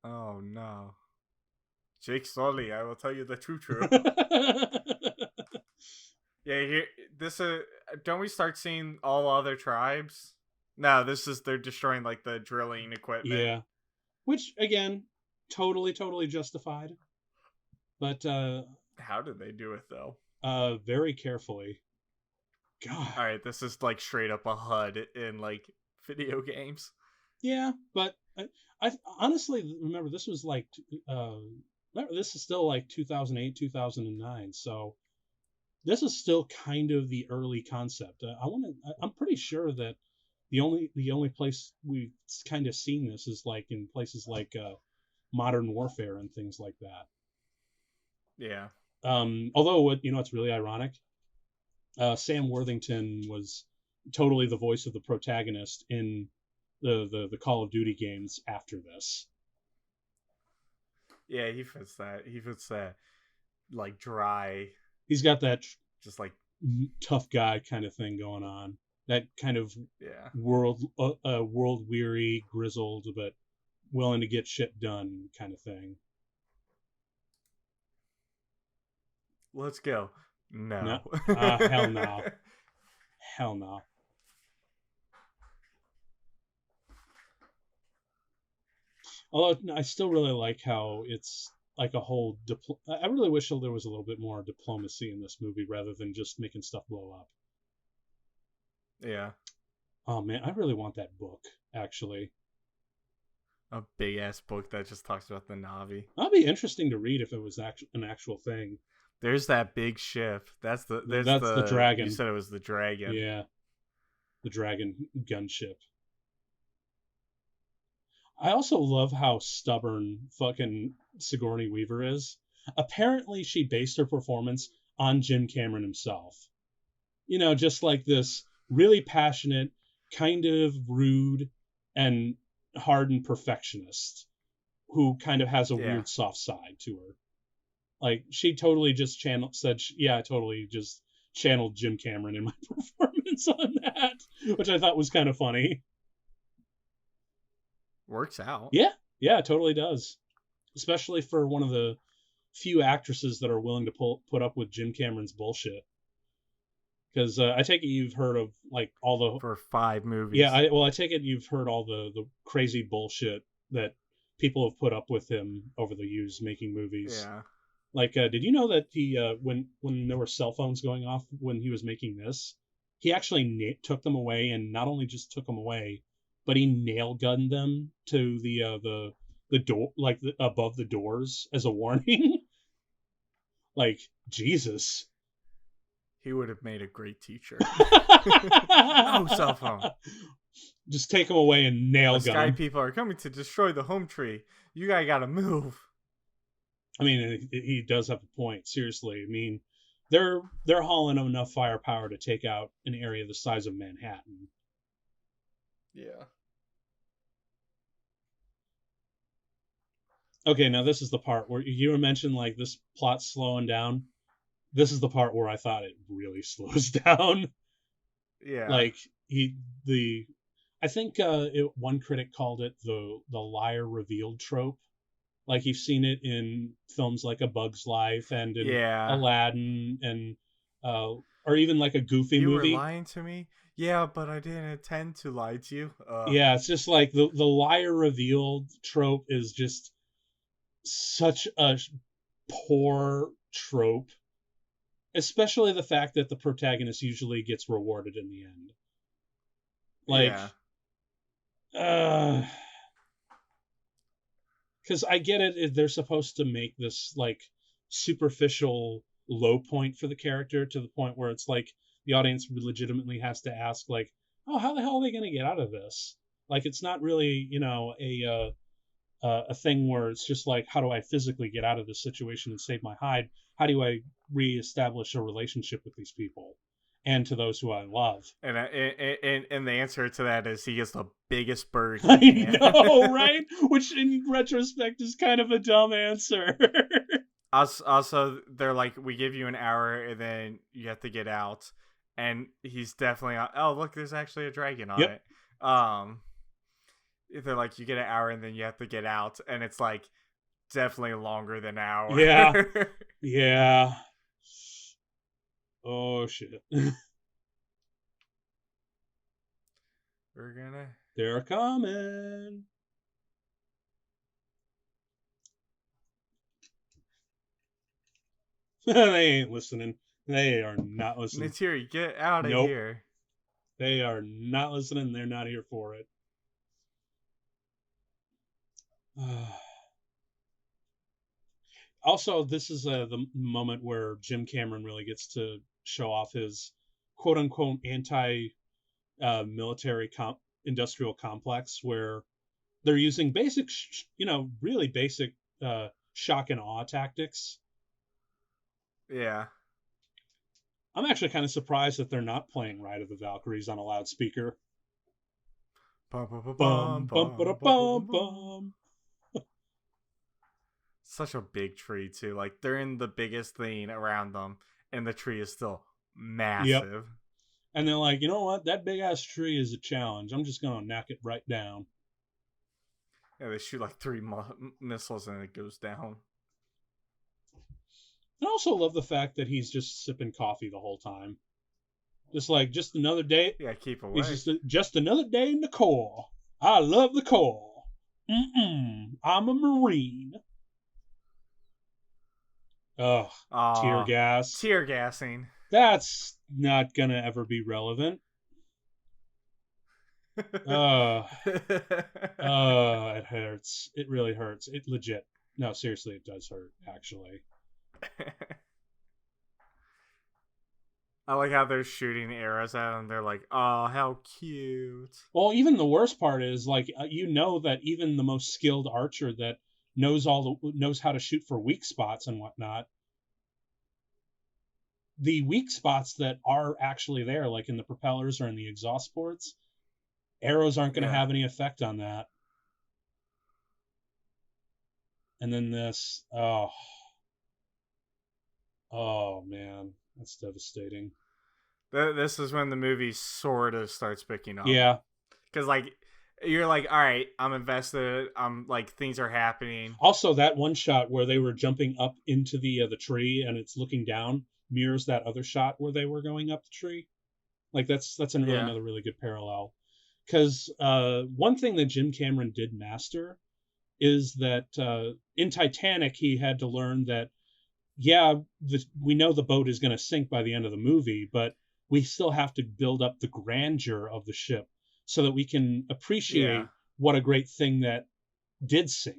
Oh no. Jake Sully, I will tell you the truth. Yeah, here don't we start seeing all other tribes? No, they're destroying like the drilling equipment. Yeah. Which again, totally justified, but How did they do it though? very carefully. God. All right, this is like straight up a HUD in like video games. Yeah, but I honestly remember this was like, uh, remember this is still like 2008, 2009. So this is still kind of the early concept. I'm pretty sure that the only place we've kind of seen this is like in places like Modern Warfare and things like that. Yeah. Although what's really ironic, Sam Worthington was totally the voice of the protagonist in the Call of Duty games after this. Yeah, he fits that. He fits that like dry, He's got that just like tough guy kind of thing going on. That kind of yeah. world weary, grizzled, but willing to get shit done kind of thing. Let's go. No, No. hell no, hell no. Although I still really like how it's like a whole. I really wish there was a little bit more diplomacy in this movie rather than just making stuff blow up. Yeah. Oh man, I really want that book. Actually, A big ass book that just talks about the Na'vi. that'd be interesting to read if it was an actual thing. There's that big ship. That's the dragon. You said it was the dragon. Yeah, the dragon gunship. I also love how stubborn fucking Sigourney Weaver is. Apparently, she based her performance on Jim Cameron himself. Just like this really passionate, kind of rude, and hardened perfectionist who kind of has a weird soft side to her. Like, she totally just I totally just channeled Jim Cameron in my performance on that, which I thought was kind of funny. Works out. Yeah, it totally does. Especially for one of the few actresses that are willing to put up with Jim Cameron's bullshit. Because I take it you've heard of like all the for 5 movies. Yeah, I take it you've heard all the crazy bullshit that people have put up with him over the years making movies. Yeah. Like, did you know that he when there were cell phones going off when he was making this, he actually took them away, and not only just took them away, but he nail gunned them to the door, like above the doors as a warning. Like, Jesus. He would have made a great teacher. No cell phone. Just take them away and nail gun. Sky people are coming to destroy the home tree. You guys gotta move. I mean, he does have a point. Seriously, I mean, they're hauling enough firepower to take out an area the size of Manhattan. Yeah. Okay, now this is the part where you mentioned like this plot slowing down. This is the part where I thought it really slows down. Yeah. Like I think one critic called it the liar revealed trope. Like, you've seen it in films like A Bug's Life and in Aladdin and or even like a Goofy movie. You were lying to me? Yeah, but I didn't intend to lie to you. Yeah, it's just like the liar revealed trope is just such a poor trope. Especially the fact that the protagonist usually gets rewarded in the end. Like, because I get it, they're supposed to make this like superficial low point for the character to the point where it's like the audience legitimately has to ask like, oh, how the hell are they going to get out of this? Like, it's not really a thing where it's just like, how do I physically get out of this situation and save my hide? How do I reestablish a relationship with these people and to those who I love? And the answer to that is he gets the biggest bird. I know, right? Which in retrospect is kind of a dumb answer. Also, they're like, we give you an hour and then you have to get out. And he's definitely, oh, look, there's actually a dragon on it. They're like, you get an hour and then you have to get out. And it's like, definitely longer than an hour. Yeah. Yeah. Oh, shit. They're coming. They ain't listening. They are not listening. Neytiri, get out of Nope. here. They are not listening. They're not here for it. Also, this is the moment where Jim Cameron really gets to show off his quote unquote anti military industrial complex, where they're using basic, really basic shock and awe tactics. Yeah. I'm actually kind of surprised that they're not playing Ride of the Valkyries on a loudspeaker. Bum, bum, bum, Bum, bum, bum, ba, bum, bum, bum, bum. Such a big tree too. Like they're in the biggest thing around them, and the tree is still Yep. massive. And they're like, you know what? That big ass tree is a challenge. I'm just gonna knock it right down. Yeah, they shoot like 3 missiles and it goes down. I also love the fact that he's just sipping coffee the whole time. Just another day. Yeah, keep away. He's just another day in the Corps. I love the Corps. I'm a Marine. Ugh, tear gas. Tear gassing. That's not gonna ever be relevant. It hurts. It really hurts. It legit. No, seriously, it does hurt, actually. I like how they're shooting arrows at them. They're like, oh, how cute. Well, even the worst part is, like, that even the most skilled archer that knows how to shoot for weak spots and whatnot, the weak spots that are actually there, like in the propellers or in the exhaust ports, arrows aren't going to have any effect on that. And then this, oh man, that's devastating. This is when the movie sort of starts picking up. Yeah. Because, like, you're like, all right, I'm invested. I'm like, things are happening. Also, that one shot where they were jumping up into the tree and it's looking down mirrors that other shot where they were going up the tree. Like, that's another really good parallel. Because one thing that Jim Cameron did master is that in Titanic, he had to learn that, we know the boat is going to sink by the end of the movie, but we still have to build up the grandeur of the ship so that we can appreciate what a great thing that did sink.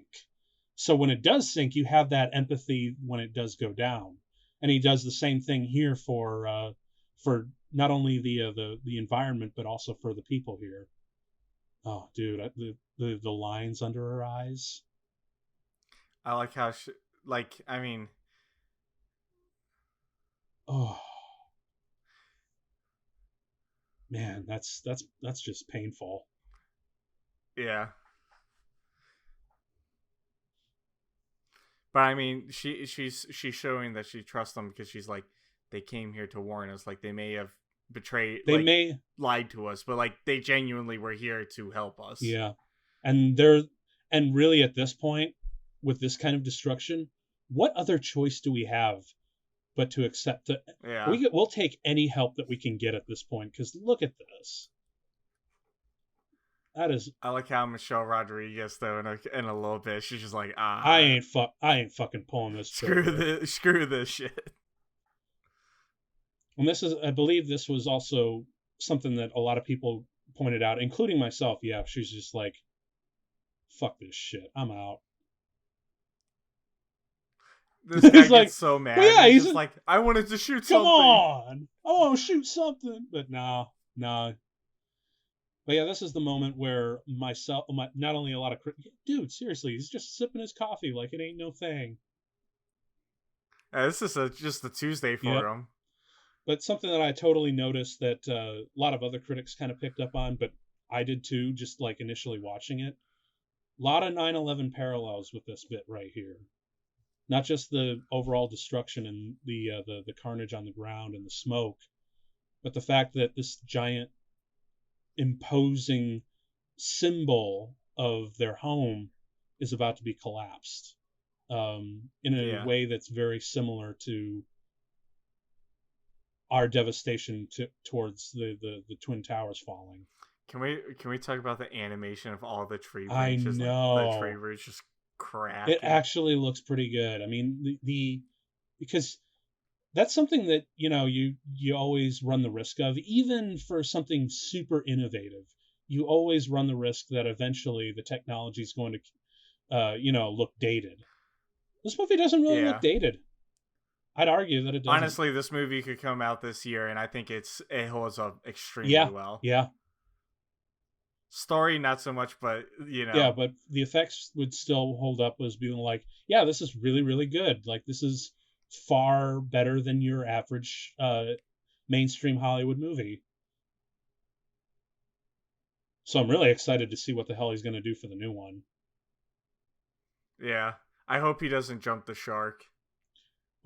So when it does sink, you have that empathy when it does go down. And he does the same thing here for not only the environment, but also for the people here. Oh, dude, the lines under her eyes. I like how Oh man, that's just painful. Yeah. But I mean, she's showing that she trusts them because she's like, they came here to warn us. Like, they may have lied to us, but like they genuinely were here to help us. Yeah. And really at this point, with this kind of destruction, what other choice do we have but to accept that? Yeah. We'll take any help that we can get at this point, because look at this. That is. I like how Michelle Rodriguez, though, in a little bit, she's just like, I ain't fucking pulling this. Screw this shit. And I believe this was also something that a lot of people pointed out, including myself. Yeah, she's just like, fuck this shit, I'm out. This guy gets so mad. Well, yeah, he's just like, I wanted to shoot something. Come on, I want to shoot something, but no. But yeah, this is the moment where not only a lot of dude, seriously, he's just sipping his coffee like it ain't no thing. This is just a Tuesday for him. But something that I totally noticed that a lot of other critics kind of picked up on, but I did too, just like initially watching it. A lot of 9/11 parallels with this bit right here. Not just the overall destruction and the carnage on the ground and the smoke, but the fact that this giant imposing symbol of their home is about to be collapsed in a way that's very similar to our devastation towards the Twin Towers falling. Can we talk about the animation of all the tree branches? I know. Like, the tree roots just crack. It actually looks pretty good. I mean, because that's something that you always run the risk of, even for something super innovative. You always run the risk that eventually the technology is going to look dated. This movie doesn't really look Yeah. dated. I'd argue that it doesn't. Honestly, this movie could come out this year, and I think it holds up extremely Yeah, well. yeah, Story, not so much, but yeah, but the effects would still hold up as being like, yeah, this is really, really good. Like, this is far better than your average mainstream Hollywood movie. So I'm really excited to see what the hell he's going to do for the new one. yeah. I hope he doesn't jump the shark.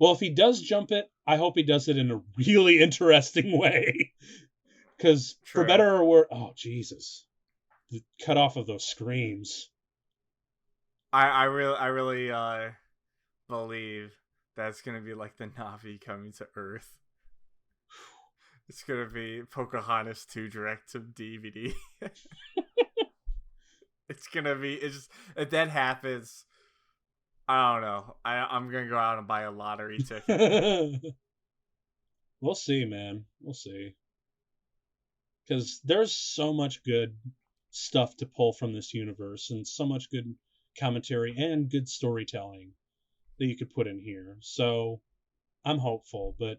Well, if he does jump it, I hope he does it in a really interesting way. Because for True. better or worse, oh Jesus, the cut off of those screams. I really believe that's gonna be like the Navi coming to Earth. It's gonna be Pocahontas 2 direct to DVD. It's gonna be. It's just if that happens, I don't know. I'm gonna go out and buy a lottery ticket. We'll see, man. We'll see. Because there's so much good stuff to pull from this universe, and so much good commentary and good storytelling that you could put in here. So I'm hopeful, but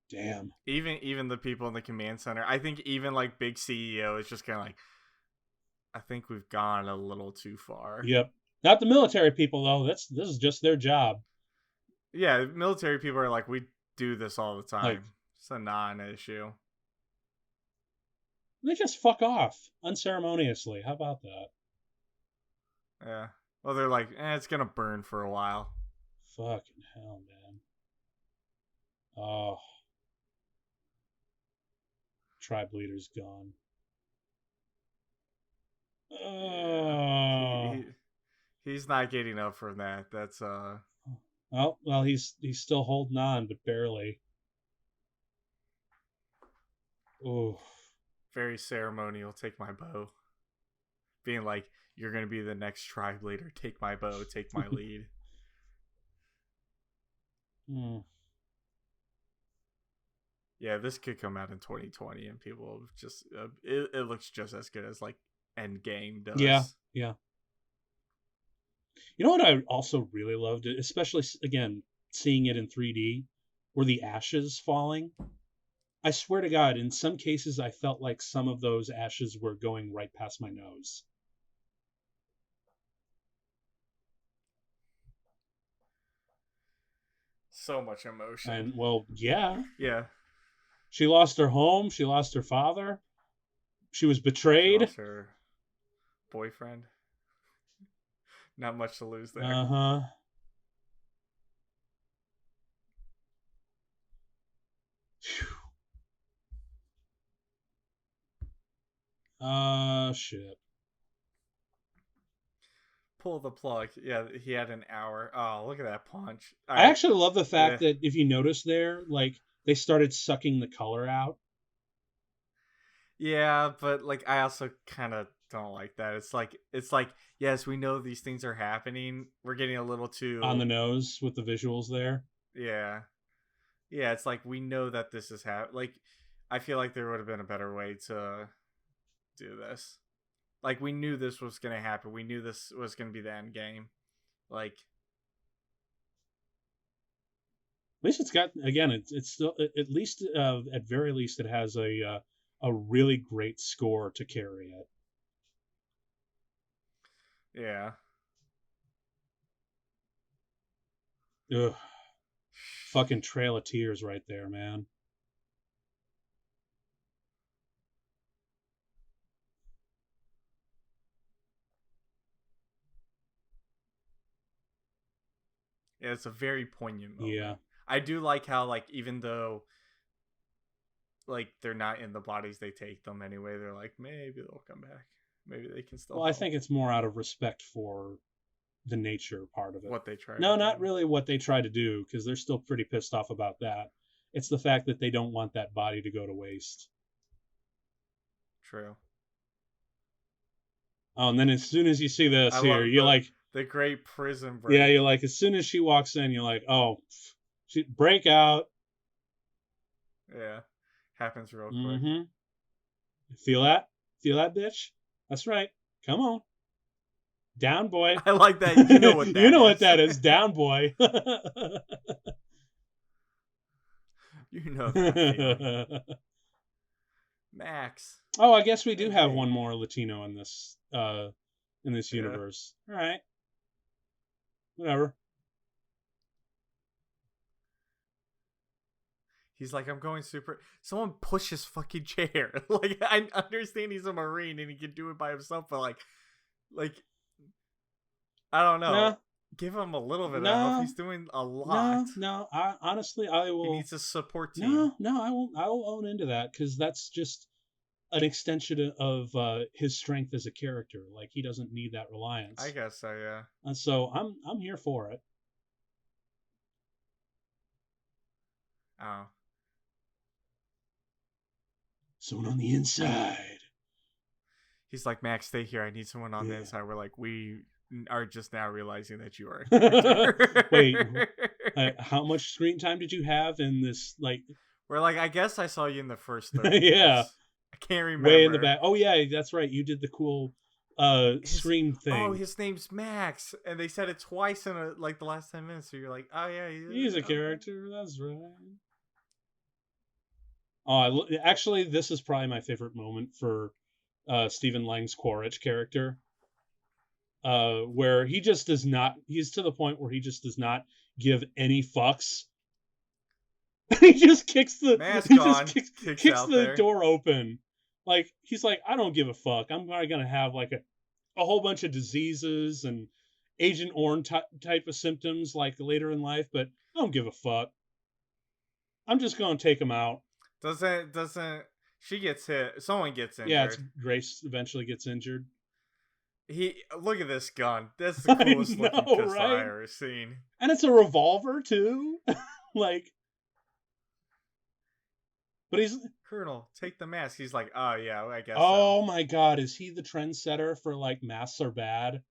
damn. Even the people in the command center, I think even like big CEO is just kind of like, I think we've gone a little too far. Yep. Not the military people though. This is just their job. Yeah, military people are like, we do this all the time. Like, It's a non-issue. they just fuck off unceremoniously. How about that? Yeah. Well, they're like, it's gonna burn for a while. Fucking hell, man. Oh. Tribe leader's gone. Oh. He's not getting up from that. That's Well, he's still holding on, but barely. Oh. very ceremonial. Take my bow. Being like, you're gonna be the next tribe leader. Take my bow. Take my lead. Yeah, this could come out in 2020, and people just it looks just as good as like Endgame does. Yeah, yeah. You know what I also really loved, especially again seeing it in 3D, were the ashes falling. I swear to God, in some cases, I felt like some of those ashes were going right past my nose. So much emotion. And well, yeah. Yeah. She lost her home. She lost her father. She was betrayed. She lost her boyfriend. Not much to lose there. Uh-huh. Shit. Pull the plug. Yeah, he had an hour. Oh, look at that punch. I actually love the fact that if you notice there, like, they started sucking the color out. Yeah, but like I also kind of don't like that. It's like yes, we know these things are happening. We're getting a little too on the nose with the visuals there. Yeah. Yeah, it's like we know that this is like I feel like there would have been a better way to do this. Like we knew this was going to happen. We knew this was going to be the end game. Like at least it's got, again, it's still, at least at very least it has a really great score to carry it. Yeah. Ugh. Fucking Trail of Tears right there, man. Yeah, it's a very poignant moment. Yeah. I do like how, like, even though, like, they're not in the bodies they take them anyway, they're like, maybe they'll come back. Maybe they can still Well, help. I think it's more out of respect for the nature part of it. What they try No, not really what they try to do, because they're still pretty pissed off about that. It's the fact that they don't want that body to go to waste. True. Oh, and then as soon as you see this here, you're like, The Great Prison Break. Yeah, you're like, as soon as she walks in, you're like, oh, she break out. Yeah, happens real quick. Mm-hmm. Feel that? Feel that, bitch? That's right. Come on. Down, boy. I like that. You know what that is. You know what that is. Down, boy. You know that feeling. Max. Oh, I guess we do have Hey. one more Latino in this universe. All right. Whatever. He's like, I'm going super. Someone push his fucking chair. Like, I understand he's a Marine and he can do it by himself, but like, I don't know. No. Give him a little bit No. of help. He's doing a lot. No. Honestly, I will. He needs a support team. No. I will own into that because that's just an extension of his strength as a character. Like, he doesn't need that reliance. I guess so, yeah. And so I'm here for it. Oh. Someone on the inside. He's like, Max, stay here. I need someone on the inside. We're like, we are just now realizing that you are a character. Wait, how much screen time did you have in this? Like, we're like, I guess I saw you in the first 30 yeah. I can't remember. Way in the back. Oh yeah, that's right. You did the cool scream thing. Oh, his name's Max, and they said it twice in the last 10 minutes. So you're like, oh yeah, he's a character. That's right. Oh, actually, this is probably my favorite moment for Stephen Lang's Quaritch character, where he just does not. He's to the point where he just does not give any fucks. He just kicks the kicks the door open. Like, he's like, I don't give a fuck. I'm probably gonna have like a whole bunch of diseases and Agent Orange type of symptoms like later in life, but I don't give a fuck. I'm just gonna take him out. Doesn't she gets hit? Someone gets injured. Yeah, Grace eventually gets injured. Look at this gun. That's the coolest looking pistol I ever seen. And it's a revolver too. Like, but he's Colonel, take the mask. He's like, oh yeah, I guess. Oh my god, is he the trendsetter for like masks are bad?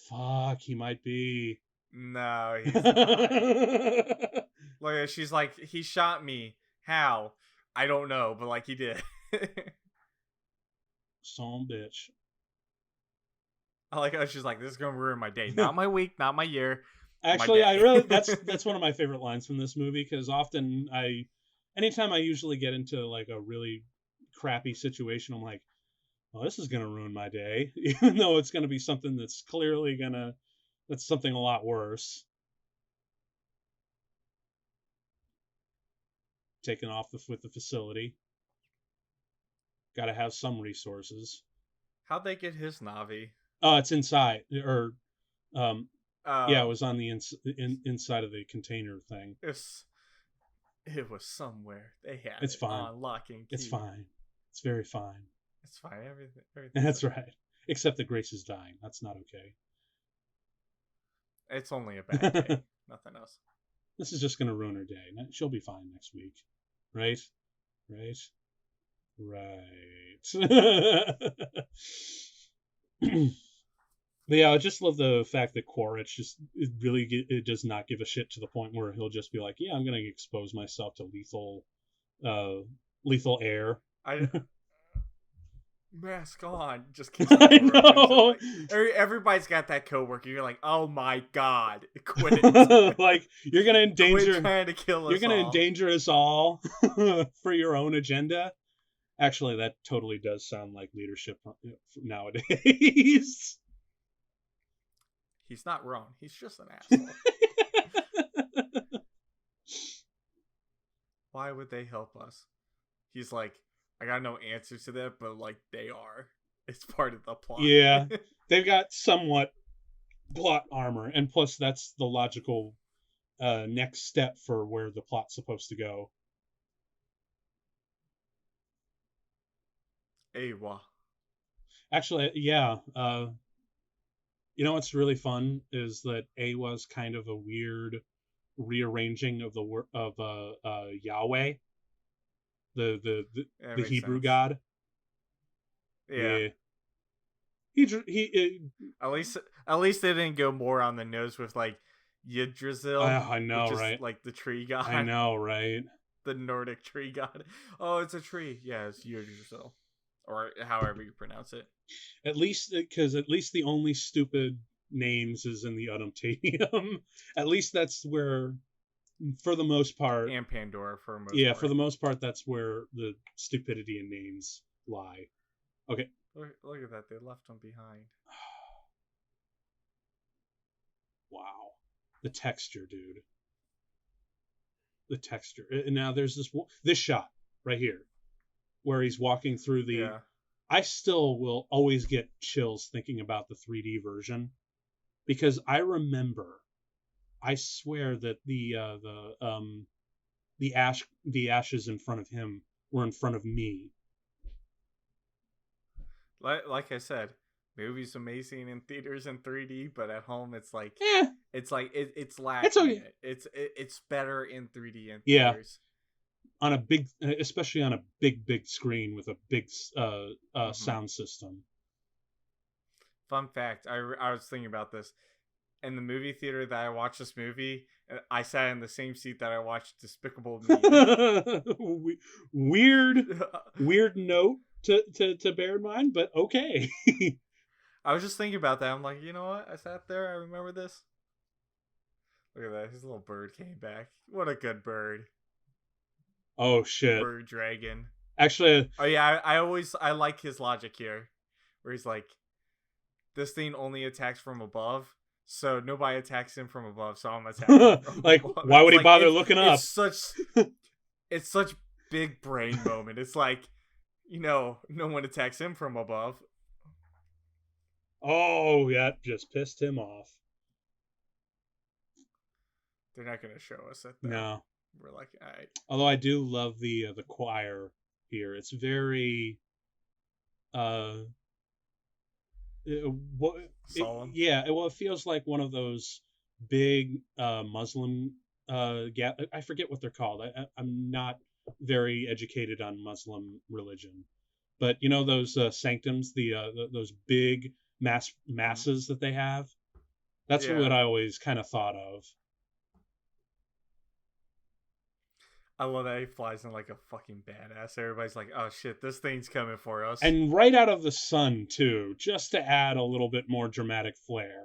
Fuck, he might be. No, he's not. Like, she's like, he shot me. How? I don't know, but like he did. Son bitch. I like how she's like, this is gonna ruin my day. Not my week, not my year. Actually, that's one of my favorite lines from this movie, because often anytime I usually get into like a really crappy situation, I'm like, well, this is gonna ruin my day, even though it's gonna be something that's clearly that's something a lot worse. Taken off with the facility. Got to have some resources. How'd they get his Navi? Oh, it's inside, or yeah, it was on the inside of the container thing. It was somewhere. They had it's fine. On lock and key. It's fine. It's very fine. It's fine. Everything. That's right. Except that Grace is dying. That's not okay. It's only a bad day. Nothing else. This is just going to ruin her day. She'll be fine next week. Right? Right? Right. But yeah, I just love the fact that Quaritch it does not give a shit to the point where he'll just be like, yeah, I'm going to expose myself to lethal air. Mask on. Just I know. Like, everybody's got that coworker. You're like, oh my god, quit it. Like, you're gonna endanger. Quit trying to kill us. You're gonna endanger us all for your own agenda. Actually, that totally does sound like leadership nowadays. He's not wrong. He's just an asshole. Why would they help us? He's like, I got no answers to that, but like they are. It's part of the plot. Yeah. They've got somewhat plot armor, and plus that's the logical next step for where the plot's supposed to go. Awa. Actually, yeah. You know what's really fun is that Awa's kind of a weird rearranging of Yahweh. The Hebrew sense. God. Yeah. At least they didn't go more on the nose with like Yggdrasil, I know, which is right? like the tree I god, know, right? the Nordic tree god. Oh, it's a tree. Yeah, it's Yggdrasil, or however you pronounce it. At least because at least the only stupid names is in the Untitled. At least that's where, for the most part, And Pandora for the most yeah, for part. the most part, that's where the stupidity in names lie. Okay. Look at that. They left them behind. Wow. The texture, dude. The texture. And now there's this shot right here where he's walking through the. Yeah. I still will always get chills thinking about the 3D version because I remember. I swear that the ashes in front of him were in front of me. Like I said, movie's amazing in theaters in 3D, but at home it's like Eh, it's it's lacking okay. it. It's better in 3D in Yeah, theaters. on a big, especially on a big screen with a big Mm-hmm. sound system. Fun fact: I was thinking about this in the movie theater that I watched this movie. I sat in the same seat that I watched Despicable Me. weird, weird note to bear in mind, but okay. I was just thinking about that. I'm like, you know what? I sat there. I remember this. Look at that. His little bird came back. What a good bird. Oh shit. Bird dragon. Actually, Oh yeah, I like his logic here, where he's like, this thing only attacks from above, so nobody attacks him from above, so I'm attacking from like, above. why would It's he like bother looking up? It's such big brain moment. It's like, no one attacks him from above. Oh, yeah, just pissed him off. They're not gonna show us it though. No. We're like, all right. Although I do love the choir here. It's very uh Solemn. yeah, well, it feels like one of those big Muslim I forget what they're called. I'm not very educated on Muslim religion, but you know those sanctums, those big masses that they have. That's what Yeah. I always kind of thought of. I love that he flies in like a fucking badass. Everybody's like, oh shit, this thing's coming for us. And right out of the sun too, just to add a little bit more dramatic flair.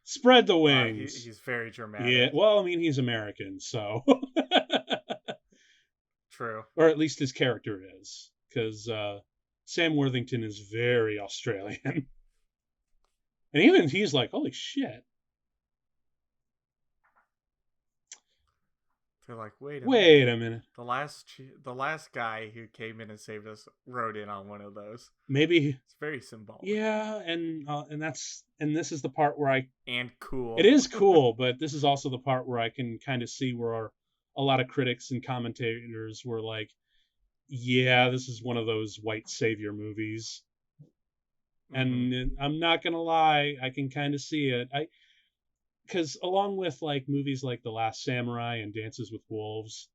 Spread the wings. He's very dramatic. Yeah, well, I mean, he's American, so. True. Or at least his character is, because Sam Worthington is very Australian. And even he's like, holy shit. They're like, wait a minute. The last guy who came in and saved us rode in on one of those. Maybe it's very symbolic. Yeah, and this is the part where and cool. It is cool, but this is also the part where I can kind of see where a lot of critics and commentators were like, yeah, this is one of those white savior movies. Mm-hmm. And I'm not gonna lie, I can kind of see it. Because along with like movies like The Last Samurai and Dances with Wolves,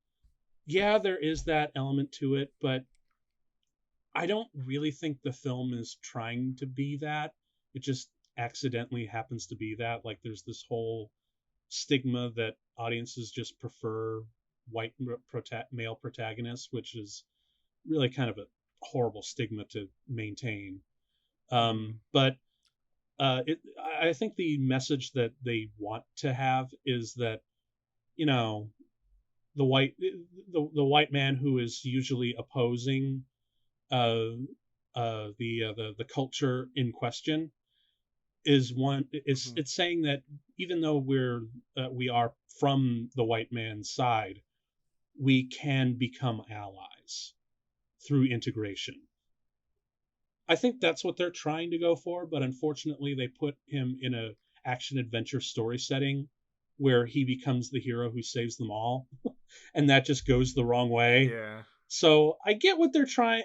yeah, there is that element to it, but I don't really think the film is trying to be that. It just accidentally happens to be that. Like there's this whole stigma that audiences just prefer white male protagonists, which is really kind of a horrible stigma to maintain. But I think the message that they want to have is that, you know, the white man who is usually opposing the culture in question is it's saying that even though we are from the white man's side, we can become allies through integration. I think that's what they're trying to go for, but unfortunately they put him in a action adventure story setting where he becomes the hero who saves them all, and that just goes the wrong way. Yeah. So I get what they're trying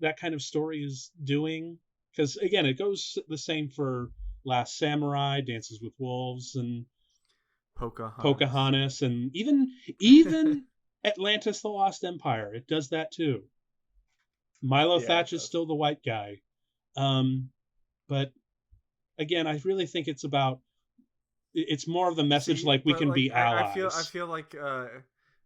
that kind of story is doing, because again, it goes the same for Last Samurai, Dances with Wolves, and Pocahontas, and even Atlantis: The Lost Empire. It does that too. Milo Thatch is still the white guy. But again, I really think it's more of the message See, like we but can like be I allies. feel like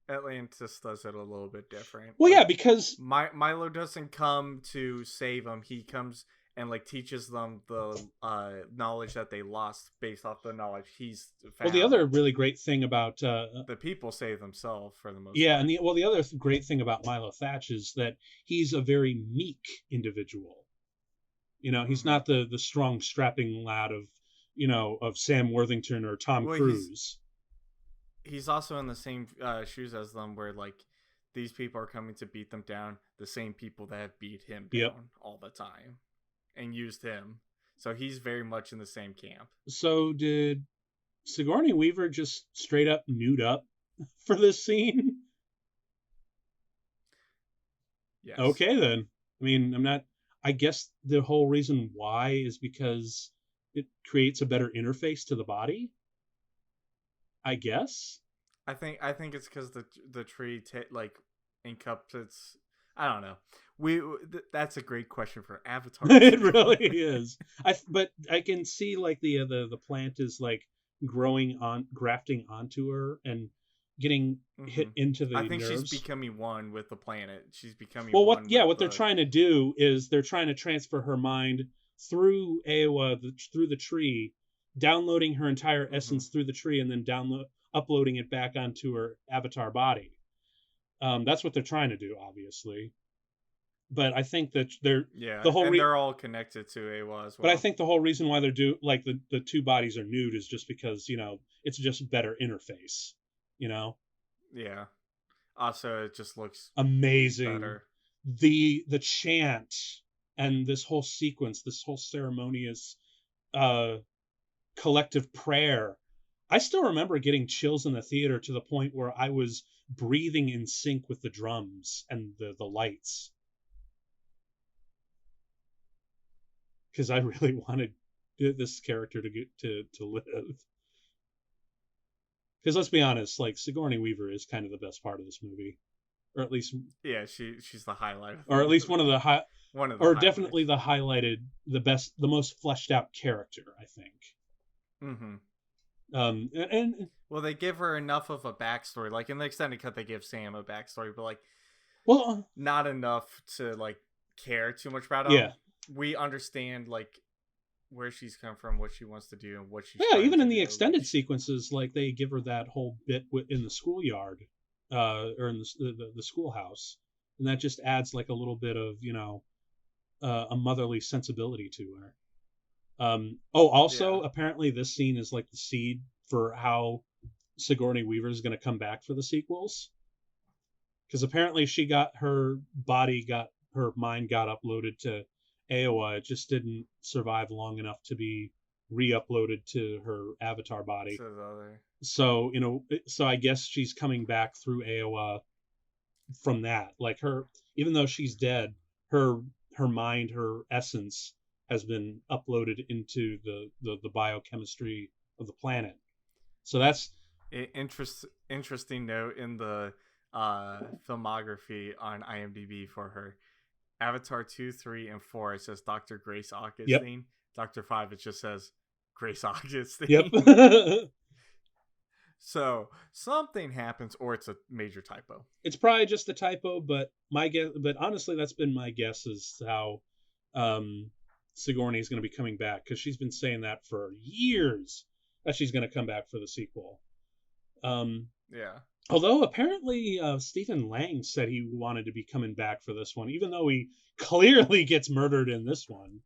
Atlantis does it a little bit different. Well, yeah, Like because Milo doesn't come to save them. He comes and like teaches them the knowledge that they lost based off the knowledge he's well, the found. other really great thing about The people save themselves for the most yeah, and part. the other great thing about Milo Thatch is that he's a very meek individual. He's Mm-hmm. not the strong, strapping lad of Sam Worthington or Tom Well, Cruise. he's also in the same shoes as them, where like these people are coming to beat them down. The same people that have beat him Yep. down all the time and used him. So he's very much in the same camp. So did Sigourney Weaver just straight up nude up for this scene? Yes. Okay, then. I mean, I'm not. I guess the whole reason why is because it creates a better interface to the body. I guess. I think it's because the tree like encompasses. I don't know. That's a great question for Avatar It 2. really is. But I can see like the plant is like grafting onto her and getting hit Mm-hmm. into I the think she's nerves. becoming one with the planet. She's becoming Well, one with what they're the. trying to do is they're trying to transfer her mind through Aowa, through the tree, downloading her entire Mm-hmm. essence through the tree, and then uploading it back onto her avatar body. That's what they're trying to do, obviously. But I think that Yeah, the whole and they're all connected to Awa as but I well. think the whole reason why they're like the two bodies are nude is just because it's just better interface. You know, Yeah. Also, it just looks amazing. better. The chant and this whole sequence, this whole ceremonious uh collective prayer. I still remember getting chills in the theater to the point where I was breathing in sync with the drums and the lights because I really wanted this character to get to live. Because let's be honest, like Sigourney Weaver is kind of the best part of this movie, or at least, Yeah, she's the highlight of the or at least one of movie. the One of the or highlights. definitely the highlighted, the most fleshed out character, I think. Mm-hmm. And Well, they give her enough of a backstory. Like in the extended cut, they give Sam a backstory, but like well, not enough to like care too much about yeah, him. We understand like where she's come from, what she wants to do, and what she's yeah. trying Even to in the do. Like, extended sequences, like they give her that whole bit in the schoolyard, or in the schoolhouse, and that just adds like a little bit of a motherly sensibility to her. Oh, yeah. also, apparently this scene is like the seed for how Sigourney Weaver is going to come back for the sequels. Because apparently her mind got uploaded to Aowa. It just didn't survive long enough to be re-uploaded to her avatar body. So the other. So, so I guess she's coming back through Aowa from that. Like even though she's dead, her her mind, her essence has been uploaded into the biochemistry of the planet. So that's Interesting note in the filmography on IMDb for her. Avatar 2, 3, and 4, it says Dr. Grace yep, Augustine. Dr. 5, it just says Grace yep. Augustine. So something happens, or it's a major typo. It's probably just a typo, but honestly, that's been my guess is how Sigourney is going to be coming back because she's been saying that for years that she's going to come back for the sequel. Um, Yeah. Although apparently Stephen Lang said he wanted to be coming back for this one, even though he clearly gets murdered in this one.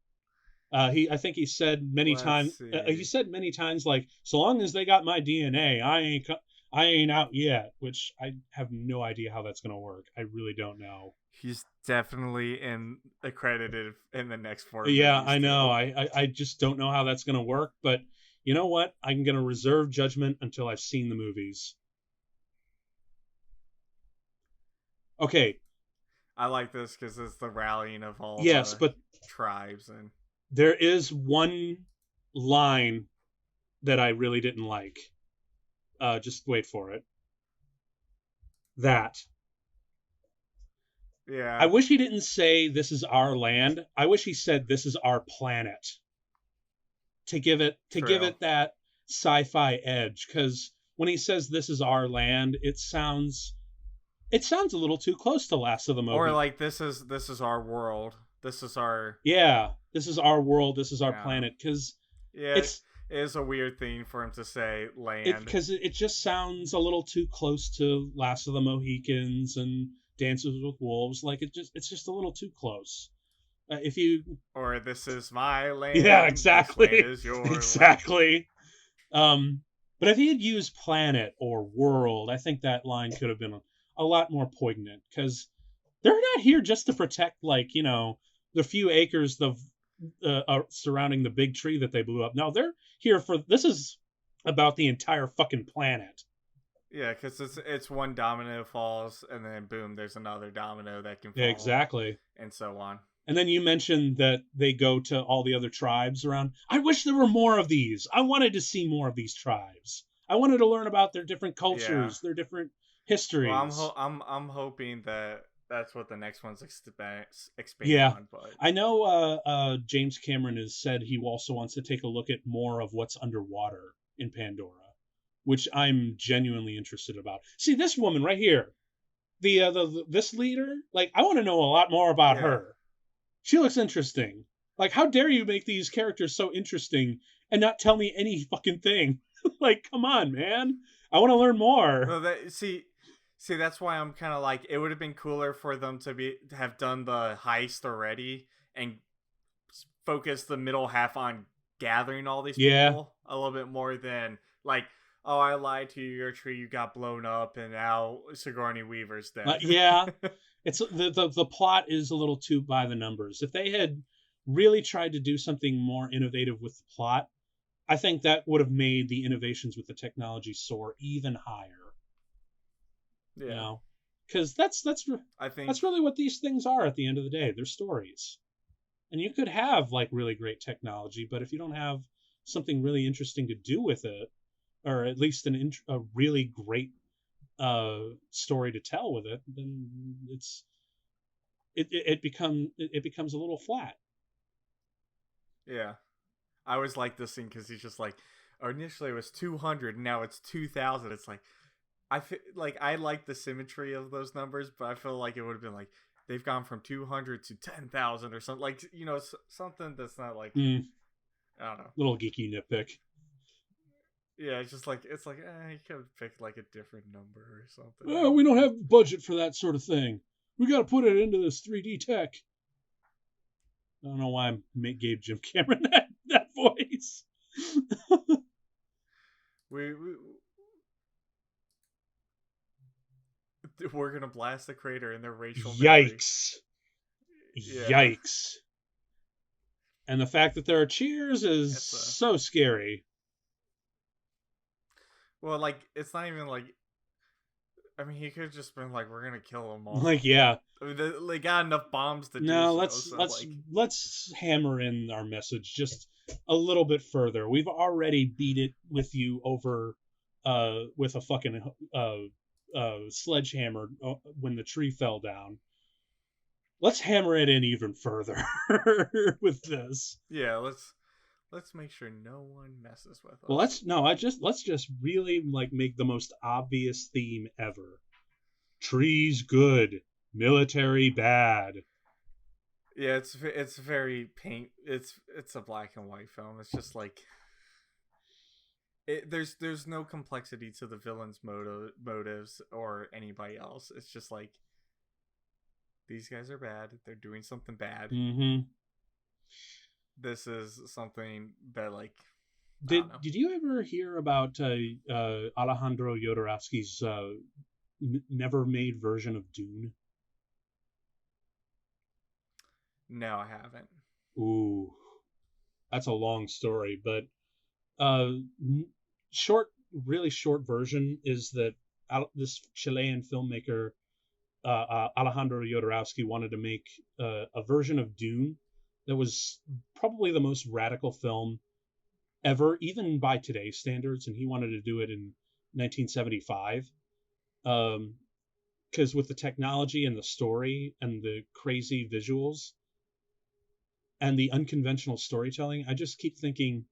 I think he said many Let's times. see. He said many times, like, "So long as they got my DNA, I ain't out yet." Which I have no idea how that's gonna work. I really don't know. He's definitely accredited in the next four Yeah, movies I know. too. I just don't know how that's gonna work. But you know what? I'm gonna reserve judgment until I've seen the movies. Okay. I like this because it's the rallying of all Yes, the but tribes and there is one line that I really didn't like. Just wait for it. That Yeah, I wish he didn't say this is our land. I wish he said this is our planet to give true. it that sci-fi edge. Because when he says this is our land, it sounds a little too close to Last of the Or Mohicans. like this is our world. This is our Yeah, this is our world. This is our yeah. planet. Because Yeah, it's it is a weird thing for him to say it land. because it just sounds a little too close to Last of the Mohicans and Dances with Wolves. Like it's just a little too close. If you Or this is my Yeah, land. This land exactly, is your land. exactly. Um, but if he had used planet or world, I think that line could have been a lot more poignant because they're not here just to protect, like, the few acres of surrounding the big tree that they blew up. No, they're here for this is about the entire fucking planet. Yeah, because it's one domino falls, and then boom, there's another domino that can Yeah, fall, exactly. and so on. And then you mentioned that they go to all the other tribes around. I wish there were more of these. I wanted to see more of these tribes. I wanted to learn about their different Yeah. cultures, their different Well, histories. I'm hoping that that's what the next one's expand Yeah. on, but I know James Cameron has said he also wants to take a look at more of what's underwater in Pandora, which I'm genuinely interested about. See this woman right here, this leader. Like, I want to know a lot more about yeah. her. She looks interesting. Like, how dare you make these characters so interesting and not tell me any fucking thing? Like, come on, man. I want to learn more. Well, see, that's why I'm kind of like it would have been cooler for them to have done the heist already and focus the middle half on gathering all these Yeah. people a little bit more than like, oh, I lied to you, your tree, you got blown up, and now Sigourney Weaver's dead. Yeah. It's the plot is a little too by the numbers. If they had really tried to do something more innovative with the plot, I think that would have made the innovations with the technology soar even higher. You Yeah, know, because I think that's really what these things are at the end of the day. They're stories. And you could have like really great technology, but if you don't have something really interesting to do with it, or at least a really great story to tell with it, then it becomes a little flat. yeah, I always like this scene because he's just like, initially it was 200, now it's 2,000. It's like I feel like I like the symmetry of those numbers, but I feel like it would have been like they've gone from 200 to 10,000 or something, like something that's not like I don't know. Little geeky nitpick. Yeah, it's like you could have picked like a different number or something. I Oh, we don't don't know. have budget for that sort of thing. We got to put it into this 3D tech. I don't know why I gave Jim Cameron that voice. We we're gonna blast the crater in their racial memory. Yikes! Yeah, Yikes! And the fact that there are cheers is it's a so scary. well, like it's not even like I mean he could have just been like we're gonna kill them all. Like, yeah, I mean they got enough bombs to do no, so. let's So let's like let's hammer in our message just a little bit further. We've already beat it with you over with a fucking sledgehammer when the tree fell down. Let's hammer it in even further with this. yeah, let's make sure no one messes with Well, us. let's just really like make the most obvious theme ever. Trees good, military bad. Yeah, it's very paint. It's a black and white film. It's just like there's no complexity to the villain's motives or anybody else. It's just like these guys are bad. They're doing something bad. Mm-hmm. This is something that like I don't know. Did you ever hear about Alejandro Jodorowsky's never made version of Dune? No, I haven't. Ooh, that's a long story, but uh, short, really short version is that this Chilean filmmaker Alejandro Jodorowsky wanted to make a version of Dune that was probably the most radical film ever, even by today's standards, and he wanted to do it in 1975. Um, because with the technology and the story and the crazy visuals and the unconventional storytelling, I just keep thinking,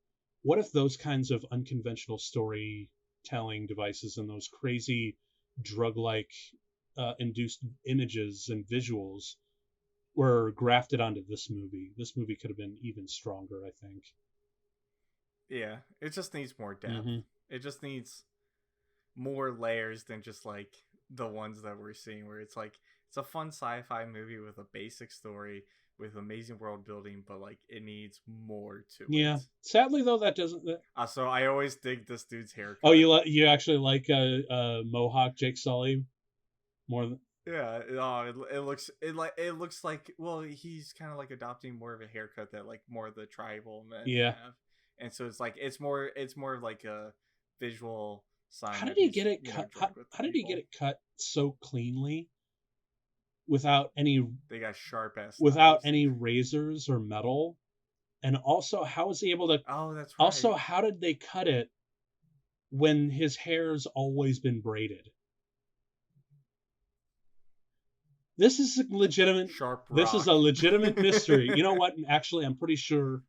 what if those kinds of unconventional storytelling devices and those crazy drug-like induced images and visuals were grafted onto this movie? This movie could have been even stronger, I think. Yeah, it just needs more depth. Mm-hmm. It just needs more layers than just like the ones that we're seeing, where it's like it's a fun sci-fi movie with a basic story with amazing world building, but like it needs more to Yeah. it. Sadly, though, that doesn't. So I always dig this dude's haircut. Oh, you actually like Mohawk Jake Sully more than. Yeah, it looks like, well, he's kind of like adopting more of a haircut that like more of the tribal men Yeah. have, and so it's like it's more of like a visual sign How did that he he's, get it you know, cut? drugged with How did he people. get it cut so cleanly without any They got sharp ass without knives. any razors or metal? And also, how was he able to? Oh, that's right. Also, how did they cut it when his hair's always been braided? This is a legitimate. Sharp rock. This is a legitimate mystery. You know what? Actually, I'm pretty sure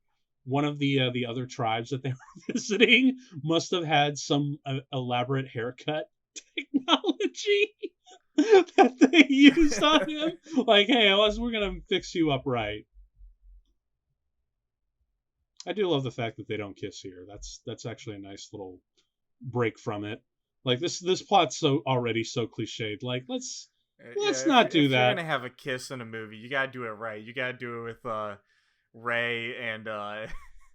one of the other tribes that they were visiting must have had some elaborate haircut technology that they used on him. Like, hey, we're gonna fix you up right. I do love the fact that they don't kiss here. That's actually a nice little break from it. Like this plot's so already so cliched. Like let's Yeah, not do if that. you're gonna have a kiss in a movie, you gotta do it right. You gotta do it with Ray and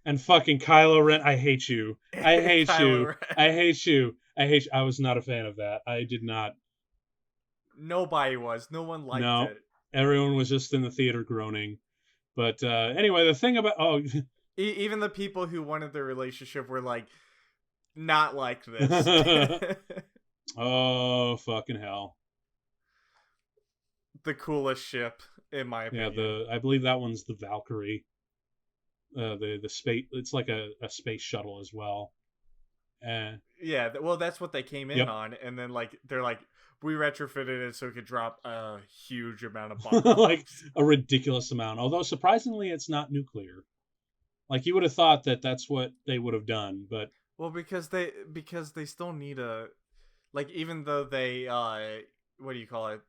and fucking Kylo Ren. I hate you. I hate you. Ren. I hate you. I hate you. I was not a fan of that. I did not. Nobody was. No one liked it. Everyone was just in the theater groaning. But anyway, the thing about even the people who wanted the relationship were like, not like this. Oh fucking hell! The coolest ship, in my opinion. Yeah, I believe that one's the Valkyrie. The space. It's like a space shuttle as well. Yeah, well, that's what they came in on, and then like they're like, we retrofitted it so it could drop a huge amount of bombs. Like a ridiculous amount. Although surprisingly, it's not nuclear. Like you would have thought that that's what they would have done, but well, because they still need a, like, even though they what do you call it?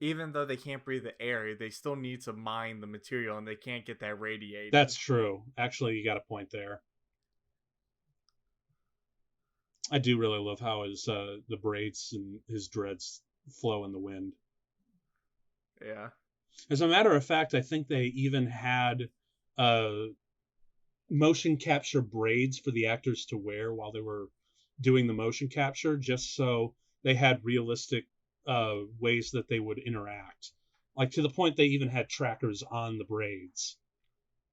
Even though they can't breathe the air, they still need to mine the material, and they can't get that radiated. That's true. Actually, you got a point there. I do really love how his the braids and his dreads flow in the wind. Yeah. As a matter of fact, I think they even had motion capture braids for the actors to wear while they were doing the motion capture, just so they had realistic ways that they would interact. Like to the point they even had trackers on the braids,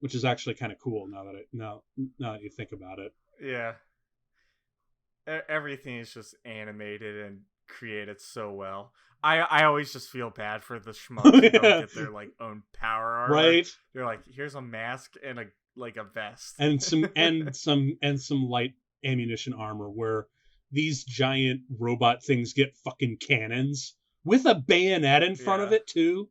which is actually kind of cool now that you think about it. Yeah. Everything is just animated and created so well. I always just feel bad for the schmucks who don't get their like own power armor. Right. They're like, here's a mask and a vest and some light ammunition armor, where these giant robot things get fucking cannons with a bayonet in front of it too.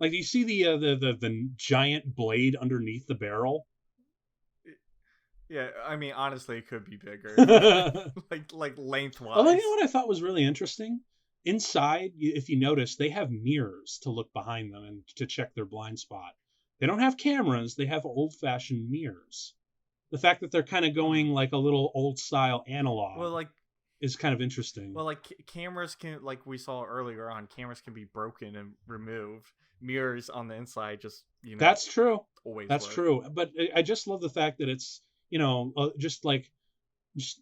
Like, you see the giant blade underneath the barrel? Yeah, I mean, honestly, it could be bigger, like lengthwise. Although, you know what I thought was really interesting? Inside, if you notice, they have mirrors to look behind them and to check their blind spot. They don't have cameras; they have old-fashioned mirrors. The fact that they're kind of going like a little old-style analog, well, like, is kind of interesting. Well, like cameras can, like we saw earlier on, cameras can be broken and removed. Mirrors on the inside, just that's true. Always that's work. true. But I just love the fact that it's just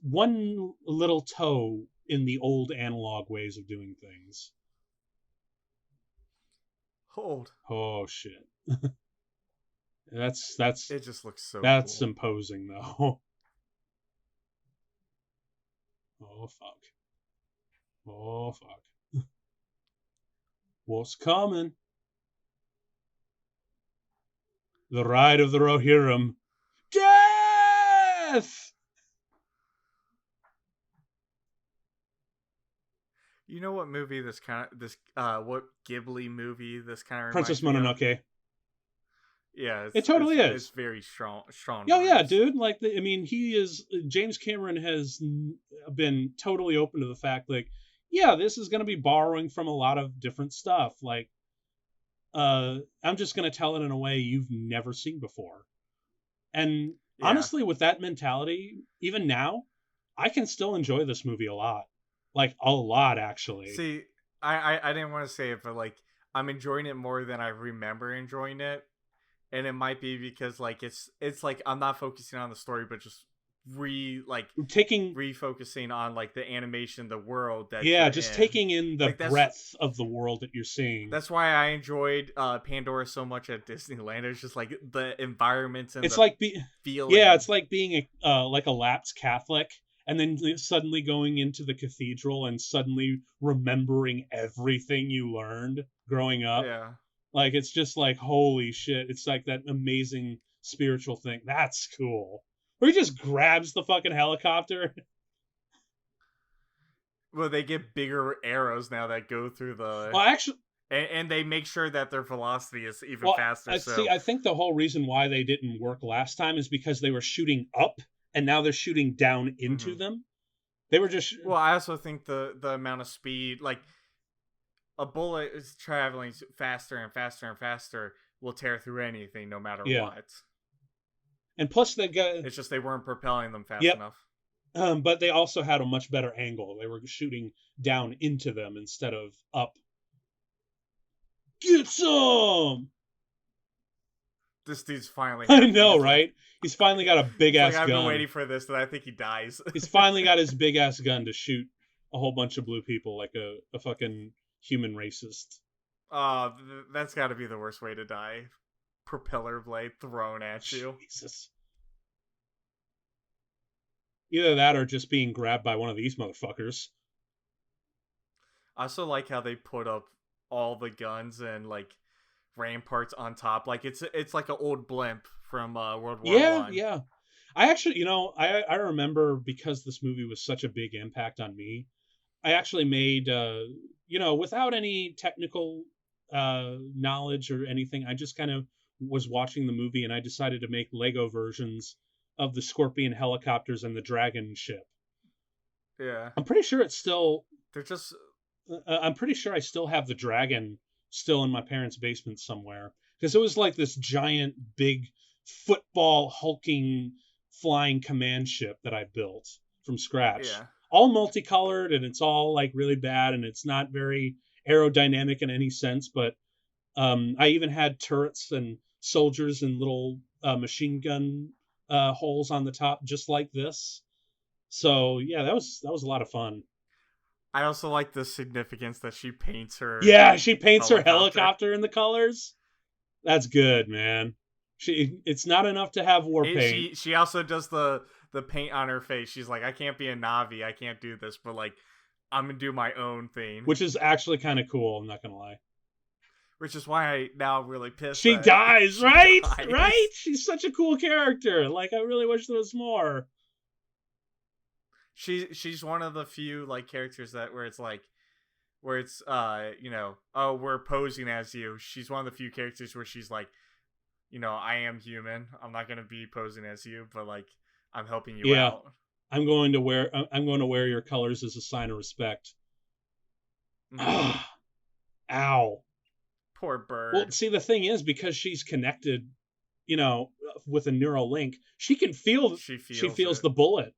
one little toe in the old analog ways of doing things. Hold. Oh shit. That's it just looks so that's cool. imposing though. Oh fuck. Oh fuck. What's coming? The ride of the Rohirrim. Death! You know what movie what Ghibli movie this kind of Princess reminds me of? Mononoke. Yeah, It totally it's is. very strong Oh yeah, vibes. dude. Like, I mean, James Cameron has been totally open to the fact, like, yeah, this is going to be borrowing from a lot of different stuff. Like, I'm just going to tell it in a way you've never seen before. And Yeah. honestly, with that mentality, even now, I can still enjoy this movie a lot. Like, a lot, actually. See, I didn't want to say it, but like I'm enjoying it more than I remember enjoying it, and it might be because like it's like I'm not focusing on the story, but just Taking, refocusing on like the animation, the world that yeah, you're just in. taking in the Like breadth of the world that you're seeing. that's why I enjoyed Pandora so much at Disneyland. It's just like the environments and It's the like yeah, feeling. it's like being like a lapsed Catholic, and then suddenly going into the cathedral and suddenly remembering everything you learned growing up. Yeah. Like, it's just like, holy shit! It's like that amazing spiritual thing. That's cool. Where he just grabs the fucking helicopter. Well, they get bigger arrows now that go through the Well, actually, and they make sure that their velocity is even well, faster. I see. So I think the whole reason why they didn't work last time is because they were shooting up, and now they're shooting down into mhm. them. They were just Well, I also think the amount of speed, like a bullet is traveling faster and faster and faster, will tear through anything no matter yeah. what. And plus, they got, It's just they weren't propelling them fast yep. enough. But they also had a much better angle. They were shooting down into them instead of up. Get some! This dude's finally I happy. know, right? He's finally got a big Like ass I've been gun. waiting for this, and I think he dies. He's finally got his big ass gun to shoot a whole bunch of blue people like a fucking human racist. That's got to be the worst way to die. Propeller blade thrown at you. Jesus. Either that or just being grabbed by one of these motherfuckers. I also like how they put up all the guns and like ramparts on top. Like it's like an old blimp from World War Yeah, One. yeah. I actually, I remember, because this movie was such a big impact on me, I actually made, without any technical knowledge or anything, I just kind of was watching the movie and I decided to make Lego versions of the Scorpion helicopters and the Dragon ship. Yeah. I'm pretty sure it's still. They're just I'm pretty sure I still have the Dragon still in my parents' basement somewhere, because it was like this giant, big, football hulking flying command ship that I built from scratch. yeah. All multicolored, and it's all like really bad, and it's not very aerodynamic in any sense. But I even had turrets and soldiers and little machine gun holes on the top, just like this. So yeah, that was a lot of fun. I also like the significance that she paints her Yeah, she paints her helicopter. helicopter in the colors. That's good, man. It's not enough to have war paint. She also does the paint on her face. She's like, I can't be a Navi. I can't do this, but like I'm gonna do my own thing. Which is actually kind of cool, I'm not gonna lie. Which is why I now really pissed. She that dies, she right? dies. Right? She's such a cool character. Like, I really wish there was more. She's one of the few like characters that where it's oh, we're posing as you. She's one of the few characters where she's like, I am human. I'm not gonna be posing as you, but like I'm helping you Yeah. out. I'm going to wear your colors as a sign of respect. Mm. Ow. Poor bird. Well, see, the thing is, because she's connected, with a neural link, she can feel. She She feels feels it. the bullet.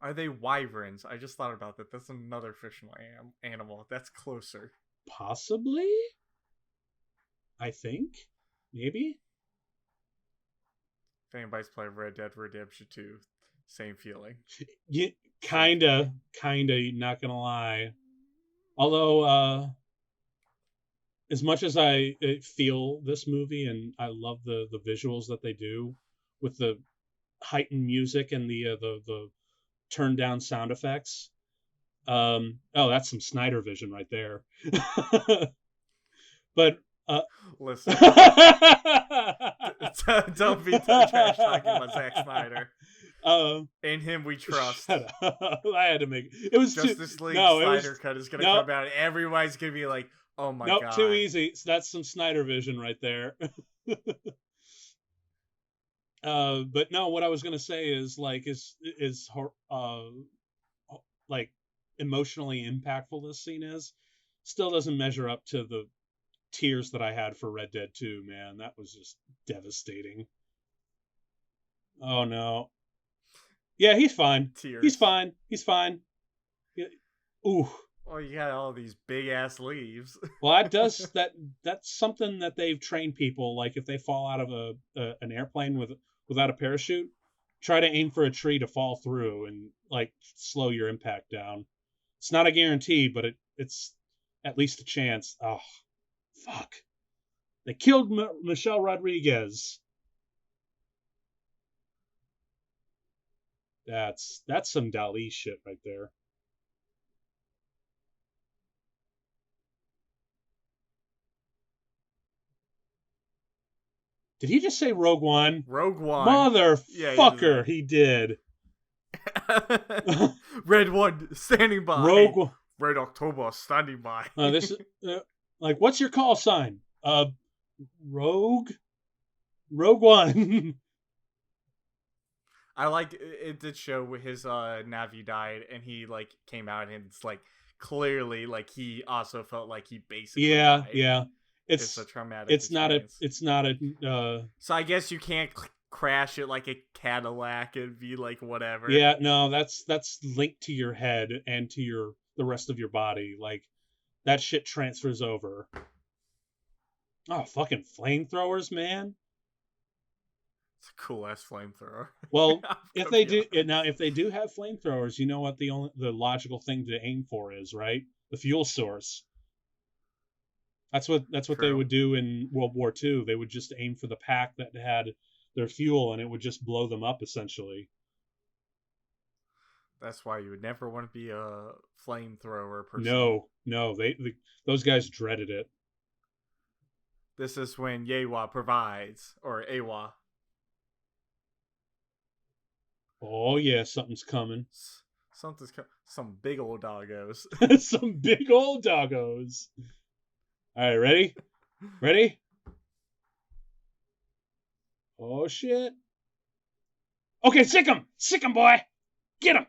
Are they wyverns? I just thought about that. That's another fictional animal. That's closer. Possibly. I think. Maybe. If anybody's played Red Dead Redemption 2, same feeling. Yeah, kinda, not gonna lie. Although, as much as I feel this movie and I love the visuals that they do with the heightened music and the turned down sound effects. That's some Snyder vision right there. But Listen, don't be trash talking about Zack Snyder. And him we trust. Shut up. I had to make it was Justice too League no. It Snyder was cut is gonna no, come out, and everybody's gonna be like, "Oh my nope, god, too easy. So that's some Snyder vision right there. But no, what I was gonna say is like like emotionally impactful this scene is. Still doesn't measure up to the tears that I had for Red Dead 2, man. That was just devastating. Oh no. Yeah, he's fine. tears." He's fine. He's fine. Yeah. Ooh. Oh, you got all these big ass leaves. Well, that's something that they've trained people. Like if they fall out of an airplane without a parachute, try to aim for a tree to fall through and like slow your impact down. It's not a guarantee, but it's at least a chance. Oh, fuck! They killed Michelle Rodriguez. That's some Dali shit right there. Did he just say Rogue One? Rogue One. Motherfucker, he did. Red One standing by. Rogue One. Red October standing by. This is like, what's your call sign? Rogue One. I liked it did show his Navi died, and he like came out, and it's like clearly like he also felt like he basically died. Yeah. It's a traumatic. It's experience. not a. So I guess you can't crash it like a Cadillac and be like whatever. Yeah, no, that's linked to your head and to the rest of your body. Like that shit transfers over. Oh, fucking flamethrowers, man. It's a cool ass flamethrower. Well, if they do have flamethrowers, you know what the logical thing to aim for is, right? The fuel source. That's what they would do in World War II. They would just aim for the pack that had their fuel, and it would just blow them up essentially. That's why you would never want to be a flamethrower person. No, those guys dreaded it. This is when Yewa provides, or Awa. Oh yeah, something's coming. Some big old doggos. Some big old doggos. All right, ready? Ready? Oh shit! Okay, sick him, boy. Get him.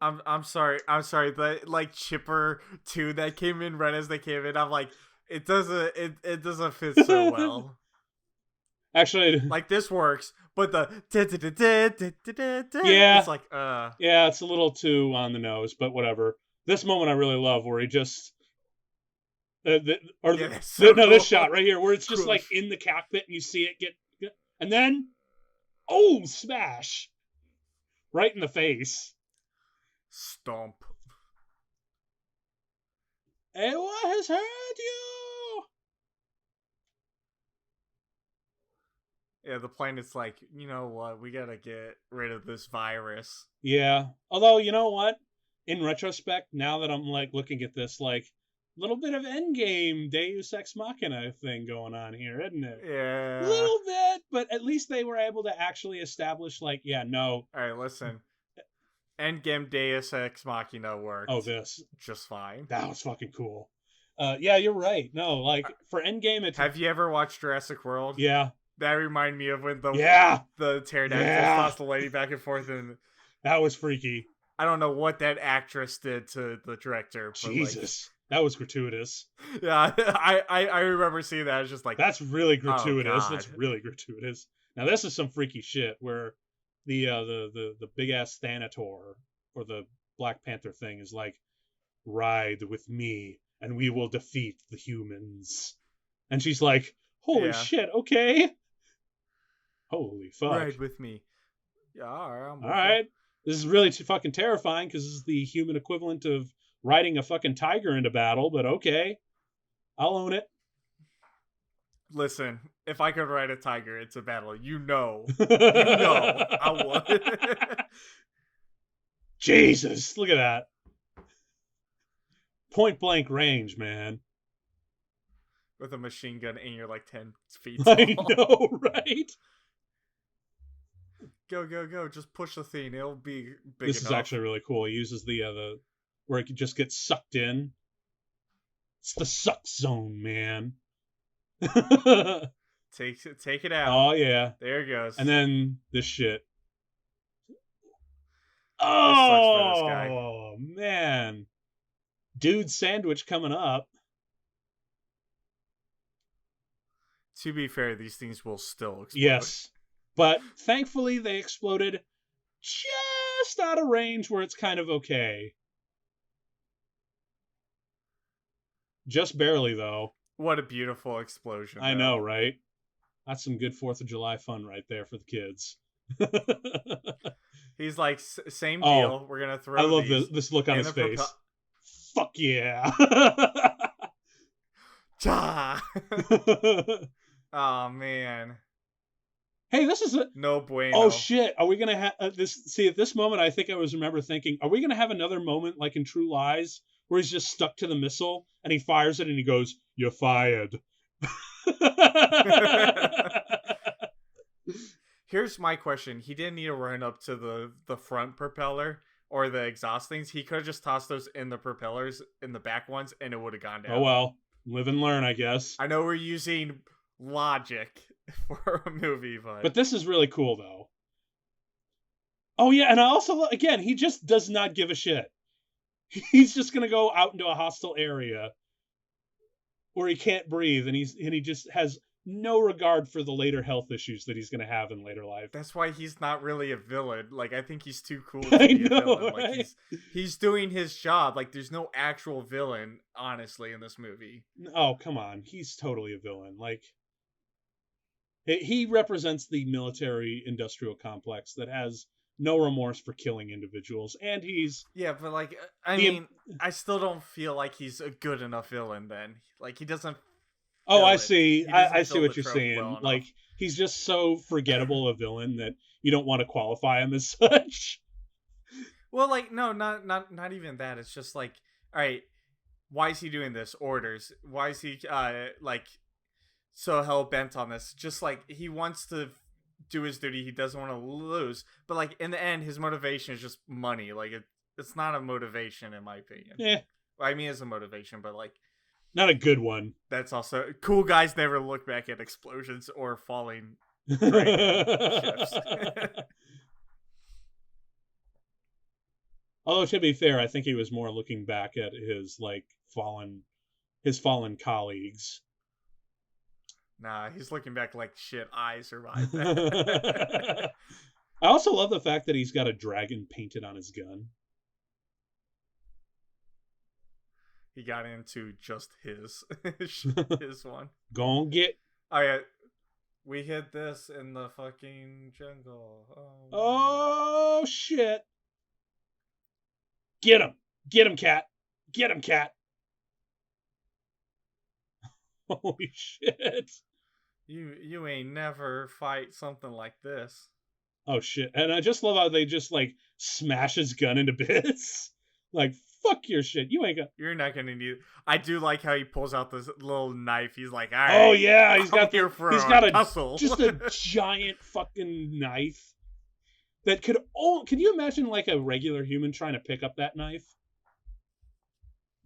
I'm sorry. But like Chipper 2 that came in right as they came in, I'm like, it doesn't fit so well. Actually, like this works, but the yeah, it's like yeah, it's a little too on the nose, but whatever. This moment I really love, where he just this shot right here, where it's just like in the cockpit and you see it get, and then smash right in the face. Stomp. Hey, what has hurt you? Yeah, the planet's like, you know what? We gotta get rid of this virus. Yeah, although you know what? In retrospect, now that I'm like looking at this, like a little bit of Endgame Deus Ex Machina thing going on here, isn't it? Yeah, a little bit, but at least they were able to actually establish, like, yeah, no. All right, listen. Endgame Deus Ex Machina worked. Oh, this just fine. That was fucking cool. Yeah, you're right. No, like for Endgame, have you ever watched Jurassic World? Yeah. That reminded me of when the pterodactyls tossed the lady back and forth, and that was freaky. I don't know what that actress did to the director. But Jesus, that was gratuitous. Yeah, I remember seeing that. I was just like, that's really gratuitous. That's really gratuitous. Now this is some freaky shit where the big ass Thanator or the Black Panther thing is like, ride with me and we will defeat the humans. And she's like, holy shit, okay. Holy fuck. Ride with me. Yeah, all right. This is really fucking terrifying because this is the human equivalent of riding a fucking tiger into battle, but okay. I'll own it. Listen, if I could ride a tiger into battle, you know I would. Jesus, look at that. Point blank range, man. With a machine gun and you're like 10 feet tall. I know, right? go, go, go. Just push the thing. It'll be big This enough. is actually really cool. He uses the where it just gets sucked in. It's the suck zone, man. Take it out. Oh yeah. There it goes. And then this shit. This sucks for this guy. Oh man. Dude sandwich coming up. To be fair, these things will still explode. Yes. But thankfully they exploded just out of range where it's kind of okay. Just barely though. What a beautiful explosion. I know, right? That's some good 4th of July fun right there for the kids. He's like, same deal. We're going to throw I love these this look on his face. Fuck yeah. Oh, man. Hey, this is no bueno. Oh, shit. Are we going to have this? See, at this moment, I think I remember thinking, are we going to have another moment like in True Lies where he's just stuck to the missile and he fires it and he goes, "You're fired." Here's my question. He didn't need to run up to the front propeller or the exhaust things. He could have just tossed those in the propellers, in the back ones, and it would have gone down. Oh, well. Live and learn, I guess. I know we're using logic for a movie, but this is really cool, though. Oh, yeah, and I also, again, he just does not give a shit. He's just going to go out into a hostile area where he can't breathe, and he just has no regard for the later health issues that he's going to have in later life. That's why he's not really a villain. Like, I think he's too cool to be a villain. Right? Like, he's doing his job. Like, there's no actual villain, honestly, in this movie. Oh, come on. He's totally a villain. Like, he represents the military-industrial complex that has no remorse for killing individuals, and he's... Yeah, but, like, I mean, I still don't feel like he's a good enough villain, then. Like, he doesn't... Oh, I see. I see what you're saying. Well like, he's just so forgettable a villain that you don't want to qualify him as such. Well, like, no, not even that. It's just like, all right, why is he doing this? Orders. Why is he, like, so hell-bent on this? Just, like, he wants to do his duty. He doesn't want to lose. But, like, in the end, his motivation is just money. Like, it's not a motivation, in my opinion. Yeah. I mean, it's a motivation, but, like... Not a good one. That's also... Cool guys never look back at explosions or falling ships. Although, to be fair, I think he was more looking back at his, like, fallen colleagues. Nah, he's looking back like, shit, I survived that. I also love the fact that he's got a dragon painted on his gun. He got into just his one. Gon' get... Oh, yeah. We hid this in the fucking jungle. Oh, shit. Get him. Get him, cat. Get him, cat. Holy shit. You ain't never fight something like this. Oh, shit. And I just love how they just, like, smash his gun into bits. Like, fuck your shit. You ain't gonna... You're not gonna need... I do like how he pulls out this little knife. He's like, all right. Oh, yeah. He's got tussle. Just a giant fucking knife that could... Oh, can you imagine, like, a regular human trying to pick up that knife?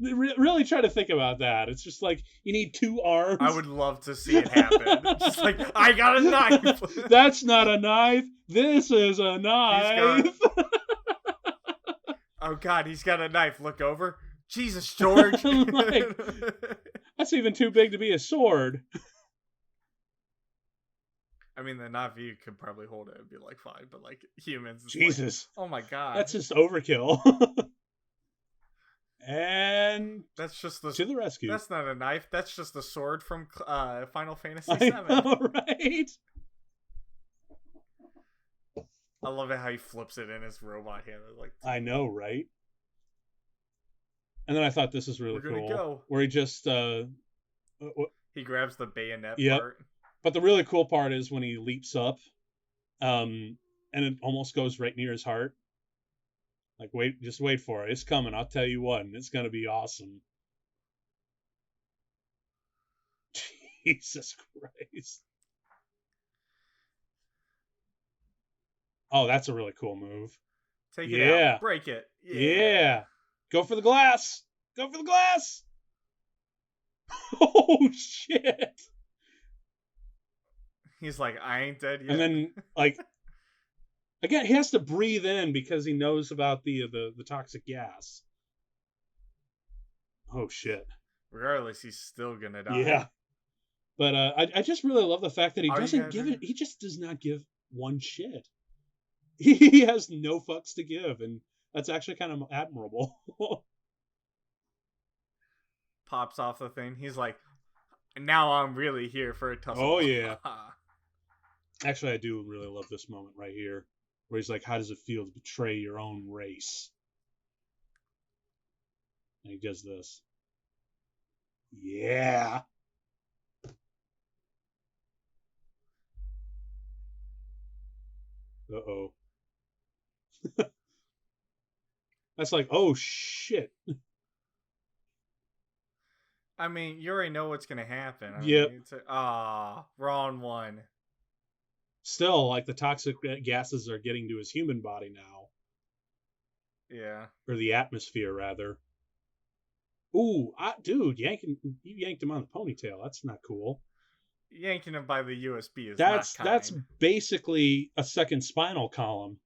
Really try to think about that. It's just like, you need 2 arms. I would love to see it happen. Just like, I got a knife. That's not a knife. This is a knife. Oh, God, he's got a knife. Look over. Jesus, George. Like, that's even too big to be a sword. I mean, the Na'vi could probably hold it and be like, fine, but like humans. Jesus. Like, oh my God. That's just overkill. And that's just to the rescue. That's not a knife. That's just a sword from Final Fantasy VII. I know, right? I love it how he flips it in his robot hand. Like, I know, right? And then I thought this is really cool. Go. Where he just he grabs the bayonet part. But the really cool part is when he leaps up, and it almost goes right near his heart. Like, just wait for it. It's coming. I'll tell you what, and it's gonna be awesome. Jesus Christ. Oh, that's a really cool move. Take it out. Yeah. Break it. Yeah. Yeah. Go for the glass. Go for the glass. Oh, shit. He's like, I ain't dead And yet. then, like, again, he has to breathe in because he knows about the toxic gas. Oh, shit. Regardless, he's still gonna die. Yeah. But I just really love the fact that he Are you doesn't guys give ready? it. He just does not give one shit. He has no fucks to give, and that's actually kind of admirable. Pops off the thing. He's like, now I'm really here for a tussle. Oh, yeah. Actually, I do really love this moment right here, where he's like, "How does it feel to betray your own race?" And he does this. Yeah. Uh-oh. That's like, oh shit. I mean, you already know what's gonna happen. I Yep. mean, wrong one. Still, like the toxic gases are getting to his human body now, Yeah. or the atmosphere rather. Ooh, dude, you yanked him on the ponytail. That's not cool. Yanking him by the USB is That's not kind. that's basically a second spinal column.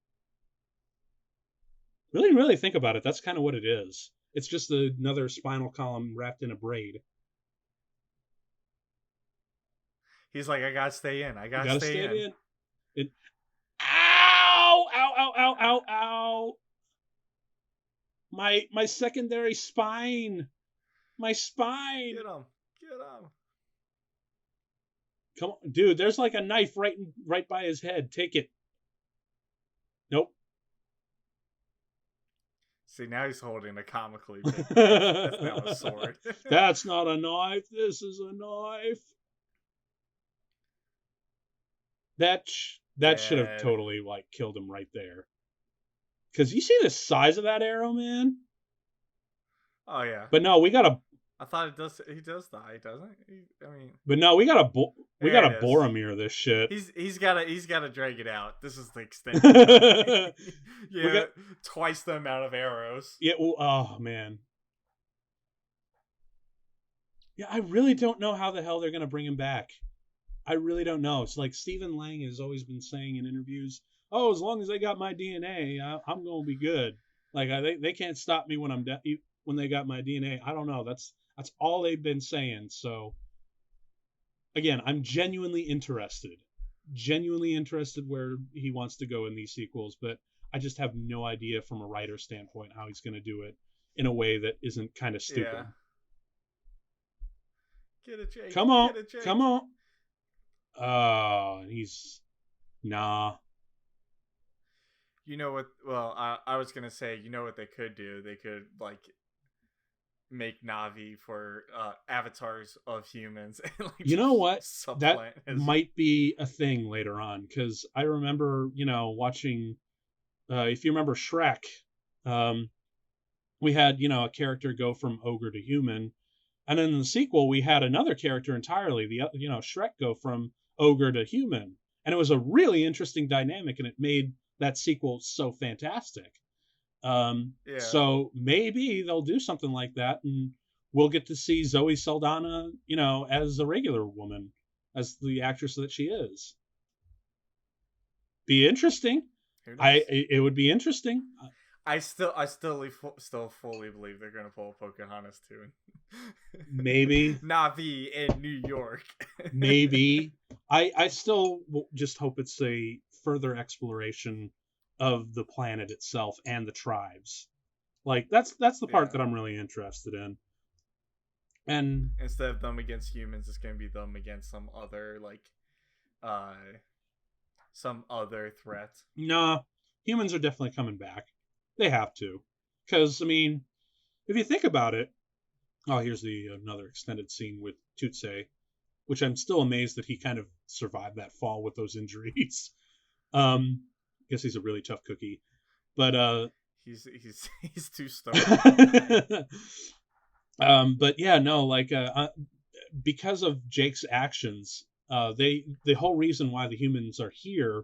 Really think about it. That's kind of what it is. It's just another spinal column wrapped in a braid. He's like, I gotta stay in. I gotta stay in. It, ow! Ow! Ow! Ow! Ow! Ow! My secondary spine. My spine. Get him. Get him. Come on, dude. There's like a knife right by his head. Take it. Nope. See, now he's holding a comically big knife. That's now a sword. That's not a knife. This is a knife. That should have totally like killed him right there. Because you see the size of that arrow, man. Oh yeah. But no, we gotta. I thought it does. He does die, doesn't he? I mean. But no, we gotta There it is. Boromir this shit. He's gotta drag it out. This is the extended. Yeah, twice the amount of arrows. Yeah. Oh man. Yeah, I really don't know how the hell they're gonna bring him back. I really don't know. It's like Stephen Lang has always been saying in interviews, "Oh, as long as they got my DNA, I'm gonna be good. Like they can't stop me when I'm when they got my DNA." I don't know. That's all they've been saying. So again, I'm genuinely interested where he wants to go in these sequels, but I just have no idea from a writer standpoint how he's going to do it in a way that isn't kind of stupid. Yeah. Get it, Jake. Come on. Get it, Jake. Come on. He's nah. You know what? Well, I was gonna say, you know what they could do? They could like make Na'vi for avatars of humans. And, like, you know what? That his... might be a thing later on, because I remember, watching. If you remember Shrek, we had a character go from ogre to human, and then in the sequel we had another character entirely. Shrek go from ogre to human, and it was a really interesting dynamic, and it made that sequel so fantastic. So maybe they'll do something like that, and we'll get to see Zoe Saldana, as a regular woman, as the actress that she is. Be interesting. It would be interesting. I still fully believe they're gonna pull Pocahontas too. Maybe Na'vi in New York. Maybe. I still just hope it's a further exploration of the planet itself and the tribes. Like that's the part that I'm really interested in. And instead of them against humans, it's gonna be them against some other threat. Nah, humans are definitely coming back. They have to, because I mean, if you think about it, here's another extended scene with Tutsi, which I'm still amazed that he kind of survived that fall with those injuries. Guess he's a really tough cookie, but he's too stubborn. But yeah, no, because of Jake's actions, the whole reason why the humans are here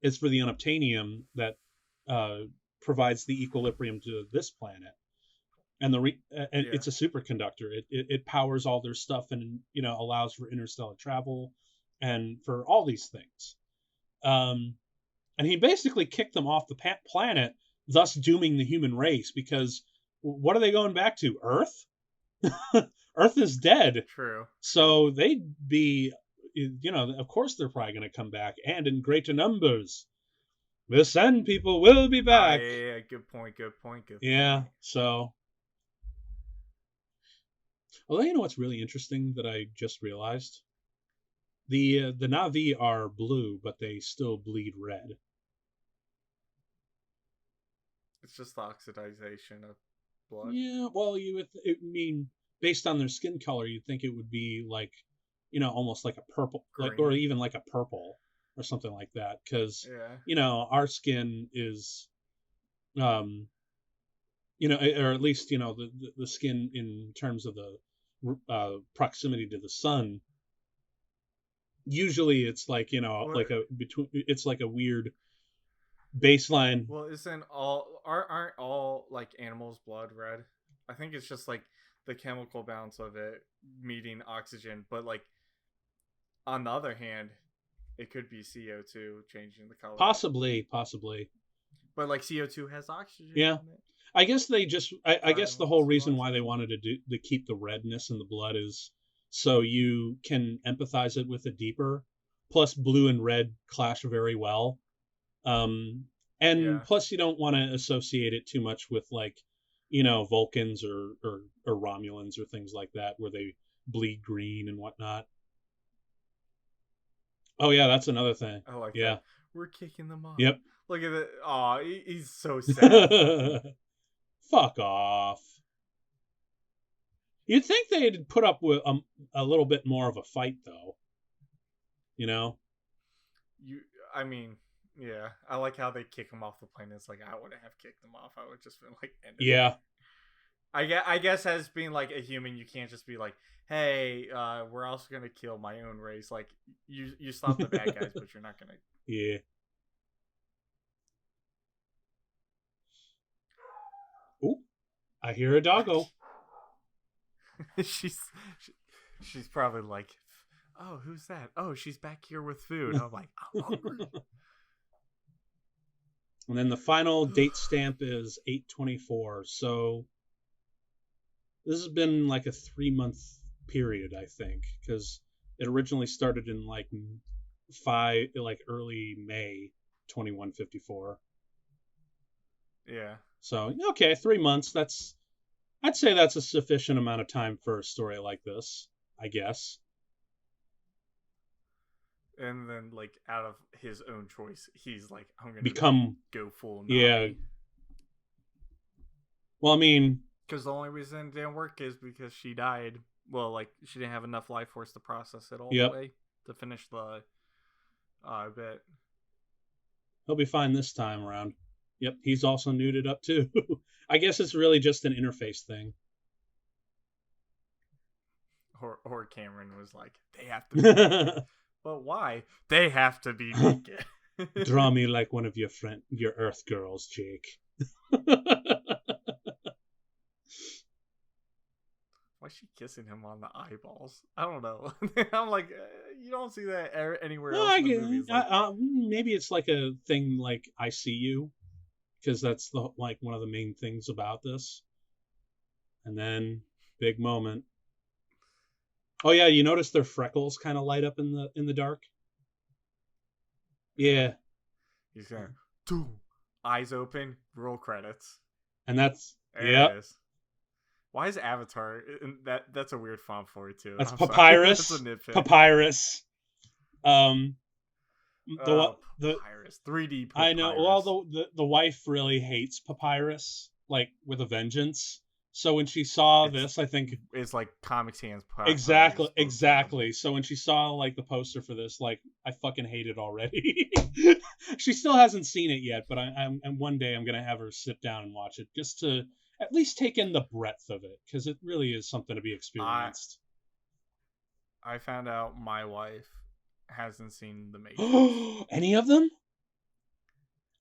is for the unobtainium that provides the equilibrium to this planet. And and Yeah. it's a superconductor. It powers all their stuff, and allows for interstellar travel and for all these things. And he basically kicked them off the planet, thus dooming the human race. Because what are they going back to? Earth? Earth is dead. True. So they'd be, of course they're probably going to come back, and in greater numbers. The Sand People will be back. Yeah. Good point. Yeah. So. Although, you know what's really interesting that I just realized? The Na'vi are blue, but they still bleed red. It's just the oxidization of blood. Yeah, well, based on their skin color, you'd think it would be like, almost like a purple, or even like a purple or something like that. Because, our skin is, or at least, the skin in terms of the proximity to the sun. Usually it's like, it's like a weird baseline. Well, aren't all like animals' blood red? I think it's just like the chemical balance of it meeting oxygen, but like on the other hand, it could be CO2 changing the color. Possibly. But like CO2 has oxygen. Yeah. In it. I guess they just I guess the whole reason why they wanted to keep the redness in the blood is so you can empathize it with it deeper. Plus, blue and red clash very well. And plus you don't want to associate it too much with like, Vulcans or Romulans or things like that where they bleed green and whatnot. Oh yeah, that's another thing. I like yeah. That. We're kicking them off. Yep. Look at it. Oh, he's so sad. Fuck off. You'd think they'd put up with a little bit more of a fight, though. I mean, yeah. I like how they kick him off the plane. It's like, I wouldn't have kicked him off. I would just been like, ended yeah. I guess as being like a human, you can't just be like, hey, we're also gonna kill my own race. Like, you stop the bad guys, but you're not gonna. Yeah. Ooh, I hear a doggo. she's probably like, oh, who's that? Oh, she's back here with food. I'm like, I'm hungry. And then the final date stamp is 8/24. So this has been like a 3-month period, I think, because it originally started in like early May 2154. Yeah. So okay, 3 months. I'd say that's a sufficient amount of time for a story like this, I guess. And then, like, out of his own choice, he's like, I'm going to go full Na'vi. Yeah. Well, I mean... Because the only reason it didn't work is because she died. Well, like, she didn't have enough life force to process it all the way to finish the bit. He'll be fine this time around. Yep, he's also nuded up, too. I guess it's really just an interface thing. Or Cameron was like, they have to be naked. But why? They have to be naked. Draw me like one of your Earth girls, Jake. Why is she kissing him on the eyeballs? I don't know. I'm like, you don't see that anywhere else in the movies. Maybe it's like a thing like I See You, because that's one of the main things about this. And then big moment. Oh yeah, you notice their freckles kind of light up in the dark. Yeah. He's going, eyes open, roll credits, and that's It is. Why is Avatar? That's a weird font for it too. That's Papyrus. That's a nitpick. Papyrus. Papyrus. 3D. Papyrus. I know. Well, the wife really hates Papyrus, like with a vengeance. So when she saw this, I think it's like Comic Sans. Exactly. So when she saw like the poster for this, like I fucking hate it already. She still hasn't seen it yet, but I'm one day I'm gonna have her sit down and watch it just to at least take in the breadth of it, because it really is something to be experienced. I found out my wife hasn't seen The Matrix. Any of them?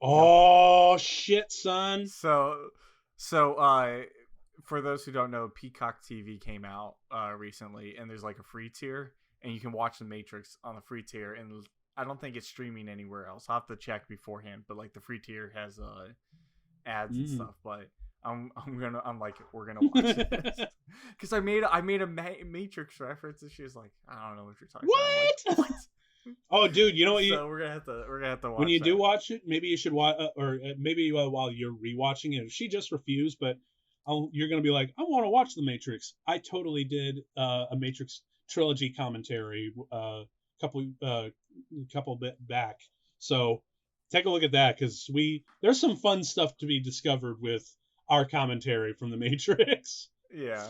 Nope. Oh shit, son. So, so for those who don't know, Peacock TV came out recently, and there's like a free tier, and you can watch The Matrix on the free tier. And I don't think it's streaming anywhere else. I'll have to check beforehand, but like the free tier has ads and Mm. stuff. But I'm like, we're gonna watch this because I made a Matrix reference, and she was like, I don't know what you're talking about. I'm like, What? what? Oh, dude, you know what? So we're gonna have to When watch you do that. watch it, maybe you should watch, maybe while you're rewatching it, if she just refused, but you're gonna be like, I want to watch The Matrix. I totally did a Matrix trilogy commentary couple bit back, so take a look at that because there's some fun stuff to be discovered with our commentary from The Matrix. Yeah,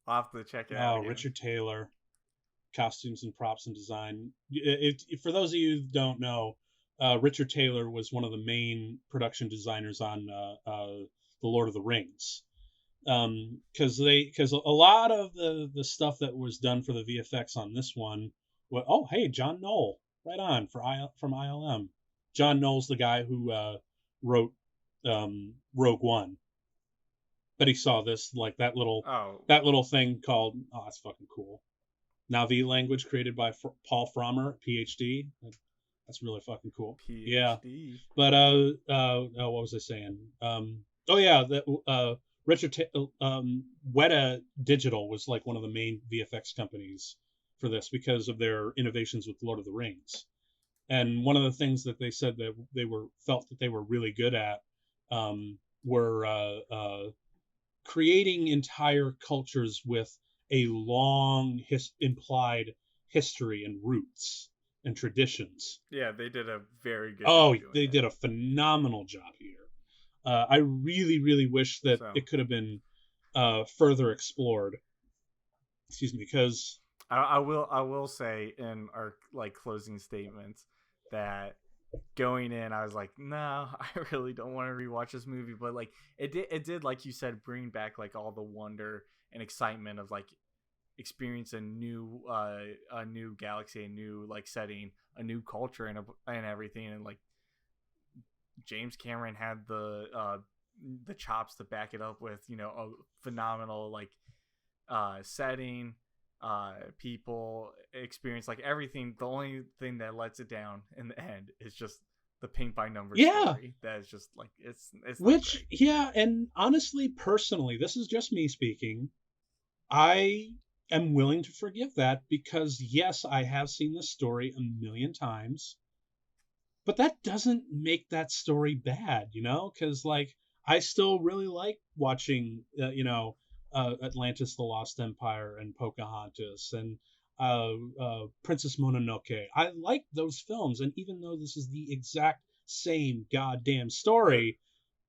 I'll have to check it out Oh, again. Richard Taylor, costumes and props and design. For those of you who don't know, Richard Taylor was one of the main production designers on the Lord of the Rings. Because a lot of the stuff that was done for the VFX on this one, oh hey, John Knoll, right on from ILM. John Knoll's the guy who wrote Rogue One. But he saw this like Oh, that little thing called, oh, that's fucking cool, Navi language created by Paul Frommer, PhD. That's really fucking cool. Yeah, PhD. but oh, what was I saying? Oh yeah, Richard Weta Digital was like one of the main VFX companies for this because of their innovations with Lord of the Rings. And one of the things that they said that they felt that they were really good at were creating entire cultures with a long implied history and roots and traditions. Yeah, they did a very good Oh, job doing they it. did a phenomenal job here. I really, really wish that So it could have been further explored. Excuse me, because I will say in our like closing statements that going in, I was like, no, I really don't want to rewatch this movie. But like it did like you said, bring back like all the wonder and excitement of like experience a new galaxy, a new like setting, a new culture, and everything. And like James Cameron had the chops to back it up with a phenomenal like setting, people, experience, like everything. The only thing that lets it down in the end is just the paint by numbers yeah, story. That is just like it's not which great. yeah, and honestly, personally, this is just me speaking. I am willing to forgive that because yes, I have seen this story a million times, but that doesn't make that story bad, because like I still really like watching Atlantis: The Lost Empire and Pocahontas and Princess Mononoke. I like those films, and even though this is the exact same goddamn the story,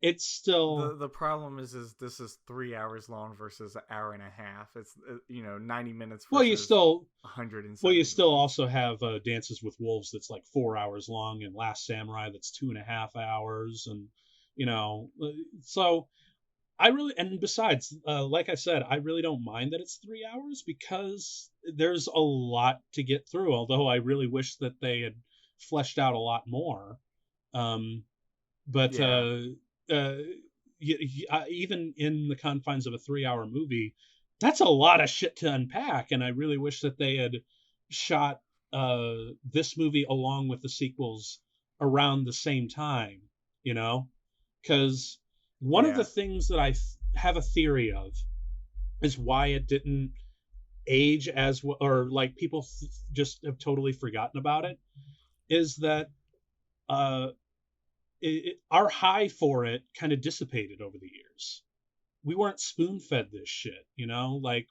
it's the still, the problem is this is 3 hours long versus an hour and a half. It's 90 minutes well, versus 170 you still minutes. also have Dances with Wolves that's like 4 hours long, and Last Samurai that's 2.5 hours, and you know, so I really, and besides, like I said, I really don't mind that it's 3 hours because there's a lot to get through. Although I really wish that they had fleshed out a lot more. Um, but Yeah, uh, even in the confines of a 3 hour movie, that's a lot of shit to unpack. And I really wish that they had shot this movie along with the sequels around the same time, you know? Because one of the yeah, things that have a theory of is why it didn't age as well, or like people just have totally forgotten about it, is that uh, our high for it kind of dissipated over the years. We weren't spoon fed this shit, like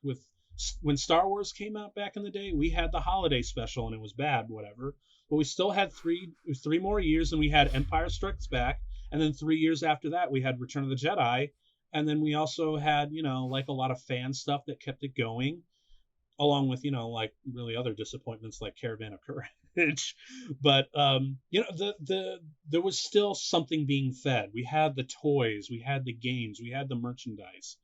when Star Wars came out back in the day, we had the holiday special and it was bad, whatever. But we still had three more years, and we had Empire Strikes Back, and then 3 years after that we had Return of the Jedi, and then we also had like a lot of fan stuff that kept it going, along with like really other disappointments like Caravan of Courage. But the there was still something being fed. We had the toys, we had the games, we had the merchandise.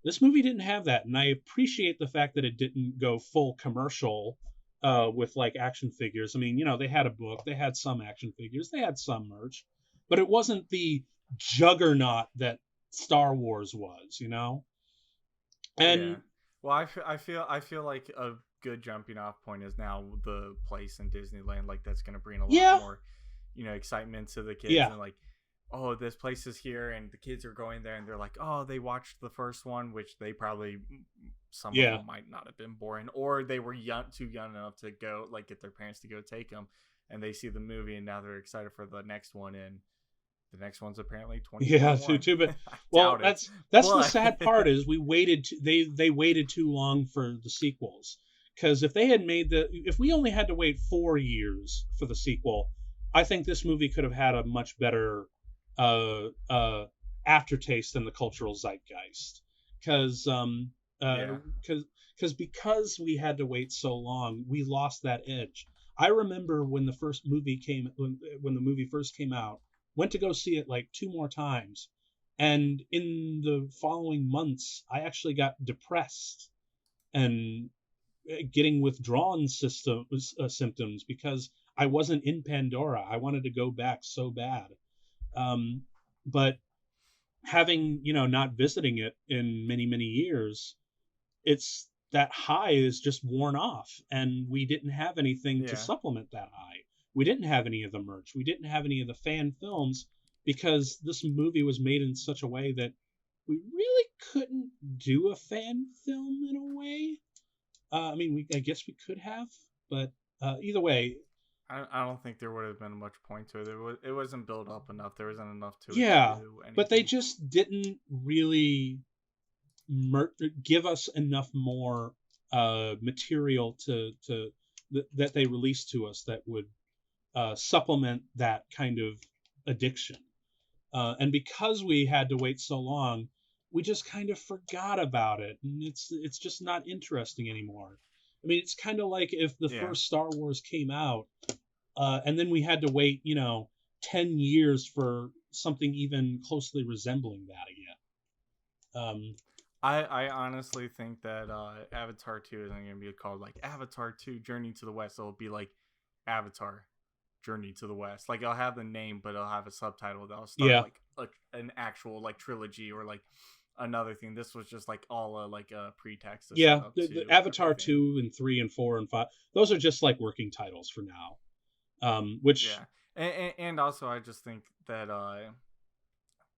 This movie didn't have that, and I appreciate the fact that it didn't go full commercial with like action figures. I mean, they had a book, they had some action figures, they had some merch, but it wasn't the juggernaut that Star Wars was, you know. Yeah. And Well, I feel like a good jumping off point is now the place in Disneyland. Like that's going to bring a lot yeah, more, excitement to the kids, yeah, and like, oh, this place is here, and the kids are going there, and they're like, oh, they watched the first one, which they probably, some of yeah, them might not have been born, or they were too young enough to go, like, get their parents to go take them, and they see the movie, and now they're excited for the next one, and the next one's apparently yeah. 2021. Too bad. I Well, doubt it, that's the but sad part is they waited too long for the sequels. Because if they had if we only had to wait 4 years for the sequel, I think this movie could have had a much better uh, uh, aftertaste in the cultural zeitgeist. Because yeah, because we had to wait so long, we lost that edge. I remember when the movie first came out, went to go see it like 2 more times, and in the following months, I actually got depressed and getting withdrawn symptoms because I wasn't in Pandora. I wanted to go back so bad. Um, but having, not visiting it in many, many years, it's that high is just worn off. And we didn't have anything to yeah. supplement that high. We didn't have any of the merch. We didn't have any of the fan films because this movie was made in such a way that we really couldn't do a fan film in a way. I mean, I guess we could have, but either way, I don't think there would have been much point to it. It wasn't built up enough. There wasn't enough to it to yeah. do But they anything. just didn't really give us enough more material that they released to us that would supplement that kind of addiction. And because we had to wait so long, we just kind of forgot about it, and it's just not interesting anymore. I mean, it's kind of like if the Yeah. first Star Wars came out, and then we had to wait, 10 years for something even closely resembling that again. I honestly think that Avatar 2 isn't going to be called like Avatar 2 Journey to the West. It'll be like Avatar Journey to the West. Like it'll have the name, but it'll have a subtitle that'll start Yeah, like an actual like trilogy or like another thing. This was just like all like a pretext to set yeah. up The to Avatar everything. 2 and 3 and 4 and 5, those are just like working titles for now. Which Yeah, and also I just think that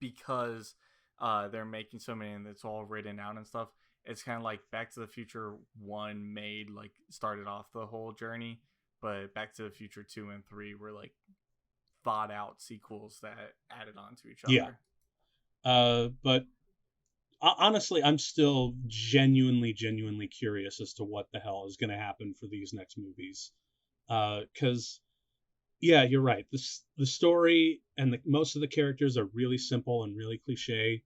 because they're making so many and it's all written out and stuff, it's kind of like Back to the Future 1 made like started off the whole journey, but Back to the Future 2 and 3 were like thought out sequels that added on to each yeah. other. But honestly, I'm still genuinely curious as to what the hell is going to happen for these next movies. Because yeah, you're right. The story and most of the characters are really simple and really cliche,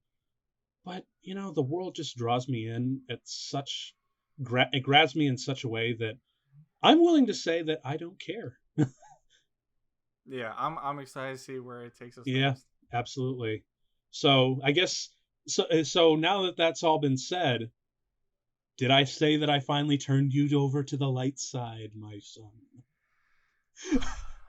but the world just draws me in at such it grabs me in such a way that I'm willing to say that I don't care. Yeah, I'm excited to see where it takes us Yeah, next. absolutely. So I guess so. Now that that's all been said, did I say that I finally turned you over to the light side, my son?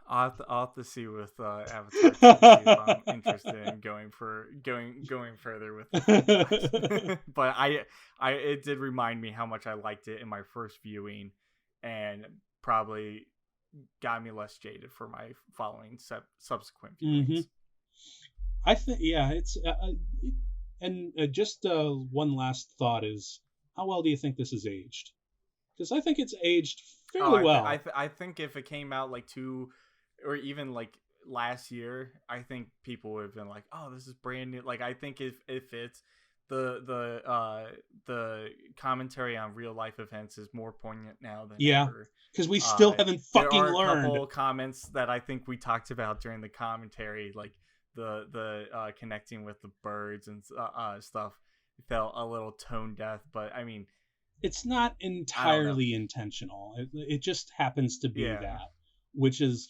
I'll have to see with Avatar 2 to see if I'm interested in going further with the franchise. But I it did remind me how much I liked it in my first viewing, and probably got me less jaded for my following subsequent hmm viewings. I think yeah, it's and just one last thought is, how well do you think this is aged? Because I think it's aged Oh, fairly well. I think if it came out like 2 or even like last year, I think people would have been like, "Oh, this is brand new." Like I think if it's the commentary on real life events is more poignant now than Yeah, ever. because we still haven't There fucking are a learned. couple comments that I think we talked about during the commentary, like the connecting with the birds and stuff felt a little tone deaf, but I mean, It's not I don't know. entirely intentional. It just happens to be Yeah. that, which is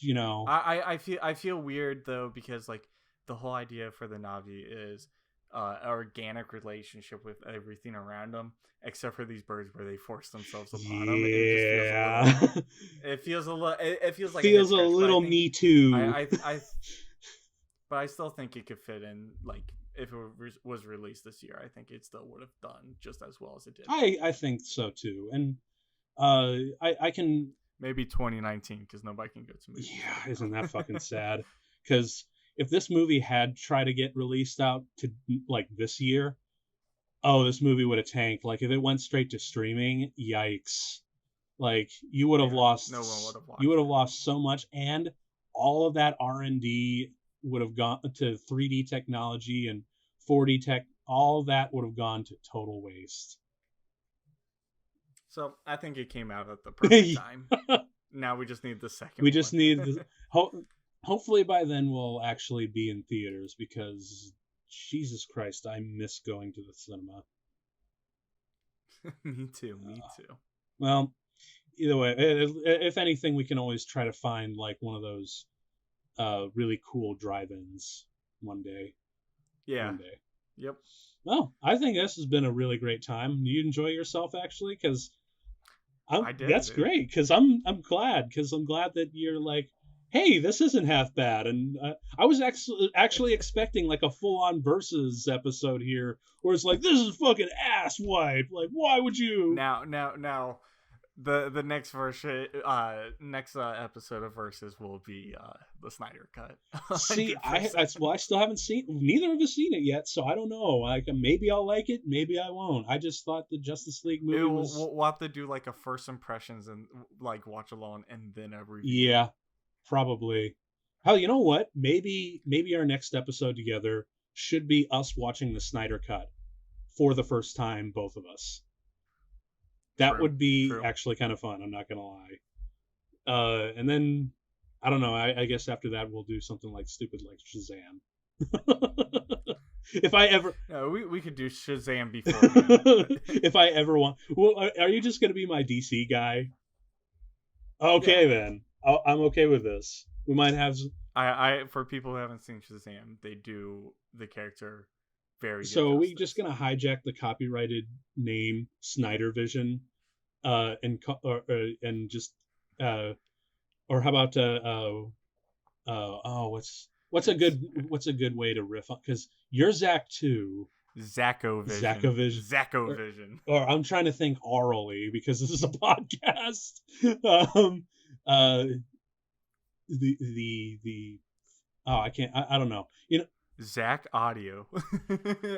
I feel weird though because like the whole idea for the Navi is an organic relationship with everything around them, except for these birds where they force themselves upon them, and it just feels a little. yeah. It feels a little. It feels like a head Feels a scratch, but I little think Me Too. I But I still think it could fit in. Like if it was released this year, I think it still would have done just as well as it did. I think so too, and I can maybe 2019 because nobody can go to movies. Yeah, isn't that fucking sad? Because if this movie had tried to get released out to like this year, oh, this movie would have tanked. Like if it went straight to streaming, yikes! Like you would have lost. No one would have watched. You would have lost so much, and all of that R&D would have gone to 3D technology and 4D tech. All that would have gone to total waste. So I think it came out at the perfect time. Now we just need the second. We just need the. Hopefully by then we'll actually be in theaters because Jesus Christ, I miss going to the cinema. Me too. Well, either way, if anything, we can always try to find like one of those really cool drive-ins one day. Yeah. One day. Yep. Well, I think this has been a really great time. Do you enjoy yourself actually? Because I did. That's great. Because I'm glad. Because I'm glad that you're like, hey, this isn't half bad. And I was actually expecting like a full-on versus episode here, where it's like, this is fucking ass wipe. Like, why would you? Now, the next version, next episode of Versus will be the Snyder Cut. See, I still haven't seen. Neither of us seen it yet, so I don't know. Like, maybe I'll like it, maybe I won't. I just thought the Justice League movie was. We'll have to do like a first impressions and like watch alone, and then a review. Yeah, probably. Hell, you know what? Maybe our next episode together should be us watching the Snyder Cut for the first time, both of us. That would be actually kind of fun. I'm not gonna lie. And then I don't know. I guess after that we'll do something like stupid, like Shazam. If I ever, we could do Shazam before. If I ever want, well, are you just gonna be my DC guy? Okay, then I'm okay with this. We might have. I for people who haven't seen Shazam, they do the character very good. So we just gonna hijack the copyrighted name Snyder Vision, and just or how about what's a good way to riff on, because you're Zach too. Zackovision. Or I'm trying to think orally because this is a podcast. I can't. I don't know. You know. Zach Audio.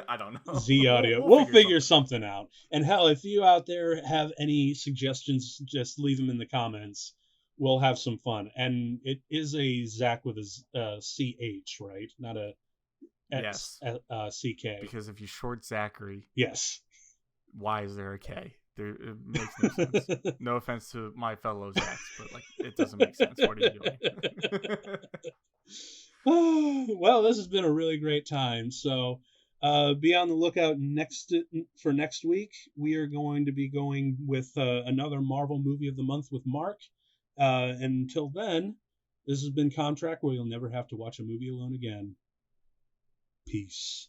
I don't know. Z Audio. We'll figure something out. And hell, if you out there have any suggestions, just leave them in the comments. We'll have some fun. And it is a Zach with a CH, right? Not a CK. Because if you short Zachary, yes. Why is there a K? It makes no sense. No offense to my fellow Zachs, but like it doesn't make sense. What are you doing? Well, this has been a really great time. So be on the lookout for next week. We are going to be going with another Marvel movie of the month with Mark. Until then, this has been Contract, where you'll never have to watch a movie alone again. Peace.